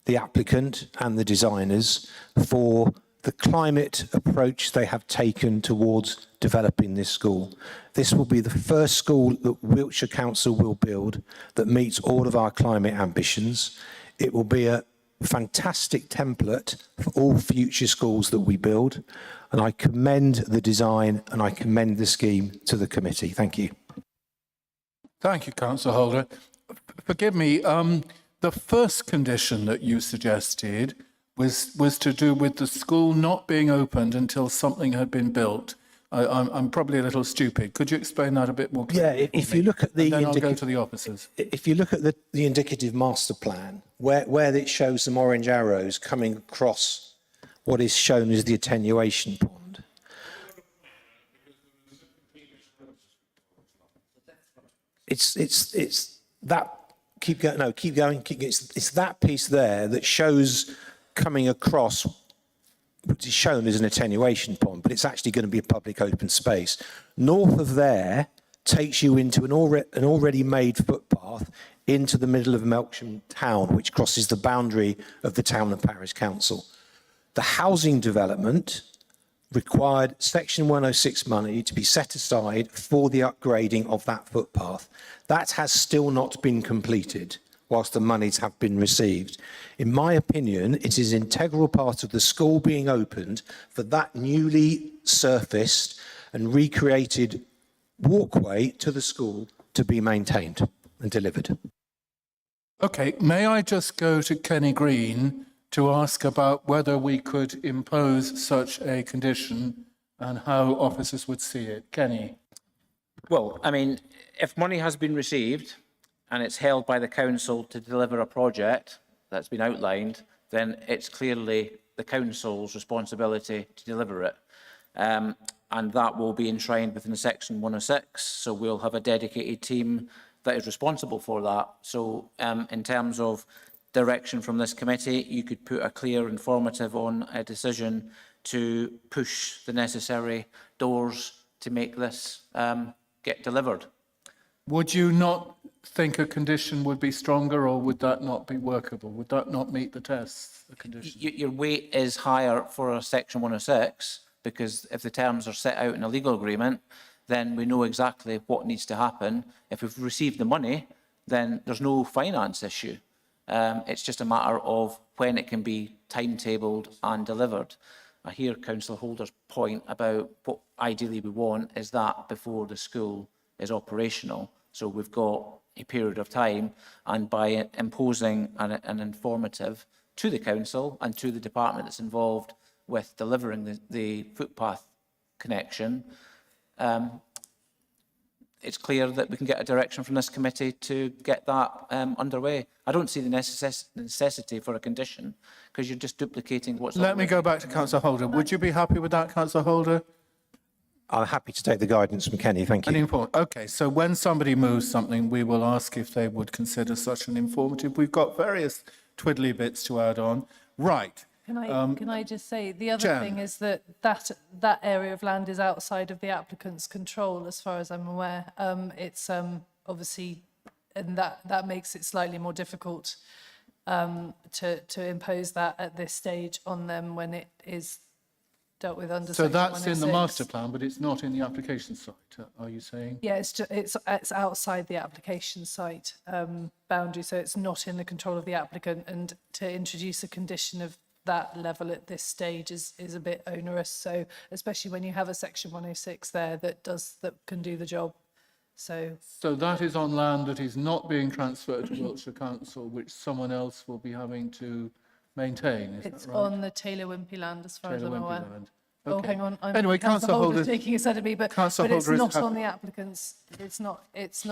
the applicant and the designers for the climate approach they have taken towards developing this school. This will be the first school that Wiltshire Council will build that meets all of our climate ambitions. It will be a fantastic template for all future schools that we build. And I commend the design and I commend the scheme to the committee. Thank you. Thank you, Councillor Holder. Forgive me, the first condition that you suggested was to do with the school not being opened until something had been built. I'm probably a little stupid. Could you explain that a bit more clearly? Yeah, if you look at the... Then I'll go to the officers. If you look at the indicative master plan, where it shows some orange arrows coming across what is shown as the attenuation pond. It's that, keep going, no, keep going, it's that piece there that shows coming across, which is shown as an attenuation pond, but it's actually going to be a public open space. North of there takes you into an already made footpath into the middle of Melksham town, which crosses the boundary of the town and parish council. The housing development required Section 106 money to be set aside for the upgrading of that footpath. That has still not been completed. whilst the monies have been received. In my opinion, it is an integral part of the school being opened for that newly surfaced and recreated walkway to the school to be maintained and delivered. Okay, may I just go to Kenny Green to ask about whether we could impose such a condition and how officers would see it? Kenny? Well, I mean, if money has been received and it's held by the council to deliver a project that's been outlined, then it's clearly the council's responsibility to deliver it. And that will be enshrined within Section 106. So we'll have a dedicated team that is responsible for that. So in terms of direction from this committee, you could put a clear informative on a decision to push the necessary doors to make this get delivered. Would you not think a condition would be stronger, or would that not be workable? Would that not meet the tests, the condition? Your weight is higher for a Section 106 because if the terms are set out in a legal agreement, then we know exactly what needs to happen. If we've received the money, then there's no finance issue. It's just a matter of when it can be timetabled and delivered. I hear Councillor Holder's point about what ideally we want is that before the school is operational. So we've got a period of time, and by imposing an informative to the council and to the department that's involved with delivering the footpath connection, it's clear that we can get a direction from this committee to get that underway. I don't see the necessity for a condition because you're just duplicating what's Let me go back to Councillor Holder. Would you be happy with that, Councillor Holder? I'm happy to take the guidance from Kenny, thank you. Okay, so when somebody moves something, we will ask if they would consider such an informative. We've got various twiddly bits to add on. Right. Can I just say, the other Jen. thing is that area of land is outside of the applicant's control, as far as I'm aware. It's obviously, and that makes it slightly more difficult to impose that at this stage on them when it is dealt with under So Section that's in the 106. master plan, but it's not in the application site, are you saying? Yeah, it's outside the application site boundary, so it's not in the control of the applicant. And to introduce a condition of that level at this stage is a bit onerous. So especially when you have a Section 106 there that can do the job. So that is on land that is not being transferred to Wiltshire Council, which someone else will be having to maintain, is it's that right? on the Taylor Wimpey land, as far as I'm Taylor aware. Wimpey land. Oh, Okay. hang on. Anyway, Councillor Holder, taking a set of me, but it's Holder is not happy. on the applicant's. It's not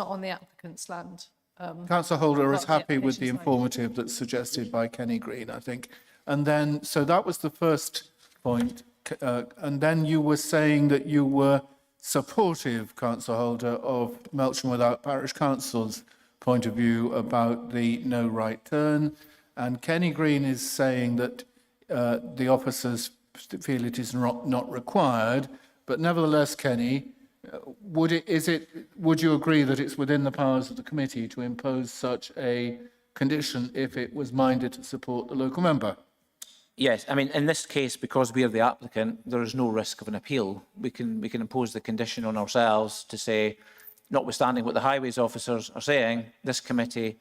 on the applicant's land. Councillor Holder is not the happy with the application site. informative that's suggested by Kenny Green, I think. And then, so that was the first point. And then you were saying that you were supportive, Councillor Holder, of Melksham Without Parish Council's point of view about the no right turn. And Kenny Green is saying that the officers feel it is not required. But nevertheless, Kenny, would you agree that it's within the powers of the committee to impose such a condition if it was minded to support the local member? Yes, I mean, in this case, because we are the applicant, there is no risk of an appeal. We can impose the condition on ourselves to say, notwithstanding what the highways officers are saying, this committee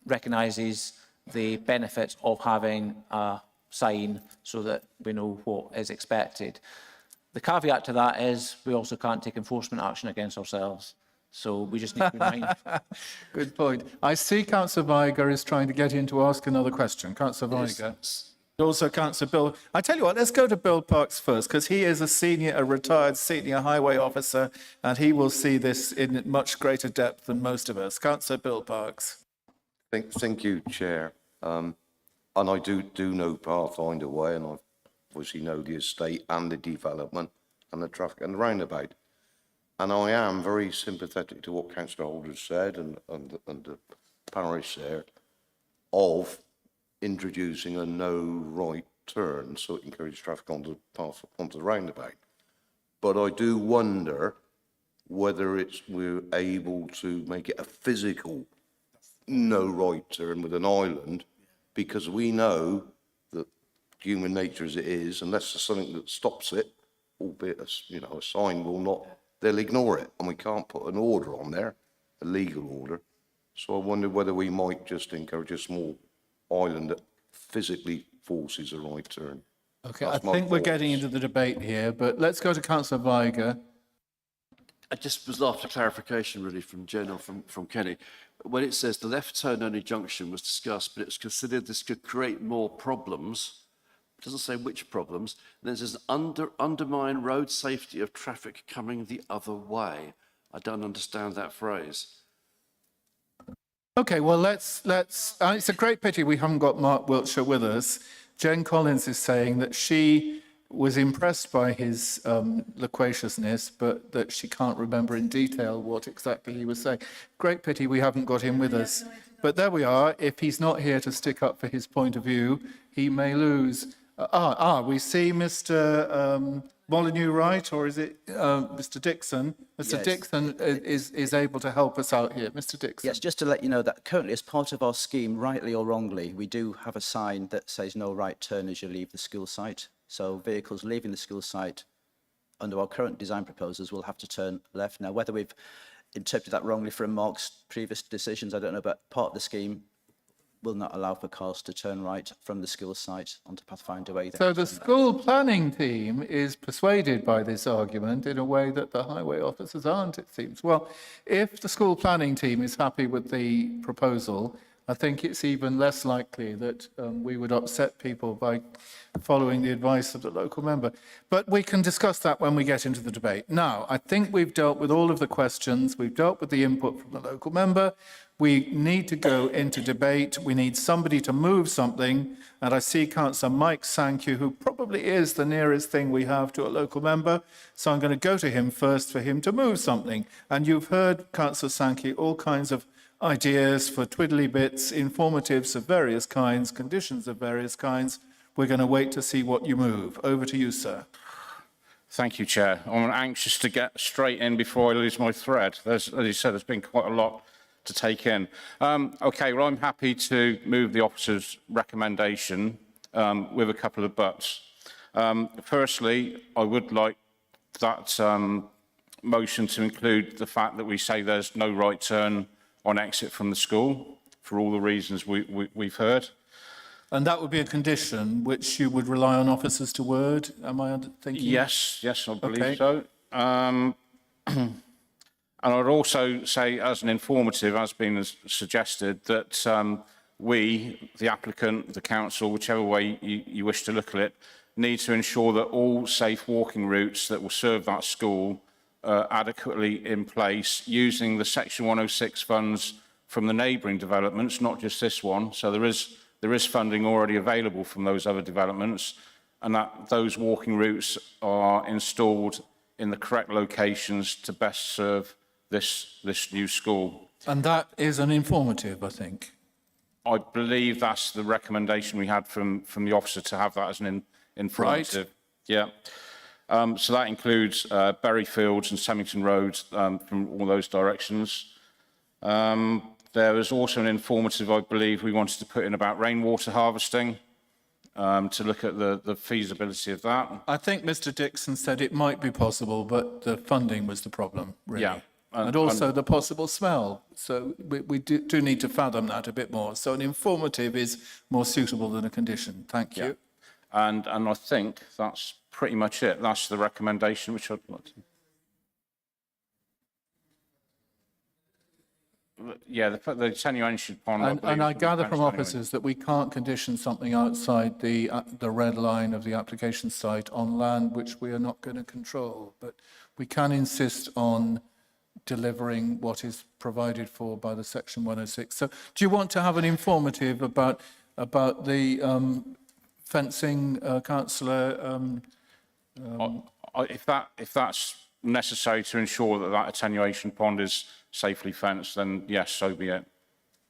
recognises the benefits of having a sign so that we know what is expected. The caveat to that is we also can't take enforcement action against ourselves. So we just need to remind. Good point. I see Councillor Viger is trying to get in to ask another question. Councillor Viger. Also, Councillor Bill. I tell you what, let's go to Bill Parks first, because he is a retired senior highway officer, and he will see this in much greater depth than most of us. Councillor Bill Parks. Thank you, Chair. And I do know Pathfinder Way, and I obviously know the estate and the development and the traffic and the roundabout. And I am very sympathetic to what Councillor Holder said and the parish there of introducing a no right turn so it encourages traffic onto the roundabout. But I do wonder whether we're able to make it a physical no right turn with an island, because we know that human nature as it is, unless there's something that stops it, albeit a sign will not, they'll ignore it, and we can't put an order on there, a legal order, So I wondered whether we might just encourage a small island that physically forces a right turn. Okay, That's I my think we're thoughts. getting into the debate here, but let's go to Councillor Viger. I just was after clarification really from Jen or from Kenny. When it says the left turn only junction was discussed, but it was considered this could create more problems. It doesn't say which problems. And then it says undermine road safety of traffic coming the other way. I don't understand that phrase. Okay, well, let's it's a great pity we haven't got Mark Wiltshire with us. Jen Collins is saying that she was impressed by his loquaciousness, but that she can't remember in detail what exactly he was saying. Great pity we haven't got him with us. But there we are. If he's not here to stick up for his point of view, he may lose. We see Mr. Molyneux, right? Or is it Mr. Dixon? Mr. Yes. Dixon is able to help us out here. Mr. Dixon. Yes, just to let you know that currently as part of our scheme, rightly or wrongly, we do have a sign that says no right turn as you leave the school site. So vehicles leaving the school site under our current design proposals will have to turn left. Now, whether we've interpreted that wrongly from Mark's previous decisions, I don't know, but part of the scheme will not allow for cars to turn right from the school site onto Pathfinder Way. So the school planning team is persuaded by this argument in a way that the highway officers aren't, it seems. Well, if the school planning team is happy with the proposal, I think it's even less likely that we would upset people by following the advice of the local member. But we can discuss that when we get into the debate. Now, I think we've dealt with all of the questions. We've dealt with the input from the local member. We need to go into debate. We need somebody to move something. And I see Councillor Mike Sankey, who probably is the nearest thing we have to a local member. So I'm going to go to him first for him to move something. And you've heard, Councillor Sankey, all kinds of ideas for twiddly bits, informatives of various kinds, conditions of various kinds. We're going to wait to see what you move. Over to you, sir. Thank you, Chair. I'm anxious to get straight in before I lose my thread. As you said, there's been quite a lot to take in. Okay, well, I'm happy to move the officer's recommendation with a couple of buts. Firstly, I would like that motion to include the fact that we say there's no right turn on exit from the school for all the reasons we've heard. And that would be a condition which you would rely on officers to word, am I thinking? Yes, I believe Okay. so. And I'd also say, as an informative, as been suggested, that we, the applicant, the council, whichever way you wish to look at it, need to ensure that all safe walking routes that will serve that school are adequately in place using the Section 106 funds from the neighbouring developments, not just this one. So there is funding already available from those other developments, and that those walking routes are installed in the correct locations to best serve this new school. And that is an informative, I think. I believe that's the recommendation we had from the officer, to have that as an informative. Yeah. So that includes Bury Fields and Semmington Roads from all those directions. There was also an informative, I believe, we wanted to put in about rainwater harvesting, to look at the feasibility of that. I think Mr. Dixon said it might be possible, but the funding was the problem, really. Yeah. And also the possible smell. So we do need to fathom that a bit more. So an informative is more suitable than a condition. Thank you. And I think that's pretty much it. That's the recommendation which I'd like to... Yeah, the attenuation pond. And I gather from anyway. officers that we can't condition something outside the red line of the application site on land which we are not going to control. But we can insist on delivering what is provided for by the Section 106. So do you want to have an informative about the fencing, Councillor? If that's necessary to ensure that that attenuation pond is safely fenced, then yes, so be it.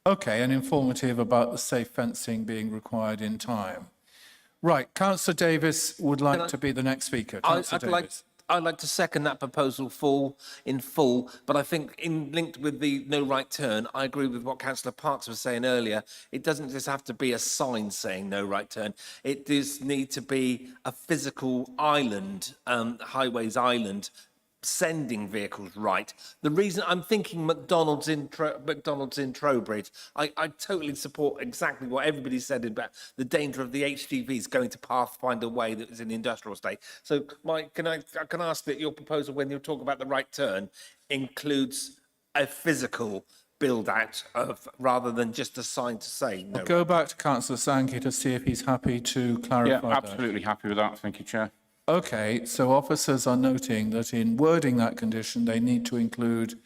Okay, an informative about the safe fencing being required in time. Right, Councillor Davis would like to be the next speaker. Councillor Davis. I'd like to second that proposal in full, but I think linked with the no right turn, I agree with what Councillor Parks was saying earlier. It doesn't just have to be a sign saying no right turn. It does need to be a physical island, highways island, sending vehicles right. The reason I'm thinking McDonald's in Trowbridge, I totally support exactly what everybody said about the danger of the HGVs going to Pathfinder Way that is in the industrial estate. So, Mike, can I ask that your proposal, when you talk about the right turn, includes a physical build out of rather than just a sign to say no? I'll go back to Councillor Sankey to see if he's happy to clarify Yeah, that. absolutely happy with that. Thank you, Chair. Okay, so officers are noting that in wording that condition, they need to include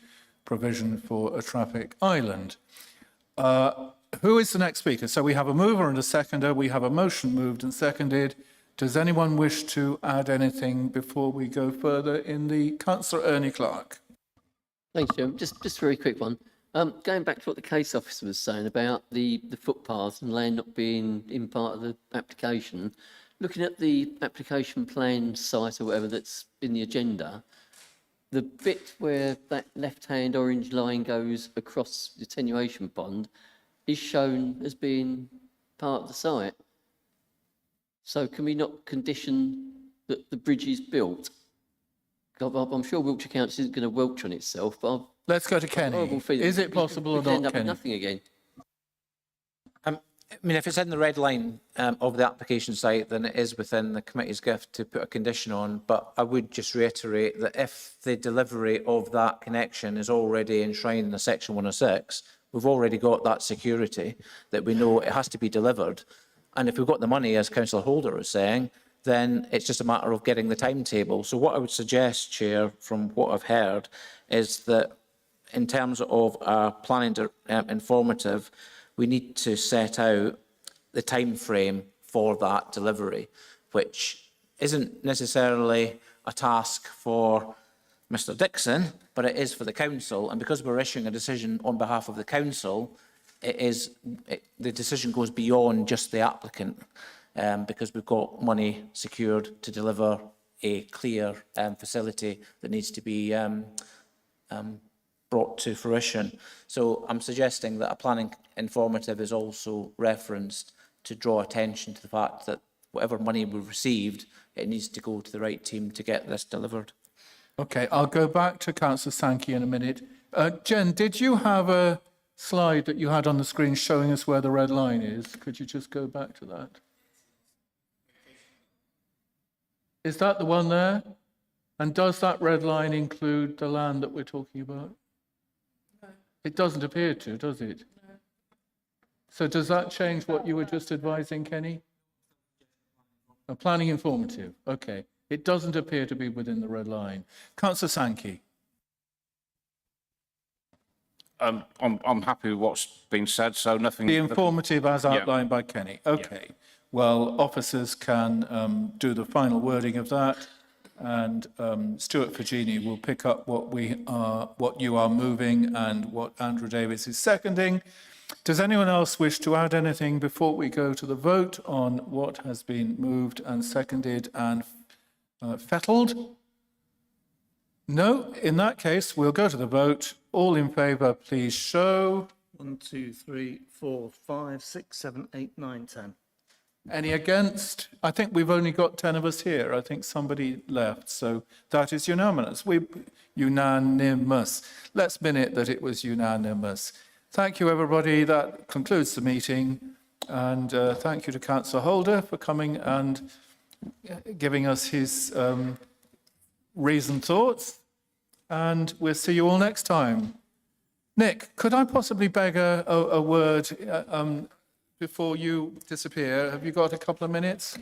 provision for a traffic island. Who is the next speaker? So we have a mover and a seconder. We have a motion moved and seconded. Does anyone wish to add anything before we go further in the Councillor Ernie Clark? Thanks, Jim. Just a very quick one. Going back to what the case officer was saying about the footpaths and land not being in part of the application, looking at the application plan site or whatever that's in the agenda, the bit where that left-hand orange line goes across the attenuation pond is shown as being part of the site. So can we not condition that the bridge is built? I'm sure Wiltshire Council isn't going to welch on itself, but let's go to Kenny. Is it possible or we could end not, up with Kenny? nothing again. I mean, if it's in the red line of the application site, then it is within the committee's gift to put a condition on. But I would just reiterate that if the delivery of that connection is already enshrined in the Section 106, we've already got that security that we know it has to be delivered. And if we've got the money, as Councillor Holder is saying, then it's just a matter of getting the timetable. So what I would suggest, Chair, from what I've heard, is that in terms of our planning informative, we need to set out the time frame for that delivery, which isn't necessarily a task for Mr Dixon, but it is for the council. And because we're issuing a decision on behalf of the council, the decision goes beyond just the applicant, because we've got money secured to deliver a clear facility that needs to be brought to fruition. So I'm suggesting that a planning informative is also referenced to draw attention to the fact that whatever money we've received, it needs to go to the right team to get this delivered. Okay, I'll go back to Councillor Sankey in a minute. Jen, did you have a slide that you had on the screen showing us where the red line is? Could you just go back to that? Is that the one there? And does that red line include the land that we're talking about? No. It doesn't appear to, does it? No. So does that change what you were just advising, Kenny? A planning informative, okay. It doesn't appear to be within the red line. Councillor Sankey. I'm happy with what's been said, so nothing... The informative as outlined by Kenny. Okay. Yeah. Well, officers can do the final wording of that, and Stuart Fagini will pick up what you are moving and what Andrew Davis is seconding. Does anyone else wish to add anything before we go to the vote on what has been moved and seconded and fettled? No. In that case, we'll go to the vote. All in favour, please show. 1, 2, 3, 4, 5, 6, 7, 8, 9, 10. Any against? I think we've only got 10 of us here. I think somebody left. So that is unanimous. Unanimous. Let's minute that it was unanimous. Thank you, everybody. That concludes the meeting. And thank you to Councillor Holder for coming and giving us his reasoned thoughts. And we'll see you all next time. Nick, could I possibly beg a word before you disappear? Have you got a couple of minutes?